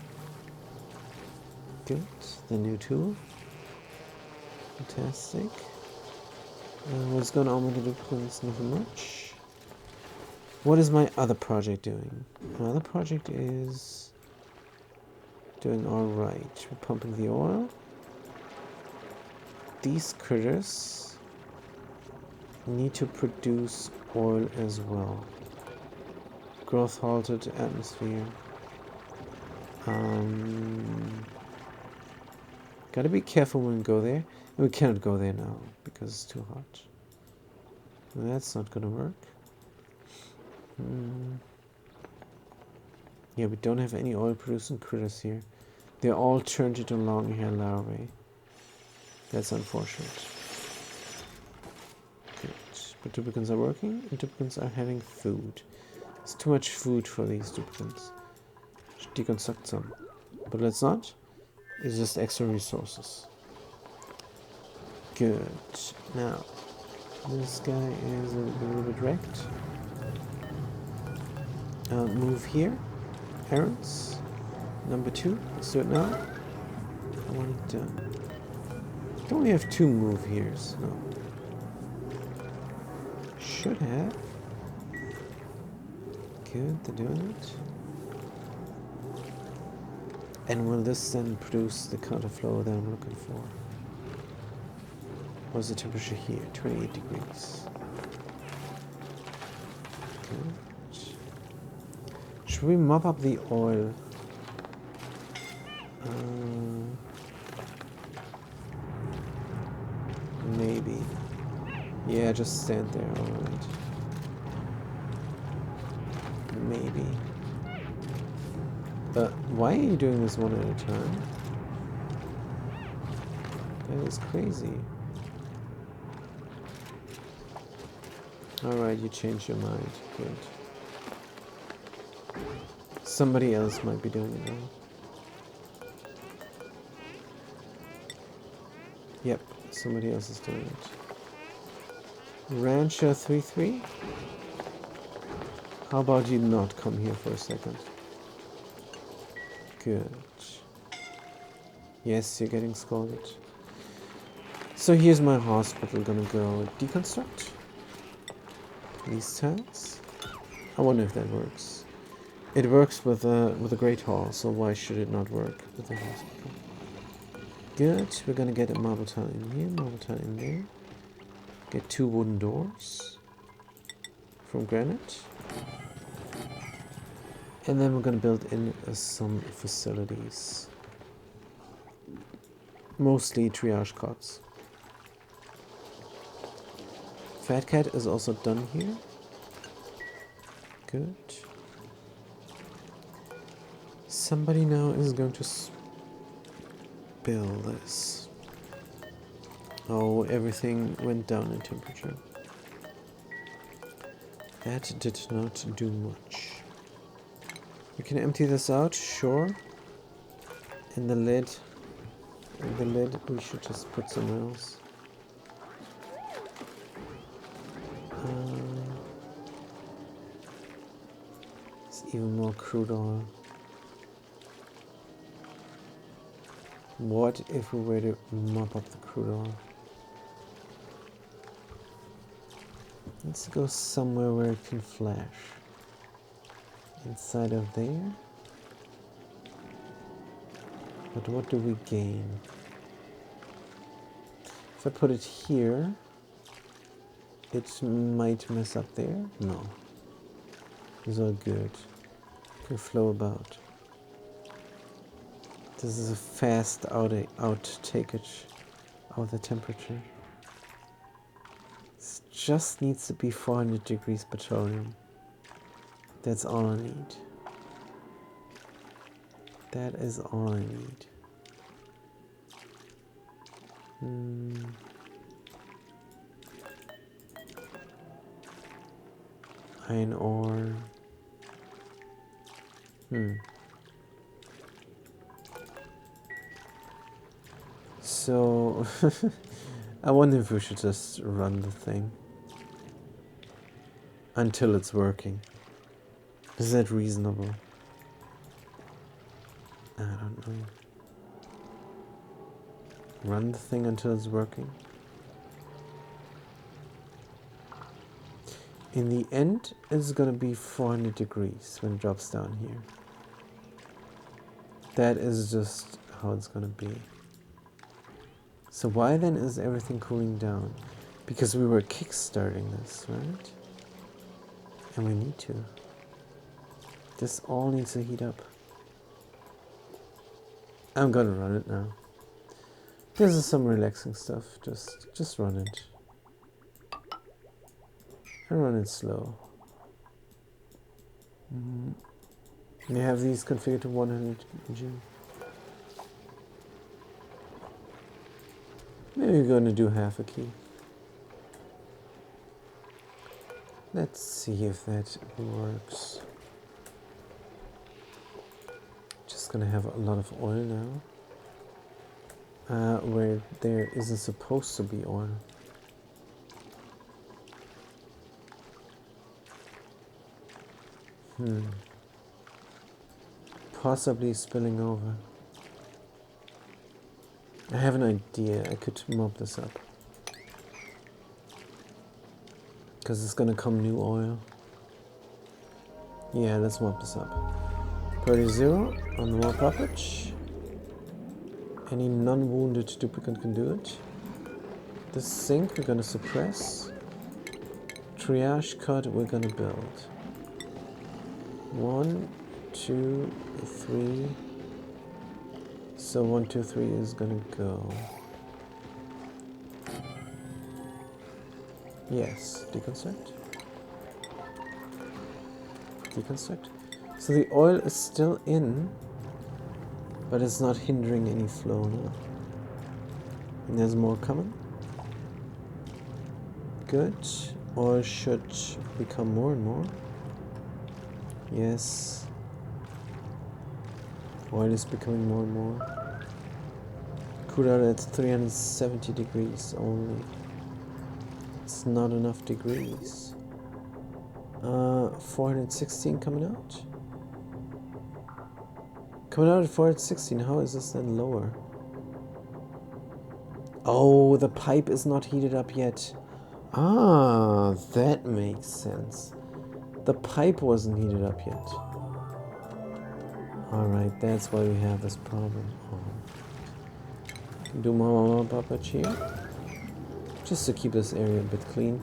Good. The new tool. Fantastic. What's going on with the duplicants? Nothing much. What is my other project doing? My other project is doing alright. We're pumping the oil. these critters need to produce oil as well. Growth halted, atmosphere. Gotta be careful when we go there. We cannot go there now because it's too hot. That's not gonna work. Yeah, we don't have any oil producing critters here. They're all turned into long hair larvae. That's unfortunate. Good. But duplicants are working and duplicants are having food. It's too much food for these duplicants. Should deconstruct some. But let's not. It's just extra resources. Good. Now, this guy is a little bit wrecked. Move here. Errands. Number 2. Let's do it now. I want it done. Don't we have 2 move here's? No. Should have. Good, they're doing it. And will this then produce the counterflow that I'm looking for? What's the temperature here? 28 degrees. Good. Should we mop up the oil? Maybe. Yeah, just stand there, alright. Maybe. Why are you doing this one at a time? That is crazy. Alright, you changed your mind. Good. Somebody else might be doing it now. Yep, somebody else is doing it. Rancher 33? How about you not come here for a second? Good. Yes, you're getting scolded. So here's my hospital. Gonna go deconstruct these tiles. I wonder if that works. It works with a great hall, so why should it not work with the hospital? Good. We're gonna get a marble tile in here, marble tile in there. Get 2 wooden doors from granite. And then we're going to build in some facilities. Mostly triage cots. Fat Cat is also done here. Good. Somebody now is going to spill this. Oh, everything went down in temperature. That did not do much. We can empty this out, sure. In the lid we should just put somewhere else. There's even more crude oil. What if we were to mop up the crude oil? Let's go somewhere where it can flash. Inside of there. But what do we gain? If I put it here, it might mess up there. No. These are good. Can flow about. This is a fast outtakeage of the temperature. This just needs to be 400 degrees petroleum. That's all I need. That is all I need. Iron ore. So, I wonder if we should just run the thing until it's working. Is that reasonable? I don't know. Run the thing until it's working. In the end, it's gonna be 400 degrees when it drops down here. That is just how it's gonna be. So why then is everything cooling down? Because we were kickstarting this, right? And we need to. This all needs to heat up. I'm gonna run it now. This is some relaxing stuff. Just run it. And run it slow. You have these configured to 100 G. Maybe we're going to do half a key. Let's see if that works. Just going to have a lot of oil now. Where there isn't supposed to be oil. Possibly spilling over. I have an idea. I could mop this up. Because it's gonna come new oil. Yeah, let's mop this up. Priority 0 on the mop package. Any non-wounded duplicant can do it. This sink we're gonna suppress. Triage cut we're gonna build. 1, 2, 3. So 1, 2, 3 is gonna go. Yes, deconstruct. Deconstruct. So the oil is still in, but it's not hindering any flow now. And there's more coming. Good. Oil should become more and more. Yes. Oil is becoming more and more. Cool out at 370 degrees only. It's not enough degrees. 416 coming out. Coming out at 416. How is this then lower? Oh, the pipe is not heated up yet. Ah, that makes sense. The pipe wasn't heated up yet. Alright, that's why we have this problem. Do more puppet here. Just to keep this area a bit clean.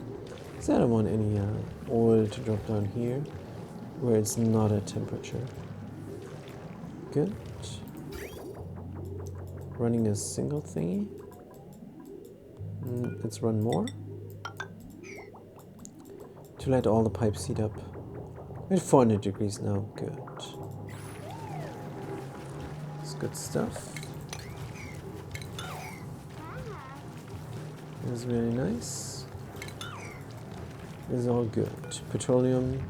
Because I don't want any oil to drop down here where it's not at temperature. Good. Running a single thingy. Let's run more. To let all the pipes heat up. We're at 400 degrees now. Good. It's good stuff. This is really nice. This is all good. Petroleum,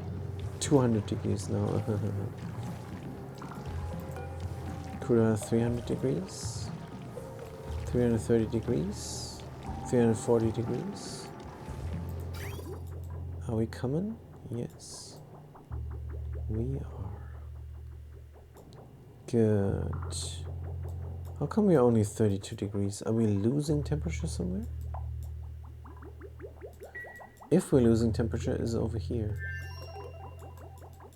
200 degrees now. Crude 300 degrees. 330 degrees. 340 degrees. Are we coming? Yes. We are. Good. How come we're only 32 degrees? Are we losing temperature somewhere? If we're losing temperature, is over here.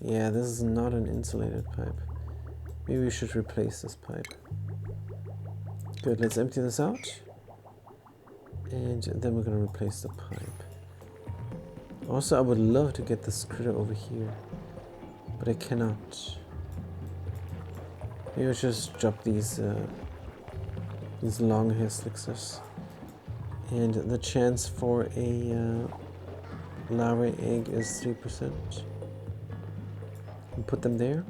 Yeah, this is not an insulated pipe. Maybe we should replace this pipe. Good, let's empty this out. And then we're gonna replace the pipe. Also, I would love to get this critter over here, but I cannot. Maybe I just drop these long hair slickers. And the chance for a larva egg is 3%. And put them there.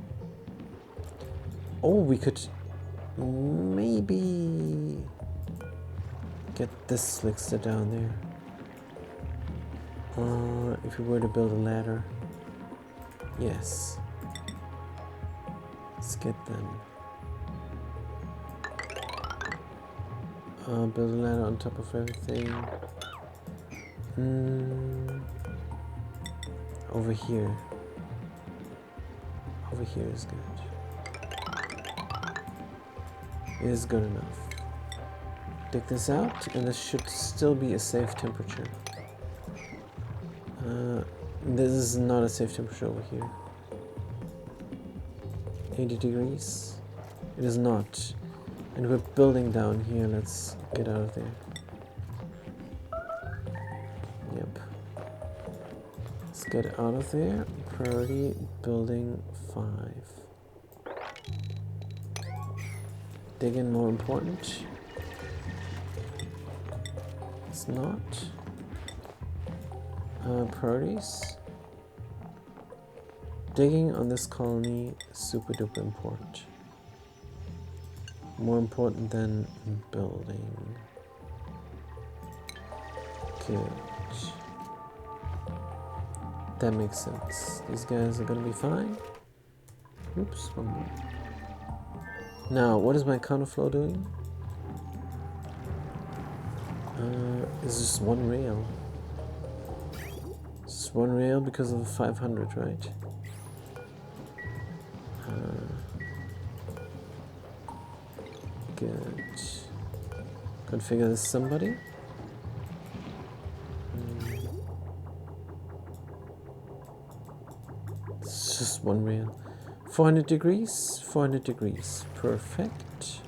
Oh, we could maybe get this slickster down there. If we were to build a ladder. Yes. Let's get them. Build a ladder on top of everything. Over here. Over here is good. It is good enough. Take this out, and this should still be a safe temperature. This is not a safe temperature over here. 80 degrees. It is not. And we're building down here. Let's get out of there. Yep. Let's get out of there. Priority building 5. Digging more important. It's not. Priorities. Digging on this colony is super duper important. More important than building. Good. That makes sense. These guys are gonna be fine. Oops, one more. Now, what is my counterflow doing? It's just one rail. It's just one rail because of the 500, right? Good. Configure this somebody. It's just one rail. 400 degrees, 400 degrees. Perfect.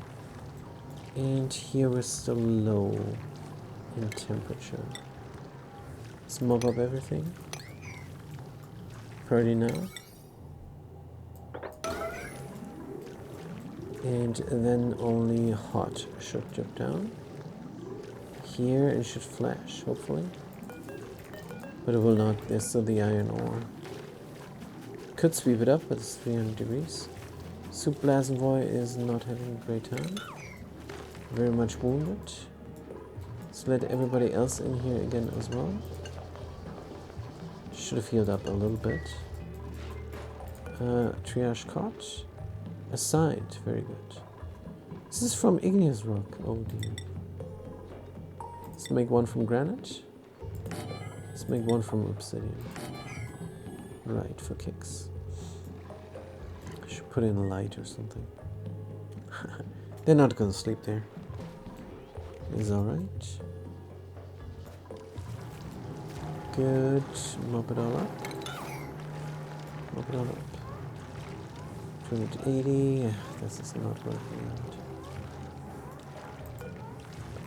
And here we're still low in temperature. Let's mop up everything. Priority now. And then only hot should drip down. Here it should flash, hopefully. But it will not, there's still the iron ore. Could sweep it up, but it's 300 degrees. Soup Blasenvoy is not having a great time. Very much wounded. Let's let everybody else in here again as well. Should have healed up a little bit. Triage caught. Assigned, very good. This is from igneous rock. Oh dear. Let's make one from granite. Let's make one from obsidian. Right, for kicks. I should put in a light or something. They're not gonna sleep there. Is alright. Good. Mop it all up. Mop it all up. 280. This is not working out.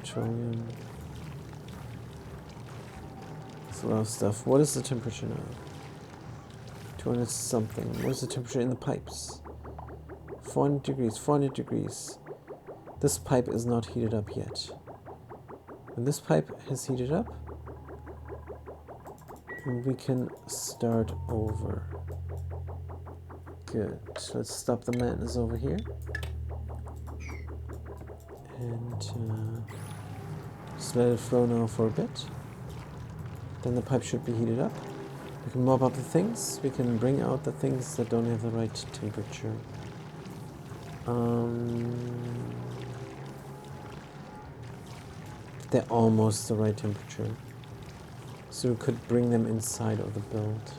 Petroleum. That's a lot of stuff. What is the temperature now? 200 something. What's the temperature in the pipes? 400 degrees. 400 degrees. This pipe is not heated up yet. When this pipe has heated up, we can start over. Good. Let's stop the madness over here. And just let it flow now for a bit. Then the pipe should be heated up. We can mop up the things. We can bring out the things that don't have the right temperature. They're almost the right temperature. So we could bring them inside of the build.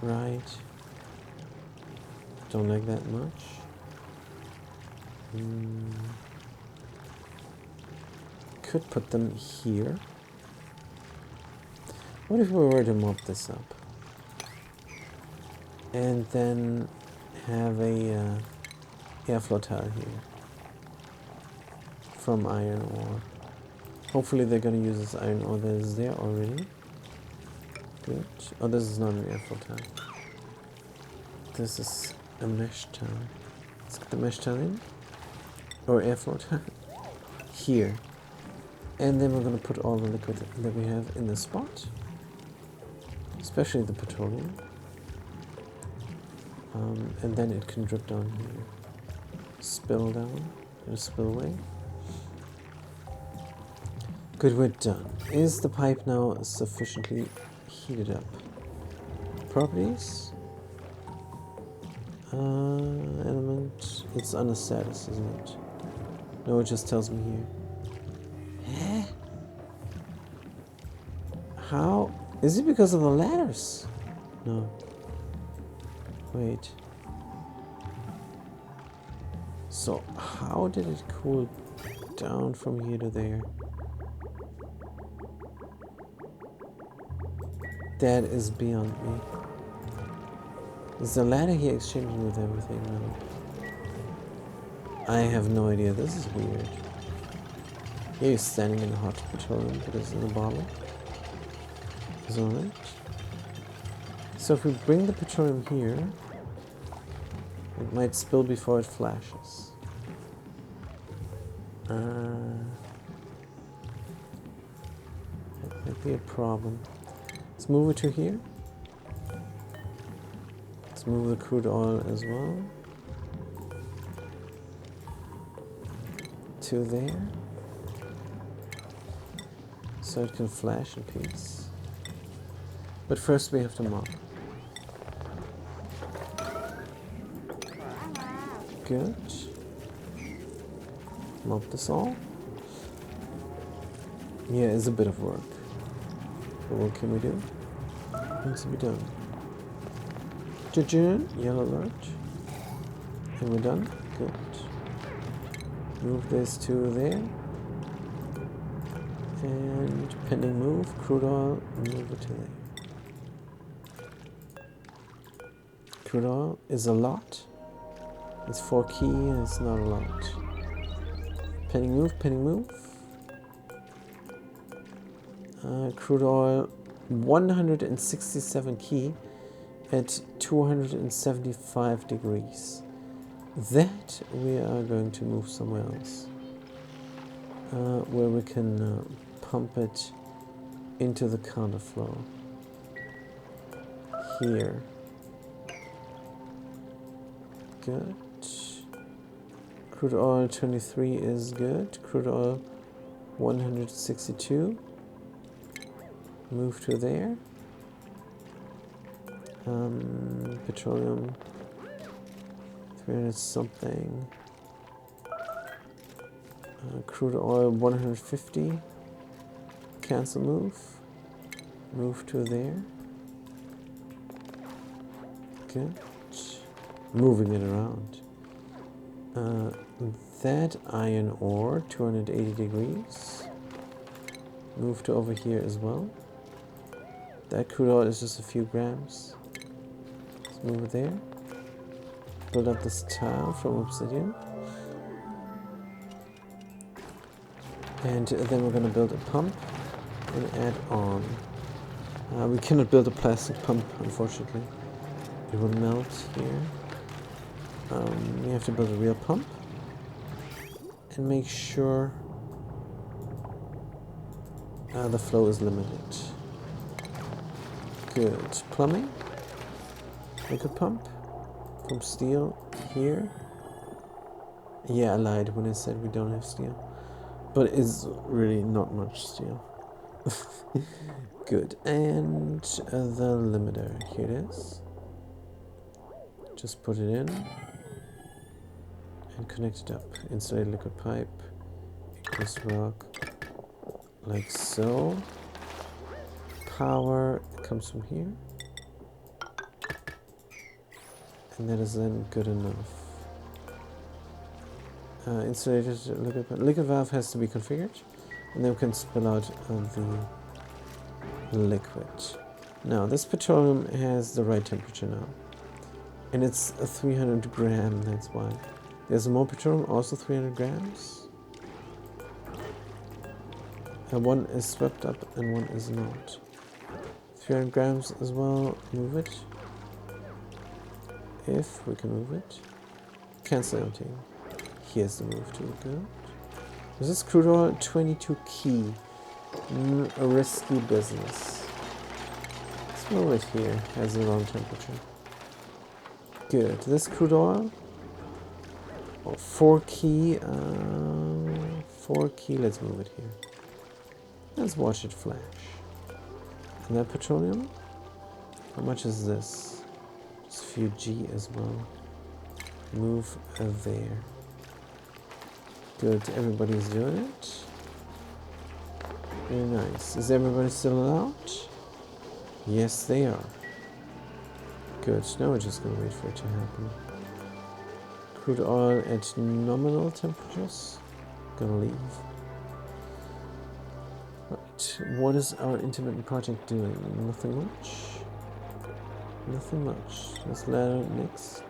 Right. Don't like that much. Could put them here. What if we were to mop this up? And then have a airflow tile here. From iron ore. Hopefully they're going to use this iron ore that is there already. Good. Oh, this is not an airflow tile. This is a mesh tile. Let's get the mesh tile in. Or airflow tile. Here. And then we're going to put all the liquid that we have in this spot. Especially the petroleum. And then it can drip down here. Spill down. And spill away. Good, we're done. Is the pipe now sufficiently heated up? Properties? Element. It's on a status, isn't it? No, it just tells me here. Eh? How? Is it because of the ladders? No. Wait. So, how did it cool down from here to there? That is beyond me. Is the ladder here exchanging with everything now? I have no idea. This is weird. Here he's standing in the hot petroleum, but it's in a bottle. Is that right? So if we bring the petroleum here, it might spill before it flashes. That might be a problem. Let's move it to here. Let's move the crude oil as well. To there. So it can flash in peace. But first we have to mop. Good. Mop this all. Yeah, it's a bit of work. But what can we do? Needs to be done. Yellow alert. And we're done. Good. Move this to there. And pending move, crude oil, move it to there. Crude oil is a lot. It's 4 key and it's not a lot. Pending move, pending move. Crude oil 167 key at 275 degrees. That we are going to move somewhere else. Where we can pump it into the counterflow. Here. Good. Crude oil 23 is good. Crude oil 162. Move to there. Petroleum 300 something. Crude oil 150. Cancel move. Move to there. Good. Moving it around. That iron ore 280 degrees. Move to over here as well. That crude oil is just a few grams. Let's move it there. Build up this tile from obsidian. And then we're going to build a pump and add on. We cannot build a plastic pump, unfortunately. It will melt here. We have to build a real pump. And make sure the flow is limited. Good. Plumbing. Liquid pump. From steel here. Yeah, I lied when I said we don't have steel. But it's really not much steel. Good. And the limiter. Here it is. Just put it in. And connect it up. Insulated liquid pipe. Equals rock. Like so. Power comes from here. And that is then good enough. Insulated liquid valve has to be configured, and then we can spill out the liquid. Now this petroleum has the right temperature now, and it's a 300 gram. That's why there's more petroleum, also 300 grams. And one is swept up and one is not. 300 grams as well. Move it if we can move it. Cancel emptying. Here's the move to good. This is crude oil 22 key. A risky business. Let's move it here. Has the wrong temperature. Good. This crude oil. Oh, 4 key. 4 key. Let's move it here. Let's watch it flash. And that petroleum. How much is this? Just a few G as well. Move there. Good, everybody's doing it. Very nice. Is everybody still out? Yes, they are. Good, now we're just gonna wait for it to happen. Crude oil at nominal temperatures. Gonna leave. Right, what is our intermittent project doing? Nothing much. Nothing much. Let's ladder next.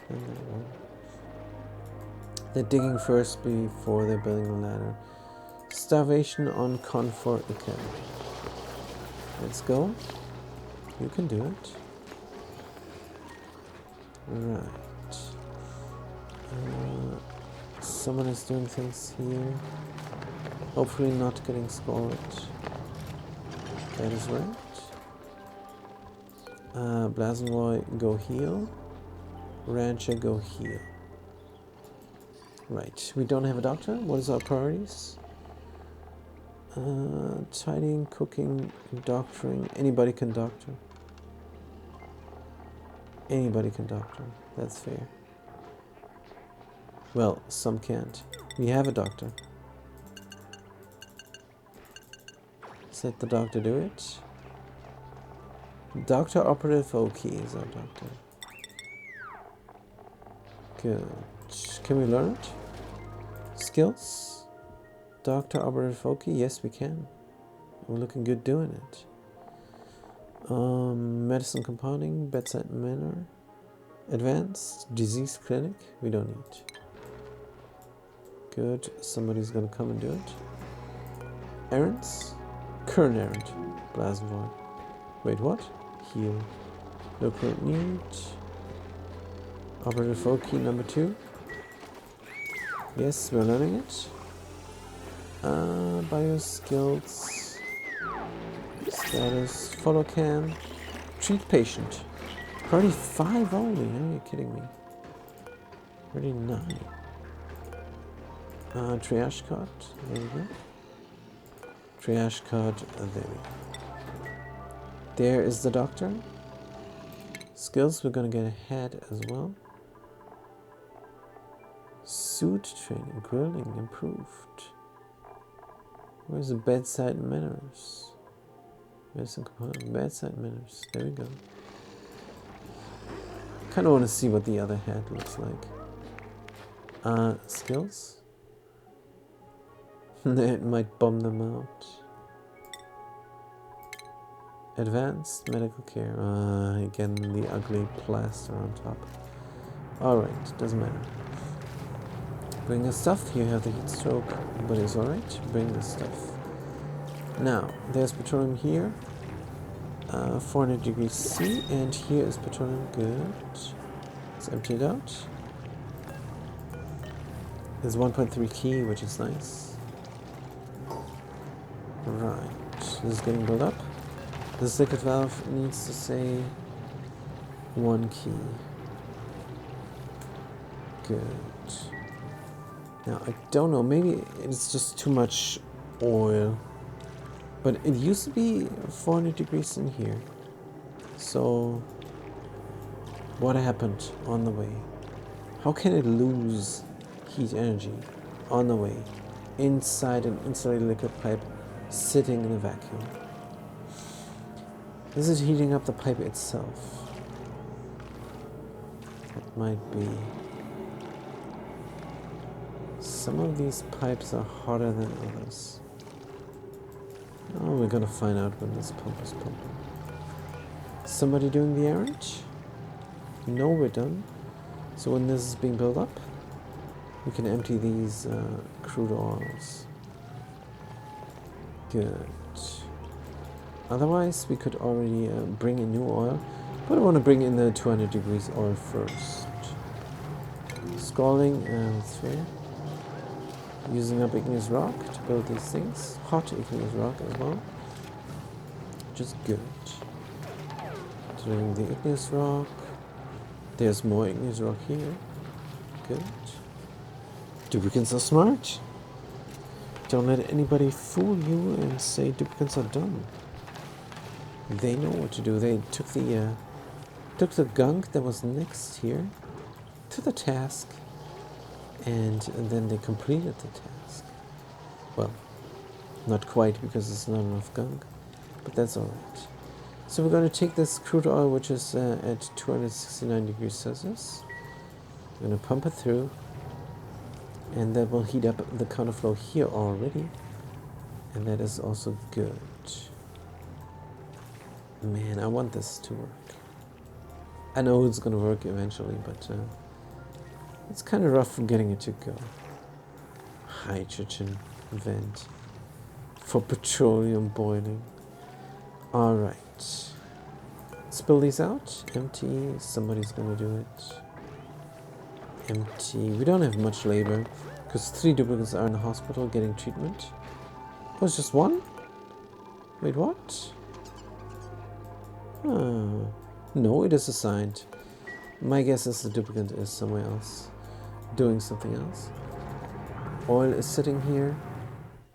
And that one. They're digging first before they're building a ladder. Starvation on Comfort Academy. Let's go. You can do it. Right. Someone is doing things here. Hopefully not getting scored. That is right. Blazenroy, go heal. Rancher, go heal. Right. We don't have a doctor. What is our priorities? Tidying, cooking, doctoring. Anybody can doctor. Anybody can doctor. That's fair. Well, some can't. We have a doctor. Let the doctor do it. Doctor Operative OK is our doctor. Good. Can we learn it? Skills? Doctor Operative OK? Yes, we can. We're looking good doing it. Medicine compounding, bedside manner, advanced disease clinic. We don't need. Good. Somebody's gonna come and do it. Errands? Current errand. Blazenroy. Wait, what? Heal. No current need. Operative folk key number 2. Yes, we're learning it. Bio skills. Status. Follow cam. Treat patient. Priority 5 only. Are you kidding me? Priority 9. Triage card. There we go. Triage card. There we go. There is the doctor. Skills, we're gonna get ahead as well. Suit training, grilling, improved. Where's the bedside manners? Medicine component, bedside manners. There we go. Kinda wanna see what the other head looks like. Skills? It might bomb them out. Advanced medical care. Again, the ugly plaster on top. Alright, doesn't matter. Bring the stuff. Here you have the heat stroke, but it's alright. Bring the stuff. Now, there's petroleum here. 400 degrees C, and here is petroleum. Good. Let's empty it out. There's 1.3 key, which is nice. Right. This is getting built up. The second valve needs to say 1 key. Good. Now, I don't know, maybe it's just too much oil. But it used to be 400 degrees in here. So, what happened on the way? How can it lose heat energy on the way inside an insulated liquid pipe sitting in a vacuum? Is it heating up the pipe itself? That might be. Some of these pipes are hotter than others. Oh, we're gonna find out when this pump is pumping. Somebody doing the errand? No, we're done. So when this is being built up, we can empty these crude oils. Good. Otherwise, we could already bring in new oil, but I want to bring in the 200 degrees oil first. Scalding, that's fair. Using up igneous rock to build these things. Hot igneous rock as well. Which is good. Doing the igneous rock. There's more igneous rock here. Good. Duplicants are smart. Don't let anybody fool you and say duplicants are dumb. They know what to do. They took the gunk that was next here to the task, and then they completed the task. Well, not quite, because it's not enough gunk, but that's alright. So we're going to take this crude oil, which is at 269 degrees Celsius. We're going to pump it through, and that will heat up the counterflow here already, and that is also good. Man, I want this to work. I know it's gonna work eventually, but It's kind of rough getting it to go. Hydrogen vent for petroleum boiling. Alright. Spill these out. Empty. Somebody's gonna do it. Empty. We don't have much labor because 3 duplicates are in the hospital getting treatment. Oh, it's just 1? Wait, what? No, it is assigned. My guess is the duplicate is somewhere else, doing something else. Oil is sitting here.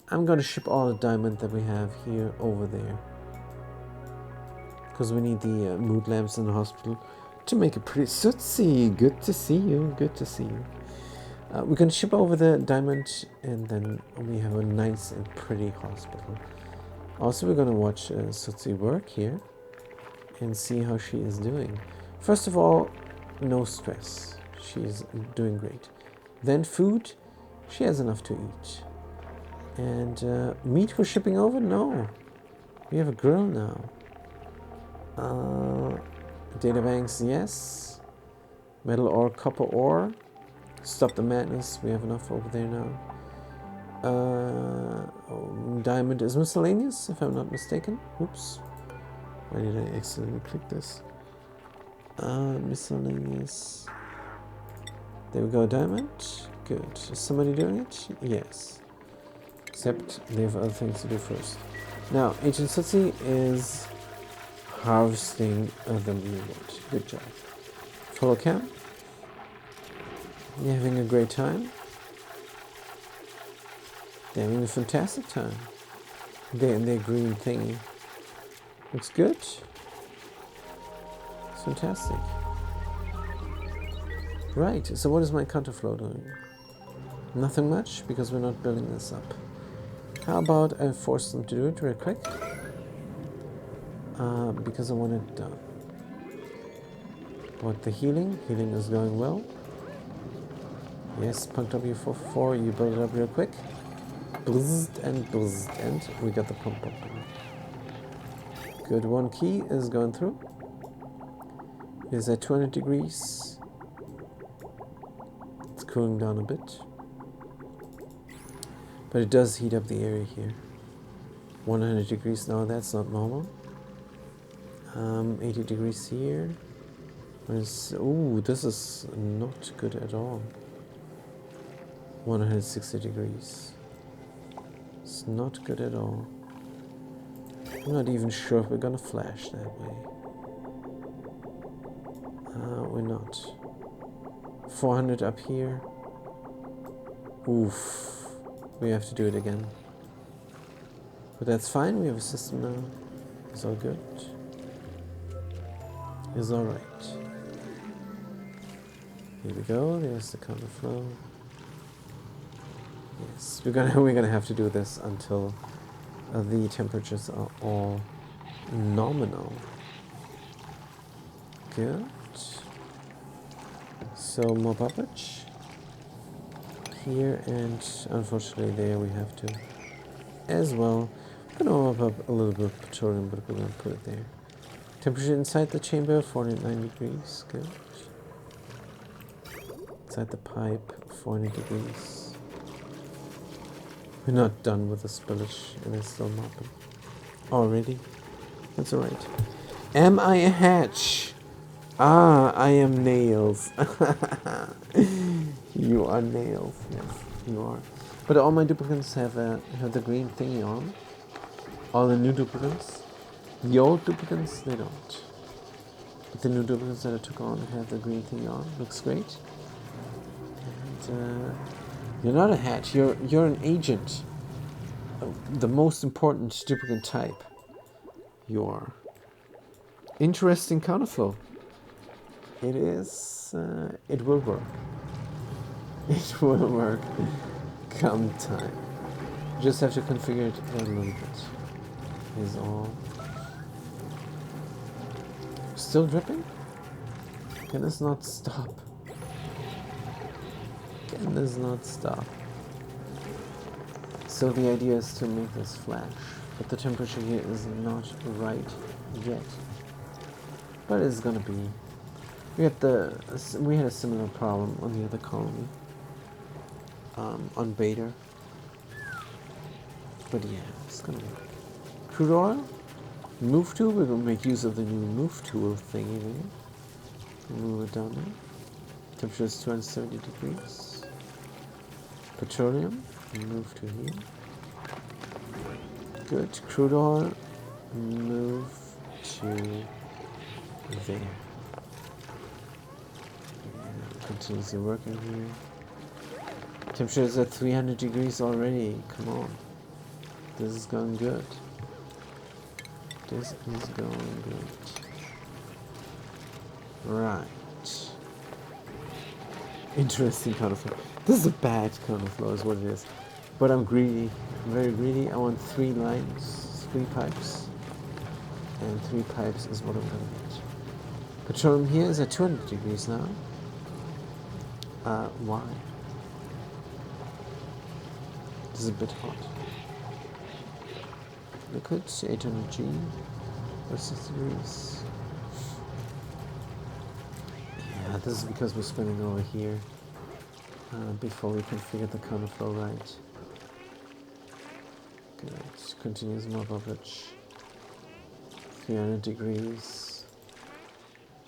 I'm gonna ship all the diamond that we have here over there. Because we need the mood lamps in the hospital to make it pretty. Sootsie, good to see you, good to see you. We're gonna ship over the diamond and then we have a nice and pretty hospital. Also, we're gonna watch Sootsie work here and see how she is doing. First of all, no stress. She's doing great. Then food, she has enough to eat. And meat we're shipping over? No. We have a grill now. Data banks, yes. Metal ore, copper ore. Stop the madness. We have enough over there now. Diamond is miscellaneous, if I'm not mistaken. Oops. Why did I accidentally click this? Miscellaneous. There we go, diamond. Good. Is somebody doing it? Yes. Except they have other things to do first. Now, Agent Sootsie is harvesting the wood. Good job. Follow cam. You're having a great time. They're having a fantastic time. They're in their green thingy. Looks good. It's fantastic. Right, so what is my counterflow doing? Nothing much, because we're not building this up. How about I force them to do it real quick? Because I want it done. What, the healing? Healing is going well. Yes, Punk W44, you build it up real quick. Bzzzt, and we got the pump up. Good, 1 key is going through. It is at 200 degrees. It's cooling down a bit. But it does heat up the area here. 100 degrees now, that's not normal. 80 degrees here. Ooh, this is not good at all. 160 degrees. It's not good at all. I'm not even sure if we're gonna flash that way. We're not. 400 up here. Oof. We have to do it again. But that's fine, we have a system now. It's all good. It's alright. Here we go, there's the counterflow. Yes, we're gonna have to do this until the temperatures are all nominal. Good. So more puppets here, and unfortunately there we have to as well. I'm gonna warm up a little bit of petroleum, but we're gonna put it there. Temperature inside the chamber 409 degrees. Good. Inside the pipe 400 degrees. We're not done with the spillage and it's still mopping. Already? That's alright. Am I a hatch? Ah, I am nails. You are nails. Yes, you are. But all my duplicates have the green thingy on. All the new duplicates. The old duplicates, they don't. But the new duplicates that I took on have the green thingy on. Looks great. And you're not a hatch. You're an agent. The most important duplicate type. You are. Interesting counterflow. It is. It will work. It will work. Come time. Just have to configure it a little bit. Is all. Still dripping? Can this not stop? Can this not stop? So the idea is to make this flash, but the temperature here is not right yet. But it's gonna be We had a similar problem on the other colony, on Beta. But yeah, it's gonna work. Crude oil, move tool. We're gonna make use of the new move tool thingy there. Move it down there. Temperature is 270 degrees. Petroleum, move to here. Good. Crude oil, move to there. Yeah, continuously working here. Temperature is at 300 degrees already. Come on. This is going good. This is going good. Right. Interesting counterflow. This is a bad counterflow is what it is. But I'm greedy. I'm very greedy. I want 3 lines, 3 pipes. And 3 pipes is what I'm gonna get. Petroleum here is at 200 degrees now. Why? This is a bit hot. Liquid, 800G, or 6 degrees. Yeah, this is because we're spinning over here before we configure the counterflow right. Good. Continuous mob average. 300 degrees.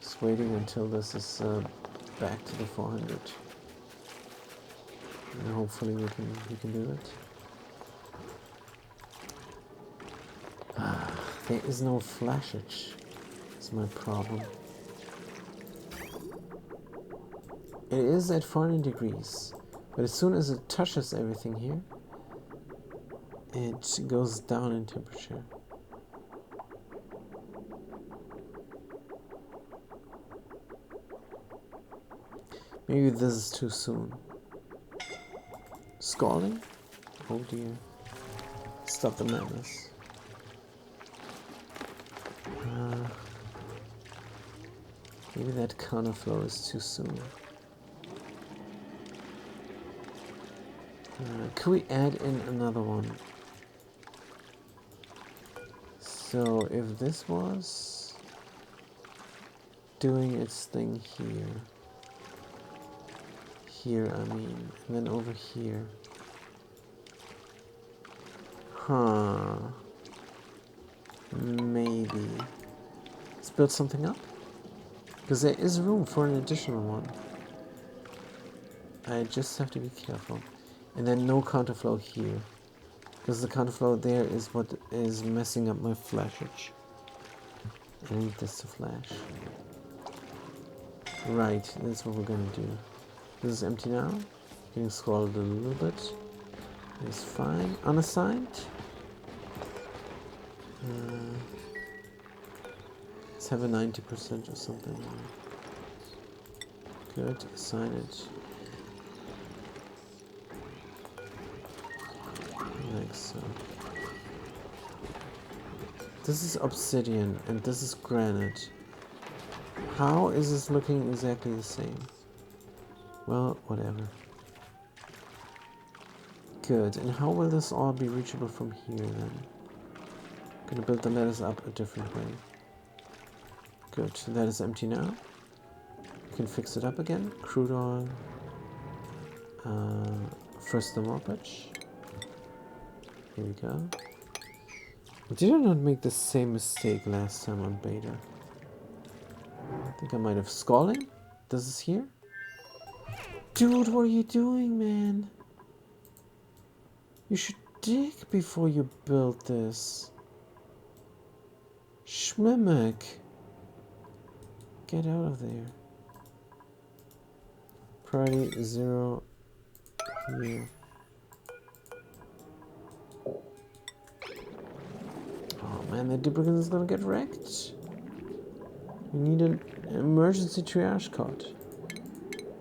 Just waiting until this is back to the 400. And hopefully we can do it. There is no flashage. That's my problem. It is at 400 degrees, but as soon as it touches everything here, it goes down in temperature. Maybe this is too soon. Scalding? Oh dear. Stop the madness. Maybe that counterflow is too soon. Could we add in another one? So if this was doing its thing here I mean, and then over here. Huh. Maybe. Let's build something up. Because there is room for an additional one. I just have to be careful. And then no counterflow here. Because the counterflow there is what is messing up my flashage. I need this to flash. Right, that's what we're gonna do. This is empty now. Getting scalded a little bit. It's fine. Unassigned. Let's have a 90% or something. Good. Assign it. Like so. This is obsidian and this is granite. How is this looking exactly the same? Well, whatever. Good. And how will this all be reachable from here then? Gonna build the ladders up a different way. Good. So that is empty now. We can fix it up again. Crude oil. First the mortgage. Here we go. Did I not make the same mistake last time on beta? I think I might have scalding. This is here. Dude, what are you doing, man? You should dig before you build this. Schmimmick. Get out of there. Priority 0 here. Oh man, the duplicate is gonna get wrecked. We need an emergency triage code.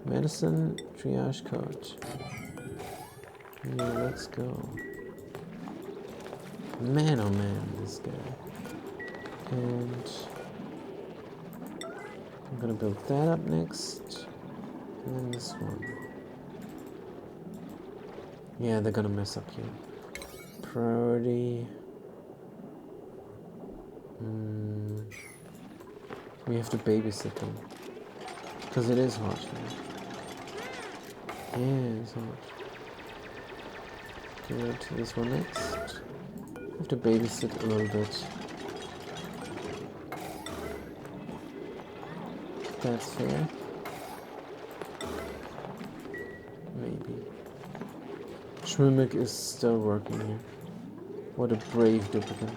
Medicine triage code. Yeah, let's go. Man, oh man, this guy. And I'm gonna build that up next. And then this one. Yeah, they're gonna mess up here. Priority. We have to babysit them. Because it is hot here. Yeah, it's hot. Go to this one next. I have to babysit a little bit. That's fair. Maybe. Schmimmick is still working here. What a brave duplicate.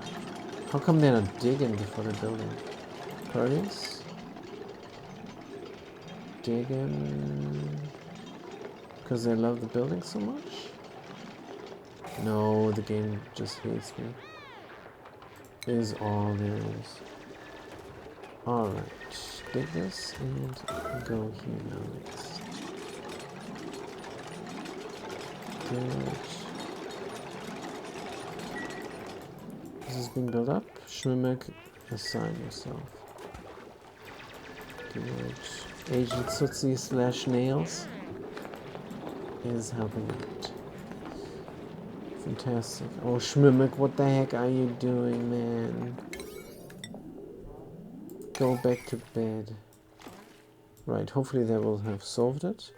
How come they're not digging before they're building? Parties? Digging? Because they love the building so much? No, the game just hates me. Is all there is. Alright, dig this and go here now next. Good. This is being built up. Schmimmick, assign yourself. Good. Agent Sutsi / Nails is helping out. Fantastic. Oh, Schmimmick, what the heck are you doing, man? Go back to bed. Right, hopefully they will have solved it.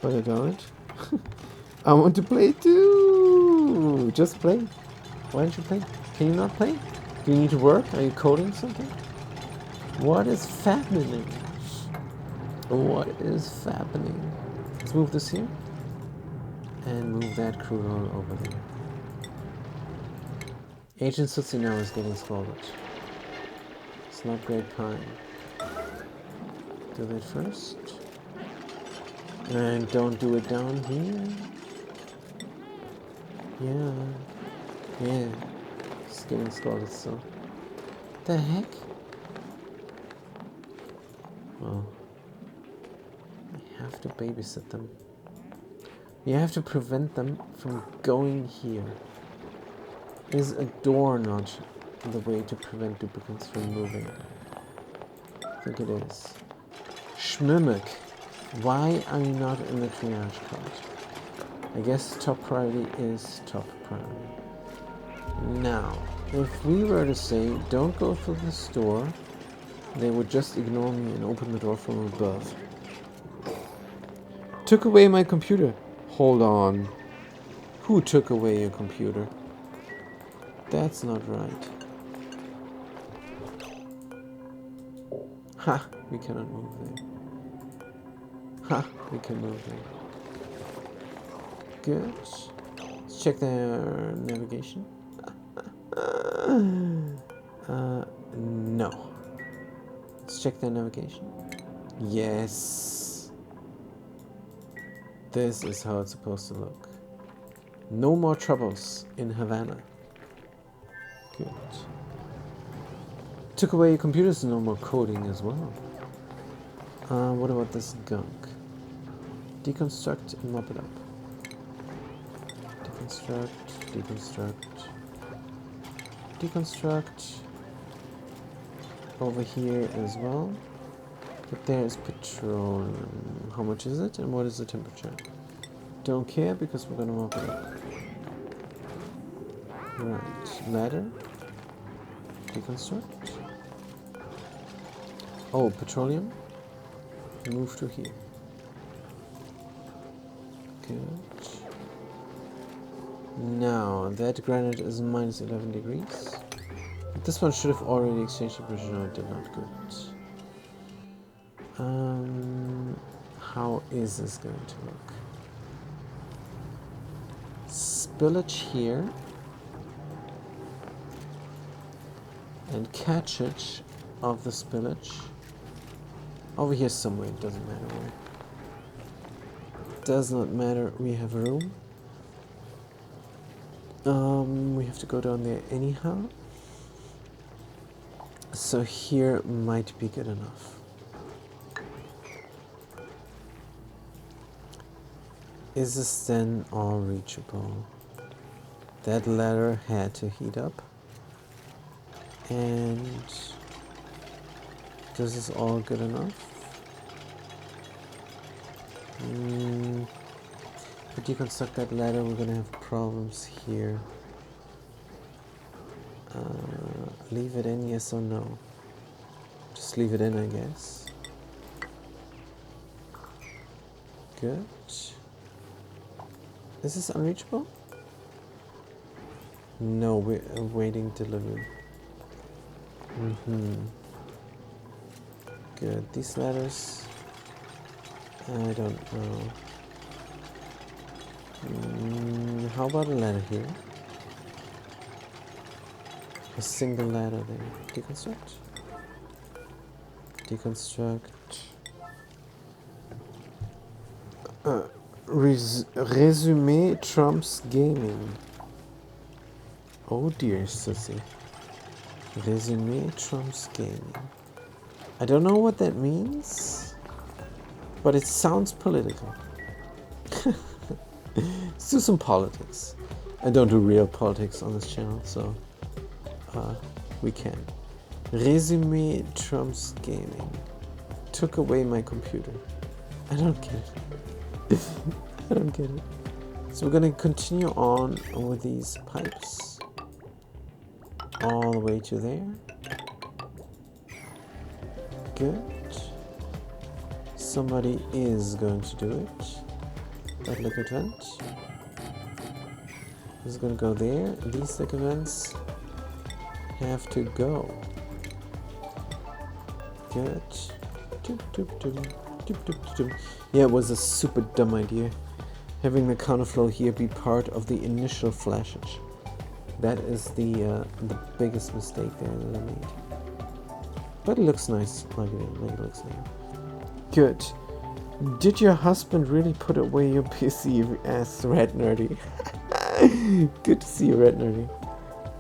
But I don't. I want to play too! Just play. Why don't you play? Can you not play? Do you need to work? Are you coding something? What is happening? What is happening? Let's move this here. And move that crude oil over there. Agent Sutsi now is getting scolded. It's not great pine. Do that first. And don't do it down here. Yeah. It's getting scolded still. The heck? Well, I have to babysit them. You have to prevent them from going here. Is a door not the way to prevent duplicates from moving? I think it is. Schmimmick, why are you not in the triage card? I guess top priority is top priority. Now, if we were to say, don't go through the store, they would just ignore me and open the door from above. Took away my computer. Hold on. Who took away your computer? That's not right. Ha! We cannot move there. Ha! We can move there. Good. Let's check their navigation. No. Let's check their navigation. Yes. This is how it's supposed to look. No more troubles in Havana. Good. Took away your computers, no more coding as well. What about this gunk? Deconstruct and mop it up. Deconstruct. Deconstruct. Over here as well. But there is petroleum. How much is it and what is the temperature? Don't care because we're gonna mop it up. Right, ladder. Deconstruct. Oh, petroleum. Move to here. Good. Now, that granite is minus 11 degrees. This one should have already exchanged the pressure. No, it did not. Good. How is this going to look? Spillage here. And catchage of the spillage. Over here somewhere, it doesn't matter where. Does not matter, we have room. We have to go down there anyhow. So here might be good enough. Is this then all reachable? That ladder had to heat up. And this is all good enough. If you construct that ladder, we're gonna have problems here. Leave it in, yes or no? Just leave it in, I guess. Good. Is this unreachable? No, we're awaiting delivery. Good. These ladders, I don't know. How about a ladder here? A single ladder there. Deconstruct. Deconstruct. Resume trumps gaming. Oh dear, Sissy. Resume trumps gaming. I don't know what that means, but it sounds political. Let's do some politics. I don't do real politics on this channel, so we can. Resume trumps gaming. Took away my computer. I don't get it. I don't get it. So we're gonna continue on with these pipes all the way to there. Good. Somebody is going to do it. That liquid vent is gonna go there. These liquid vents have to go. Good. Yeah, it was a super dumb idea. Having the counterflow here be part of the initial flashage. That is the biggest mistake there that I made. But it looks nice. Like it looks nice. Good. Did your husband really put away your PC? Asked Red Nerdy. Good to see you, Red Nerdy.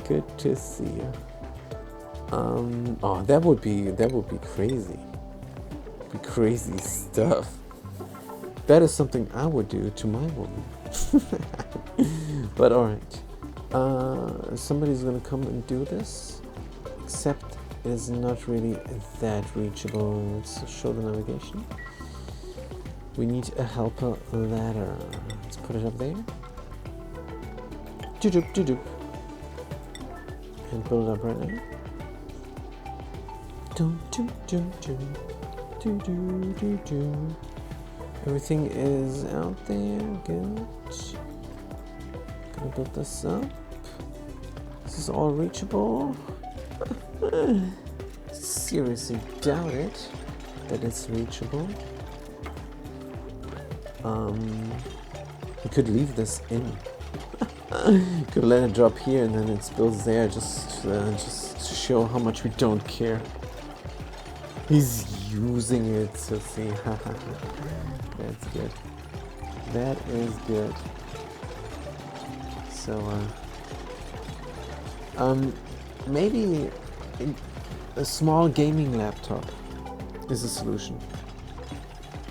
Good to see you. Oh, that would be crazy. Be crazy stuff. That is something I would do to my woman. But alright. Somebody's gonna come and do this. Except it is not really that reachable. Let's show the navigation. We need a helper ladder. Let's put it up there. Doop doop. And build it up right now. Everything is out there. Good. Gonna build this up. This is all reachable. Seriously doubt it that it's reachable. You could leave this in. You could let it drop here and then it spills there just to show how much we don't care. He's using it, so see. That's good. That is good. So, maybe a small gaming laptop is a solution.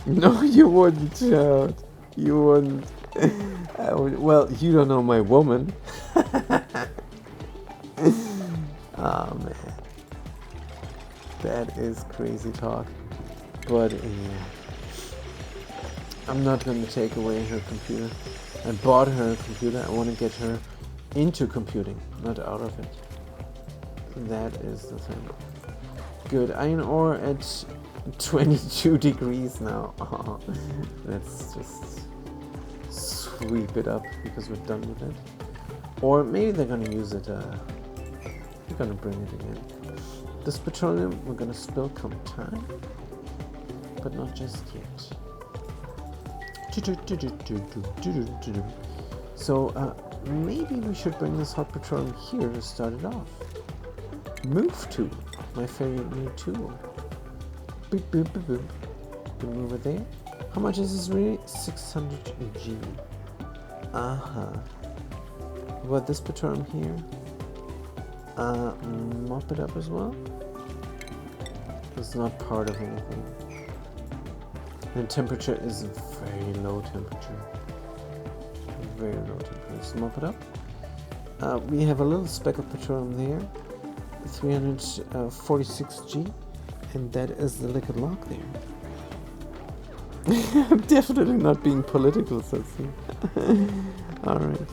No, you wouldn't, child. You wouldn't. Well, you don't know my woman. Oh, man. That is crazy talk. But, yeah. I'm not going to take away her computer. I bought her a computer. I want to get her into computing, not out of it. That is the thing. Good. Iron ore at 22 degrees now. Oh, let's just sweep it up because we're done with it. Or maybe they're going to use it. They're going to bring it again. This petroleum we're going to spill come time, but not just yet. So maybe we should bring this hot petroleum here to start it off. Move to my favorite new tool. Boop boop boop boop. Bring over there. How much is this really? 600 G. What this petroleum here? Mop it up as well. It's not part of anything. And temperature is very low temperature. Very low temperature. So mop it up. We have a little speck of petroleum there. 346 G. And that is the liquid lock there. I'm definitely not being political, so alright.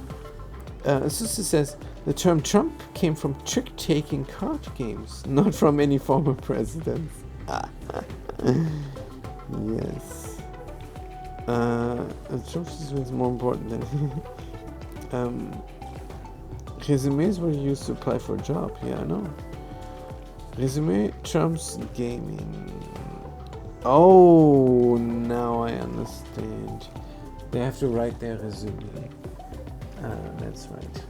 Sister says, the term Trump came from trick-taking card games, not from any former presidents. Yes. A job is more important than resumes were used to apply for a job. Yeah, I know. Resume trumps gaming. Oh, now I understand. They have to write their resume. That's right.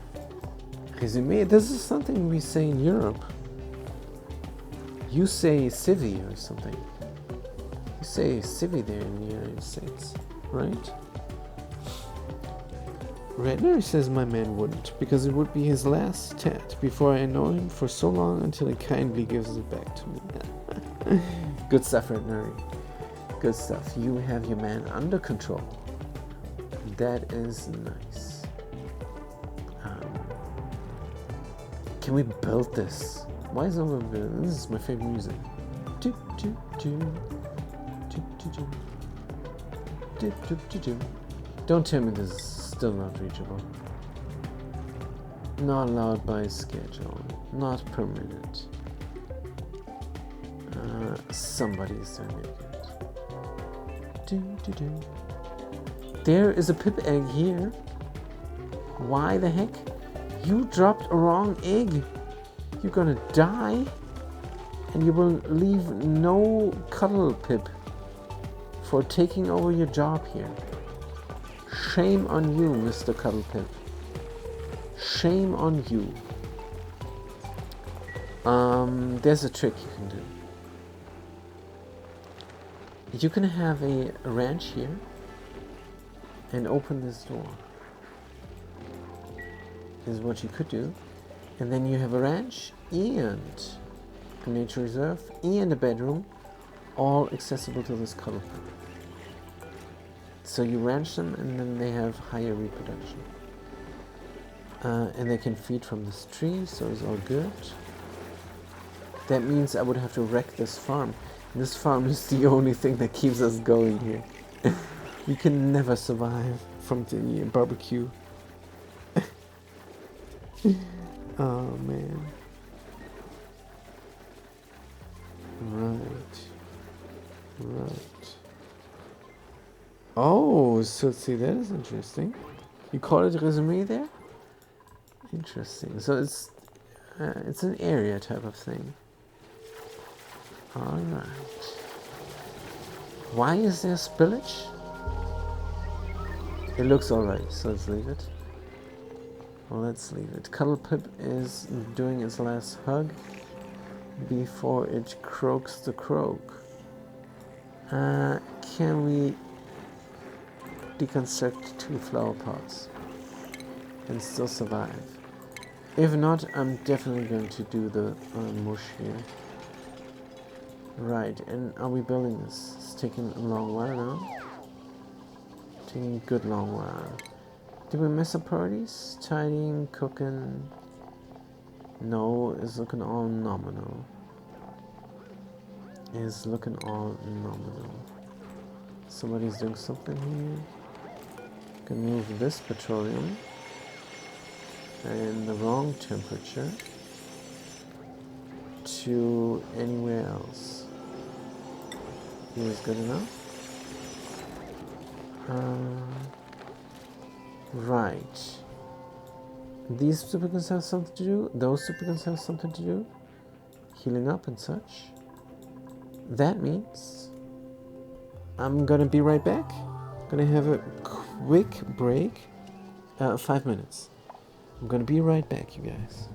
Resume. This is something we say in Europe. You say civvy or something. You say civvy there in the United States, right? Redner says my man wouldn't, because it would be his last tat before I know him for so long until he kindly gives it back to me. Good stuff, Redner. Good stuff. You have your man under control. That is nice. Can we build this? Why is no one building? This is my favorite music. Don't tell me this is still not reachable. Not allowed by schedule. Not permitted. Somebody's doing it. There is a pip egg here. Why the heck? You dropped a wrong egg. You're gonna die. And you will leave no cuddle pip for taking over your job here. Shame on you, Mr. Cuddle Pip. Shame on you. There's a trick you can do. You can have a ranch here and open this door. Is what you could do. And then you have a ranch and a nature reserve and a bedroom, all accessible to this cuddle pip. So you ranch them and then they have higher reproduction. And they can feed from this tree, so it's all good. That means I would have to wreck this farm. And this farm is the only thing that keeps us going here. We can never survive from the barbecue. Oh man. Right. Oh, so see, that is interesting. You call it resume there? Interesting. So it's an area type of thing. All right. Why is there spillage? It looks alright, so let's leave it. Well, let's leave it. Cuddle Pip is doing its last hug before it croaks the croak. Can we deconstruct 2 flower pots and still survive? If not, I'm definitely going to do the mush here. Right, and are we building this? It's taking a long while now. Taking a good long while. Did we miss a parties? Tidying, cooking. No, it's looking all nominal. It's looking all nominal. Somebody's doing something here. Can move this petroleum in the wrong temperature to anywhere else. Here's good enough. Right. These superguns have something to do. Those superguns have something to do. Healing up and such. That means I'm gonna be right back. Gonna have a quick break. 5 minutes. I'm gonna be right back, you guys.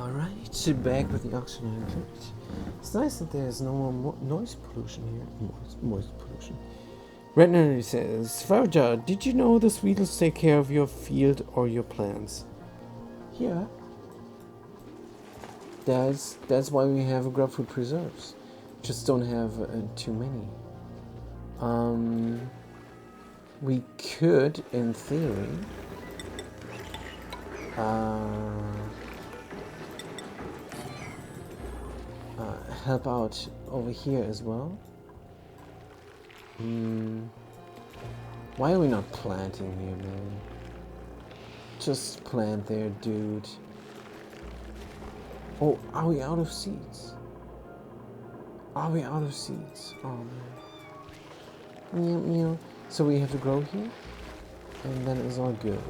Alright, back with the oxygen encrypt. It's nice that there's no more noise pollution here. Noise pollution. Red Nerdy says, Farja, did you know the Sweetles take care of your field or your plants? Yeah. That's why we have grapefruit preserves. Just don't have too many. We could, in theory, help out over here as well. Why are we not planting here, man? Just plant there, dude. Oh, are we out of seeds? Are we out of seeds? Oh man. Meow, meow. So we have to grow here? And then it's all good.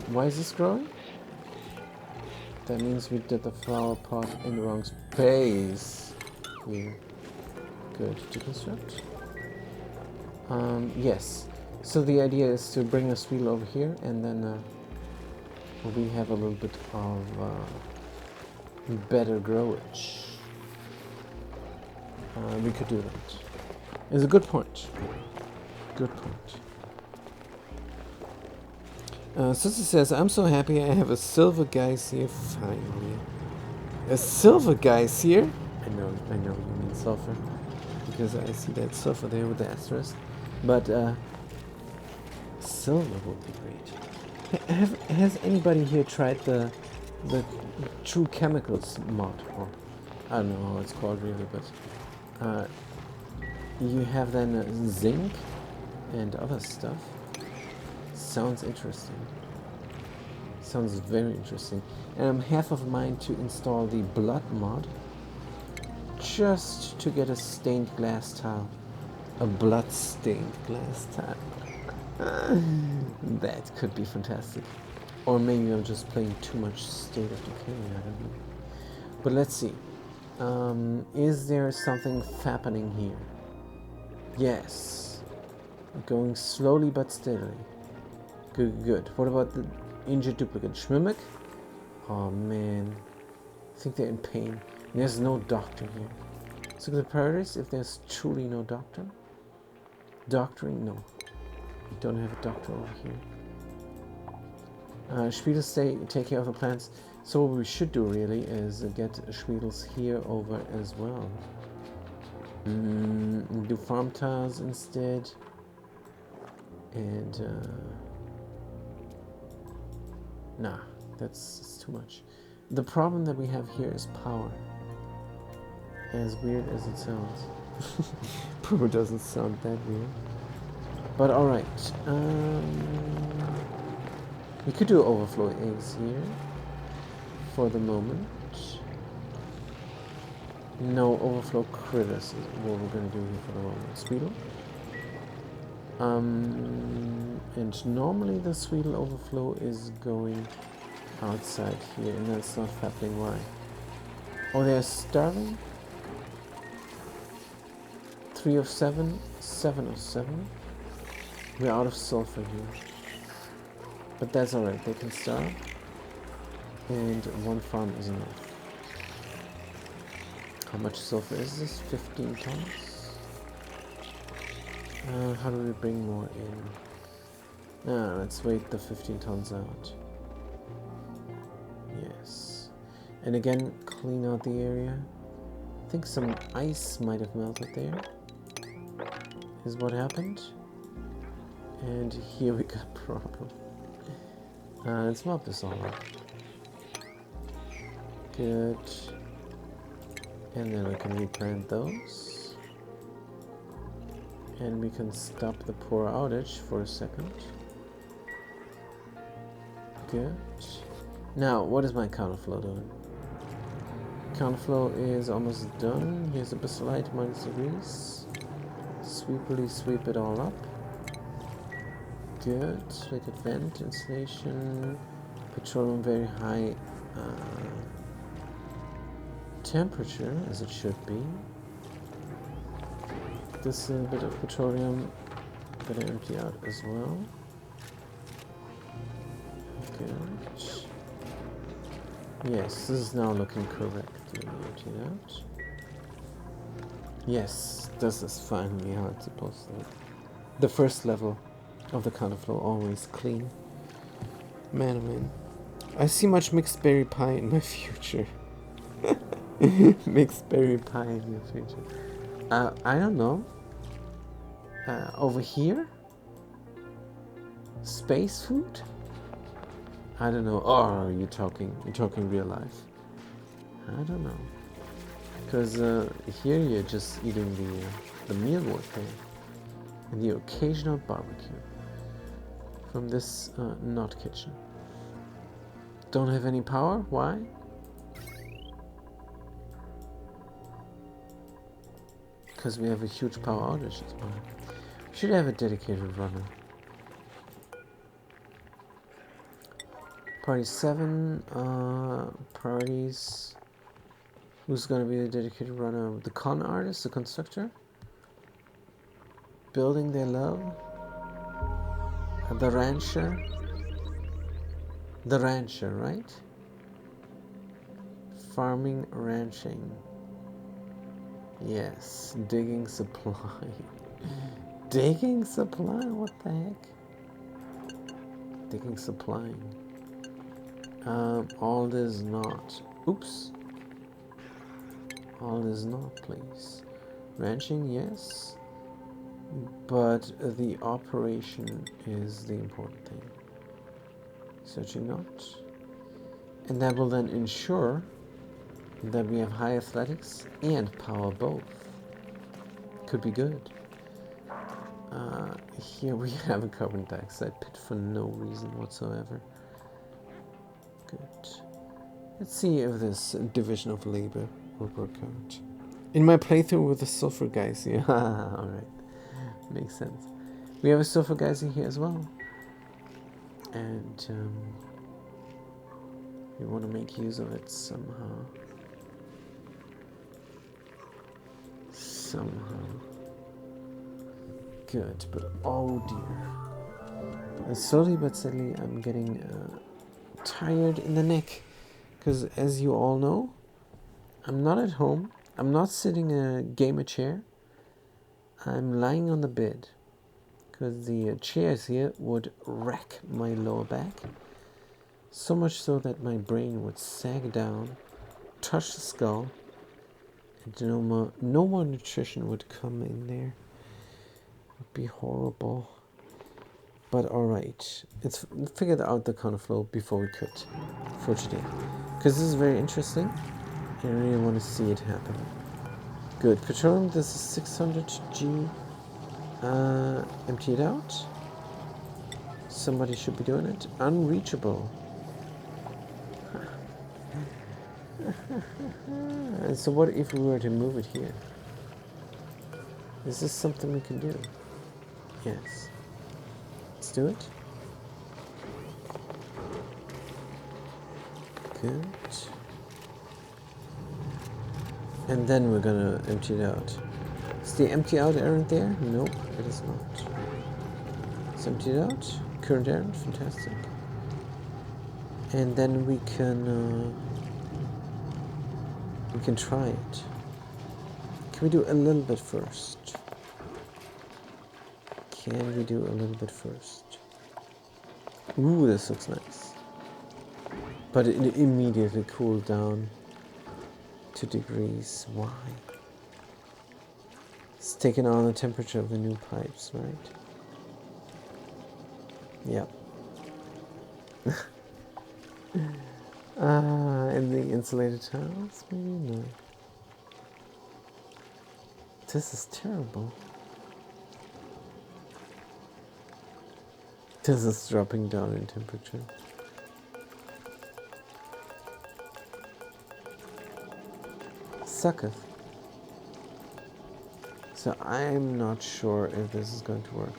Why is this growing? That means we did the flower pot in the wrong space. Yeah. Good. Deconstruct. Yes. So the idea is to bring a Sweetle over here, and then we have a little bit of better growage. We could do that. It's a good point. Good point. Sissy says, I'm so happy I have a silver Geysir finally. A silver Geysir? I know you mean sulfur. Because I see that sulfur there with the asterisk. But silver would be great. Has anybody here tried the True Chemicals mod? Or I don't know how it's called really, but you have then zinc and other stuff. Sounds interesting. Sounds very interesting. And I'm half of mine to install the blood mod just to get a stained glass tile. A blood stained glass tile. That could be fantastic. Or maybe I'm just playing too much State of Decay, I don't know. But let's see. Is there something happening here? Yes. Going slowly but steadily. Good. What about the injured duplicate? Schmimmick? Oh man. I think they're in pain. There's no doctor here. So the priorities, if there's truly no doctor. Doctoring? No. We don't have a doctor over here. Schmiedels take care of the plants. So what we should do really is get Schmiedels here over as well. Do farm tiles instead. And nah, that's too much. The problem that we have here is power. As weird as it sounds. Probably doesn't sound that weird. But alright. We could do overflow eggs here. For the moment. No overflow critters is what we're going to do here for the moment. Sweetle. And normally the Sweetle overflow is going outside here, and that's not happening. Why? Oh, they're starving? 3 of 7, 7 of 7. We're out of sulfur here. But that's alright, they can starve. And one farm is enough. How much sulfur is this? 15 tons? How do we bring more in? Let's wait the 15 tons out. Yes. And again, clean out the area. I think some ice might have melted there. Is what happened. And here we got a problem. Let's mop this all up. Good. And then we can replant those. And we can stop the poor outage for a second. Good. Now, what is my counterflow doing? Counterflow is almost done. Here's a slight -degrees. Sweep it all up. Good. Liquid vent, insulation, petroleum, very high temperature, as it should be. This little bit of petroleum gonna empty out as well. Good. Yes, this is now looking correct. Empty it out. Yes, this is finally how it's supposed to look. The first level of the counterflow always clean. Man, oh man. I see much mixed berry pie in my future. Mixed berry pie in your future. I don't know. Over here? Space food? I don't know. Or you're talking real life. I don't know. Because here you're just eating the mealwork there. And the occasional barbecue. From this not kitchen. Don't have any power? Why? Because we have a huge power outage this morning. We should have a dedicated runner. Party 7, priorities. Who's gonna be the dedicated runner? The con artist, the constructor? Building their love? The rancher? The rancher, right? Farming, ranching. Yes, digging supply. Digging supply? What the heck? Digging supplying. All is not. Oops. All is not, please. Ranching, yes. But the operation is the important thing. Searching not. And that will then ensure that we have high athletics and power both. Could be good. Here we have a carbon dioxide pit for no reason whatsoever. Good. Let's see if this division of labor will work out. In my playthrough with the sulfur guys, yeah, alright. Makes sense. We have a sulfur geyser here as well. And we want to make use of it somehow. Good, but oh dear. Slowly but steadily I'm getting tired in the neck. Because as you all know, I'm not at home. I'm not sitting in a gamer chair. I'm lying on the bed. Because the chairs here would wreck my lower back. So much so that my brain would sag down, touch the skull, and no more nutrition would come in there. It would be horrible. But alright, let's figure out the counterflow before we quit for today. Because this is very interesting. I really want to see it happen. Good. Petroleum, this is 600 G. Empty it out. Somebody should be doing it. Unreachable. And so what if we were to move it here? Is this something we can do? Yes. Let's do it. Good. And then we're gonna empty it out. Is the empty out errand there? Nope, it is not. Let's empty it out. Current errand, fantastic. And then we can try it. Can we do a little bit first? Can we do a little bit first? Ooh, this looks nice. But it immediately cooled down 2 degrees. Why? It's taking on the temperature of the new pipes, right? Yep. And the insulated tiles? Maybe no. This is terrible. This is dropping down in temperature. Sucketh. So I'm not sure if this is going to work.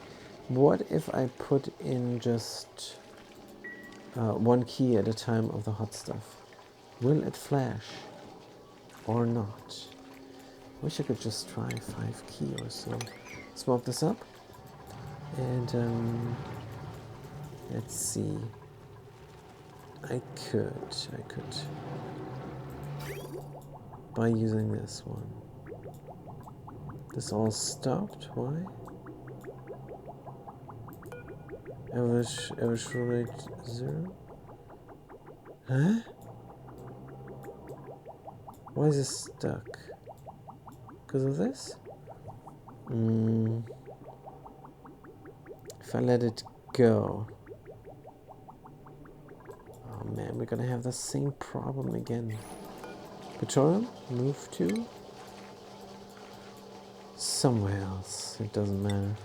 What if I put in just 1 key at a time of the hot stuff? Will it flash or not? Wish I could just try 5 key or so. Swap this up and let's see. I could. By using this one. This all stopped, why? Average flow rate 0? Huh? Why is it stuck? Because of this? If I let it go... Oh man, we're gonna have the same problem again. Petroleum, move to... somewhere else. It doesn't matter.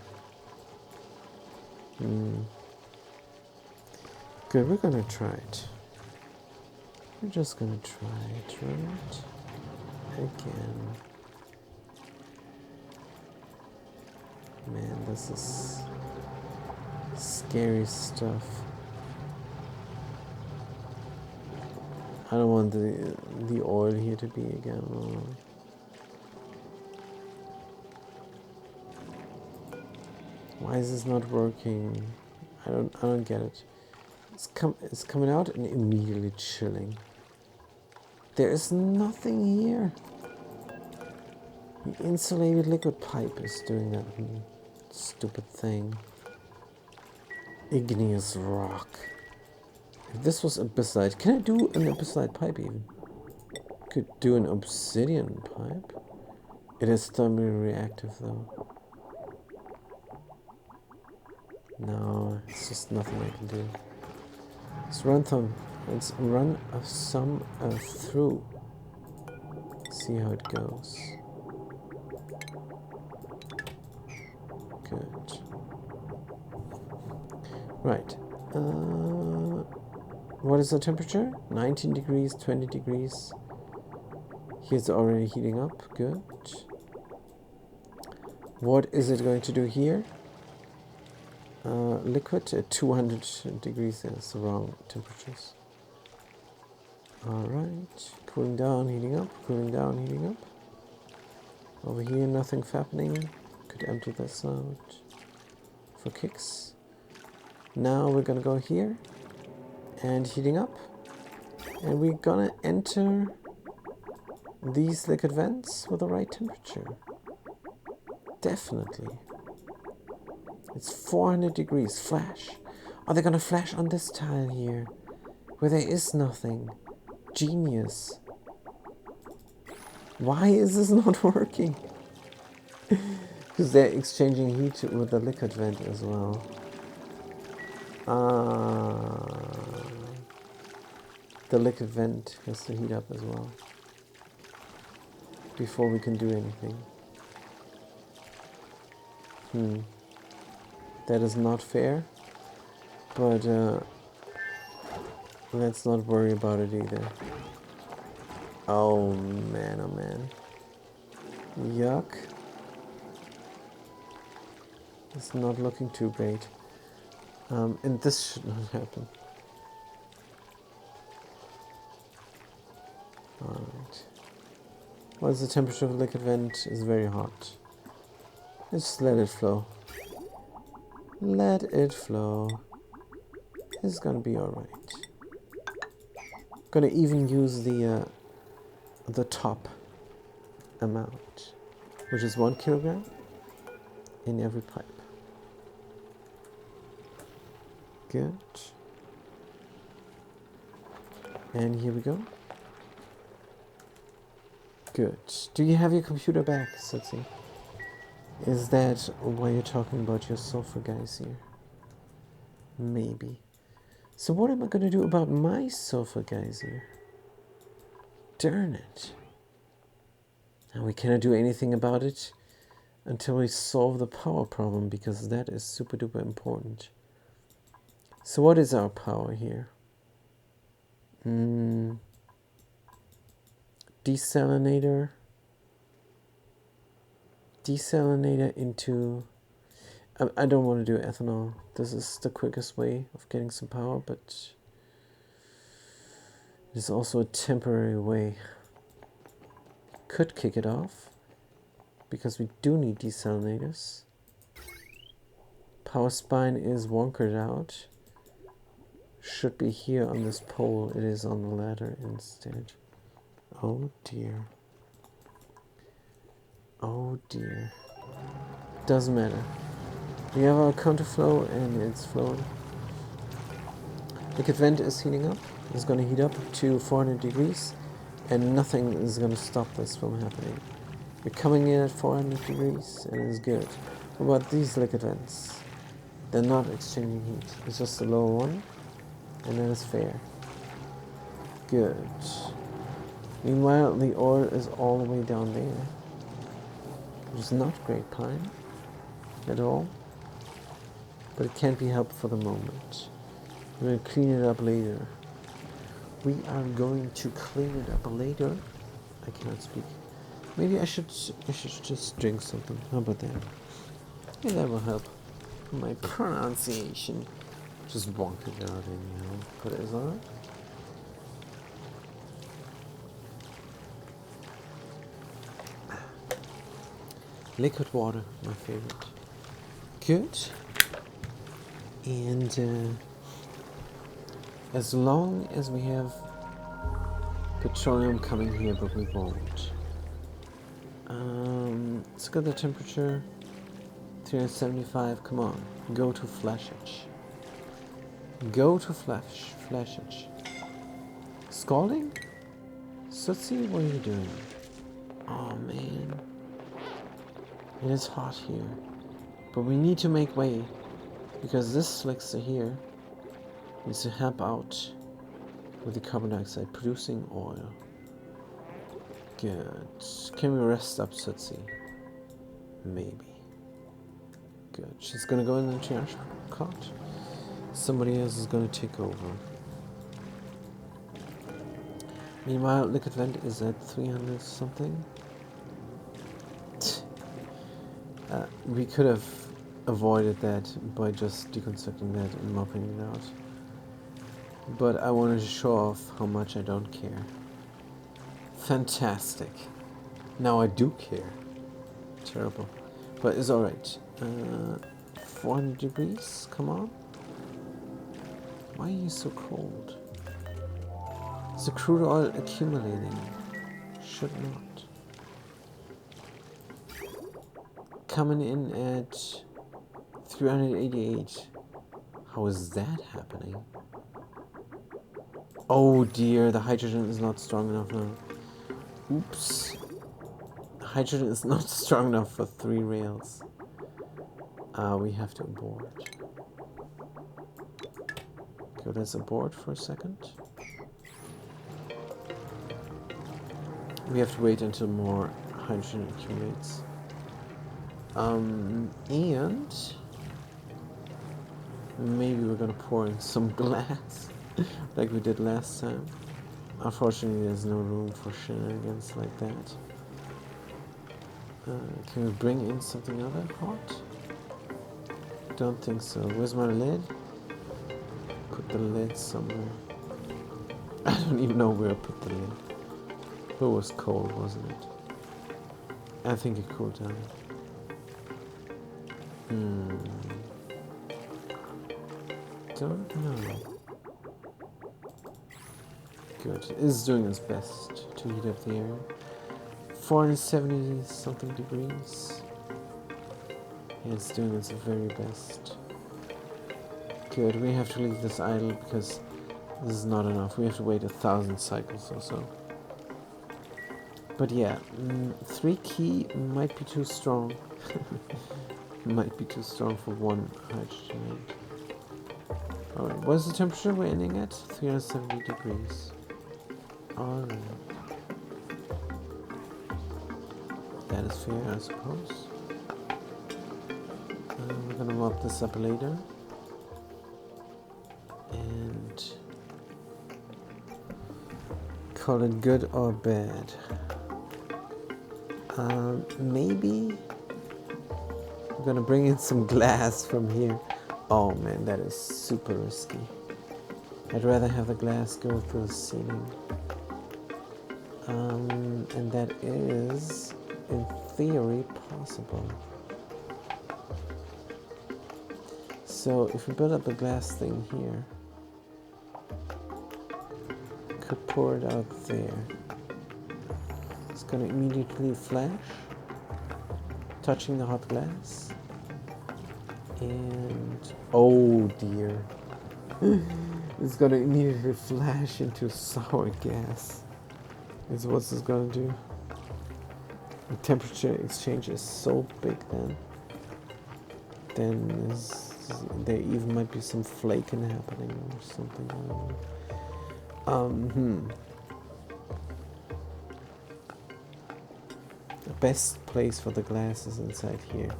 Good, we're gonna try it. We're just gonna try it, right? Again. Man, this is scary stuff. I don't want the oil here to be again. Why is this not working? I don't get it. It's coming out and immediately chilling. There is nothing here. The insulated liquid pipe is doing that stupid thing. Igneous rock. If this was abyssite, can I do an abyssite pipe even? Could do an obsidian pipe. It is thermally reactive though. No, it's just nothing I can do. Let's run some through. See how it goes. Good. Right. What is the temperature? 19 degrees, 20 degrees. Here's already heating up. Good. What is it going to do here? Liquid at 200 degrees. That's the wrong temperatures. Alright. Cooling down, heating up. Cooling down, heating up. Over here, nothing's happening. Could empty this out for kicks. Now we're gonna go here and heating up, and we're gonna enter these liquid vents with the right temperature. Definitely. It's 400 degrees. Flash. Are they gonna flash on this tile here where there is nothing? Genius. Why is this not working? Because they're exchanging heat with the liquid vent as well. The liquid vent has to heat up as well before we can do anything. That is not fair, but let's not worry about it either. Oh man, oh man. Yuck. It's not looking too great. And this should not happen. Alright. What is the temperature of the liquid vent? It's very hot. Just let it flow. Let it flow. It's gonna be alright. Gonna even use the top amount, which is 1 kilogram in every pipe. Good. And here we go. Good. Do you have your computer back, Sutsi? Is that why you're talking about your sulfur guys here? Maybe. So what am I going to do about my sulfur guys here? Darn it. Now we cannot do anything about it until we solve the power problem, because that is super duper important. So what is our power here? Desalinator into... I don't want to do ethanol. This is the quickest way of getting some power, but it is also a temporary way. Could kick it off, because we do need desalinators. Power spine is wonkered out. should be here on this pole. It is on the ladder instead. Oh dear. Oh dear. Doesn't matter. We have our counterflow and it's flowing. Liquid vent is heating up. It's going to heat up to 400 degrees and nothing is going to stop this from happening. We're coming in at 400 degrees and it's good. What about these liquid vents? They're not exchanging heat. It's just a lower one and that is fair. Good. Meanwhile, the oil is all the way down there, which is not great pine at all, but it can't be helped for the moment. We're going to clean it up later. We are going to clean it up later. I cannot speak. Maybe I should just drink something. How about that? Yeah, that will help. My pronunciation. Just bonked it out anyhow. But it's alright. Liquid water, my favorite. Good. And as long as we have petroleum coming here, but we won't. Let's get the temperature. 375. Come on, go to flashage. Go to flashage. Scalding? Sootsie, what are you doing? Oh man. It is hot here. But we need to make way. Because this elixir here needs to help out with the carbon dioxide producing oil. Good. Can we rest up Sootsie? Maybe. Good. She's gonna go in the triage cot. Somebody else is gonna take over. Meanwhile, liquid vent is at 300 something. We could have avoided that by just deconstructing that and mopping it out. But I wanted to show off how much I don't care. Fantastic. Now I do care. Terrible. But it's alright. 400 degrees? Come on. Why are you so cold? Is the crude oil accumulating? Should not. Coming in at 388. How is that happening? Oh dear, the hydrogen is not strong enough now. Oops. Hydrogen is not strong enough for 3 rails. We have to abort. Okay, let's abort for a second. We have to wait until more hydrogen accumulates. And maybe we're gonna pour in some glass like we did last time. Unfortunately, there's no room for shenanigans like that. Can we bring in something other hot? Don't think so. Where's my lid? Put the lid somewhere. I don't even know where I put the lid. It was cold, wasn't it? I think it cooled down. Don't know. Good. It is doing its best to heat up the air. 470 something degrees. Yeah, it's doing its very best. Good. We have to leave this idle because this is not enough. We have to wait 1,000 cycles or so. But yeah, 3 key might be too strong. Might be too strong for 1 hydrogen. Alright, what's the temperature we're ending at? 370 degrees. Alright. That is fair, I suppose. We're gonna mop this up later. And call it good or bad. Maybe we're gonna bring in some glass from here. Oh man, that is super risky. I'd rather have the glass go through the ceiling. And that is, in theory, possible. So if we build up a glass thing here, could pour it out there. It's gonna immediately flash, touching the hot glass. And oh dear. It's gonna immediately flash into sour gas. Is what this gonna do. The temperature exchange is so big then there even might be some flaking happening or something. I don't know. The best place for the glass is inside here,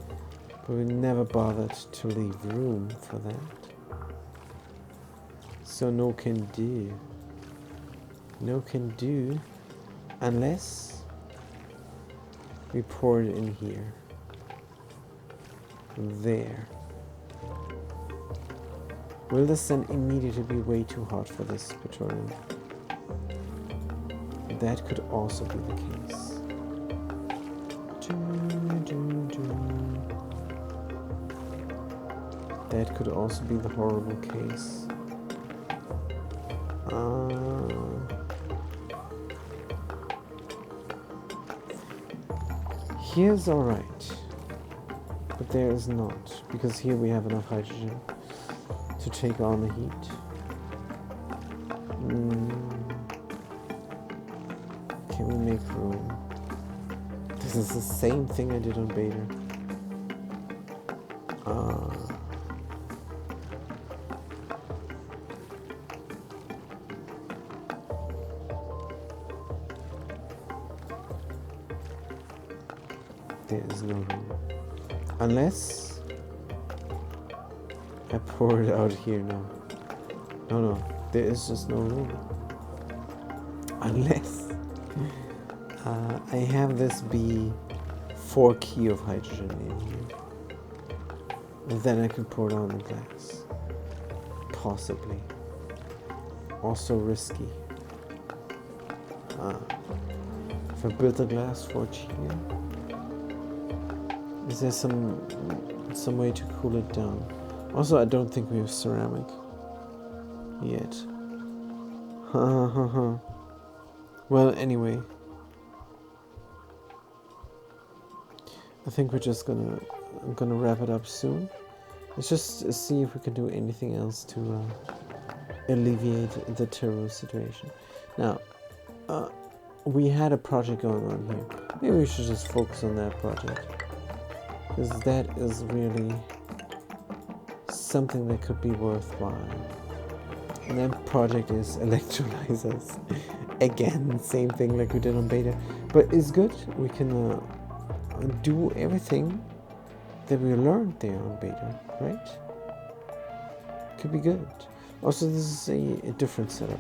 but we never bothered to leave room for that. So no can do. No can do unless we pour it in here. There. Will this then immediately be way too hot for this petroleum? That could also be the case. That could also be the horrible case. Here's alright, but there is not, because here we have enough hydrogen to take on the heat. Can we make room? This is the same thing I did on beta. There is no room. Unless I pour it out here now. No, there is just no room. Unless I have this be 4 key of hydrogen in here. And then I can pour it on the glass. Possibly. Also risky. If I build the glass forge here, is there some way to cool it down? Also, I don't think we have ceramic yet. Well, anyway, I think we're just gonna wrap it up soon. Let's just see if we can do anything else to alleviate the terrible situation. Now, we had a project going on here. Maybe we should just focus on that project, because that is really something that could be worthwhile. And that project is electrolyzers. Again, same thing like we did on beta, but it's good. We can do everything that we learned there on beta, right? Could be good. Also, this is a different setup.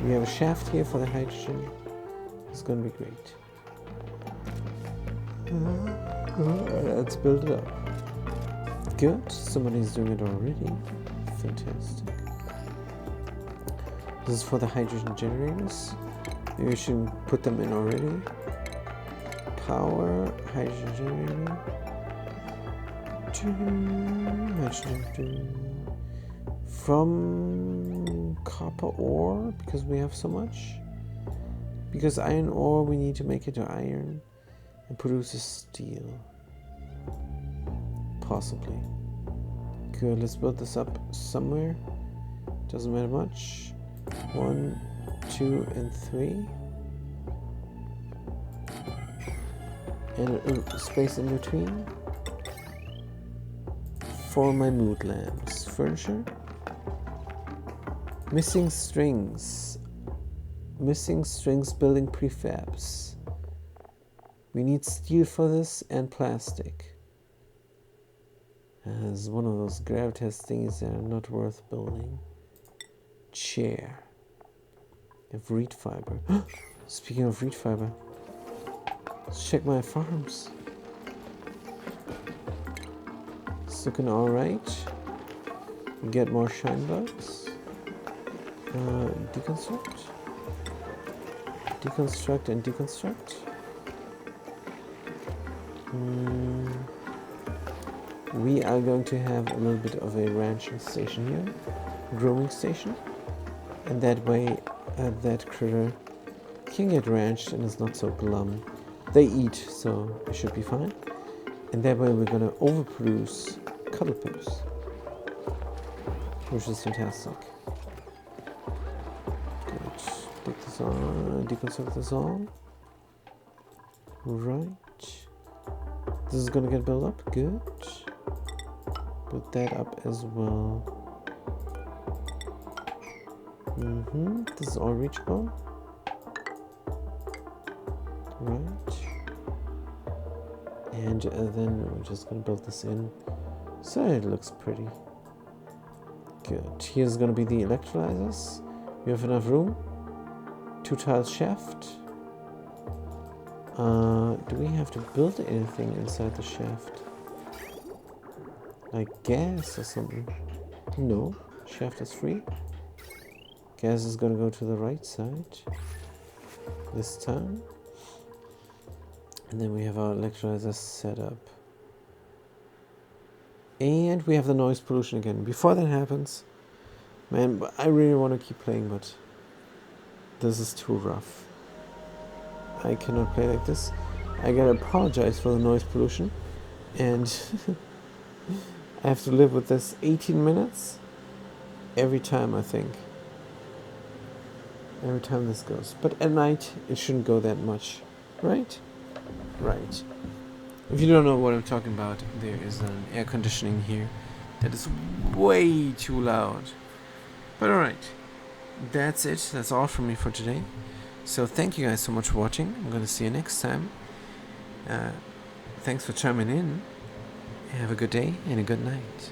We have a shaft here for the hydrogen. It's going to be great. Let's build it up. Good. Somebody's doing it already. Fantastic. This is for the hydrogen generators. Maybe we should put them in already. Power, hydrogen generator. Hydrogen from copper ore, because we have so much. Because iron ore, we need to make it to iron and produce a steel. Possibly. Good, let's build this up somewhere. Doesn't matter much. 1, 2, and 3. And a space in between for my mood lamps. Furniture. Missing strings. Missing strings building prefabs. We need steel for this and plastic. As one of those gravitas things that are not worth building. Chair. Have reed fiber. Speaking of reed fiber, let's check my farms. It's looking alright. Get more shine bugs. Deconstruct. Deconstruct and deconstruct. We are going to have a little bit of a ranching station here. Grooming station. And that way that critter can get ranched and is not so glum. They eat, so it should be fine. And that way we're gonna overproduce cuddle poops, which is fantastic. Good. Take this on, deconstruct this all. Right. This is gonna get built up. Good. Put that up as well. This is all reachable. Right. And then we're just gonna build this in so it looks pretty. Good. Here's gonna be the electrolyzers. We have enough room. 2 tiles shaft. Do we have to build anything inside the shaft? Like gas or something? No. Shaft is free. Gas is gonna go to the right side this time. And then we have our electrolyzer set up. And we have the noise pollution again. Before that happens, man, I really want to keep playing, but this is too rough. I cannot play like this. I gotta apologize for the noise pollution. And I have to live with this 18 minutes every time, I think. Every time this goes. But at night, it shouldn't go that much, right? Right. If you don't know what I'm talking about, there is an air conditioning here that is way too loud. But alright, that's it. That's all from me for today. So thank you guys so much for watching. I'm going to see you next time. Thanks for chiming in. Have a good day and a good night.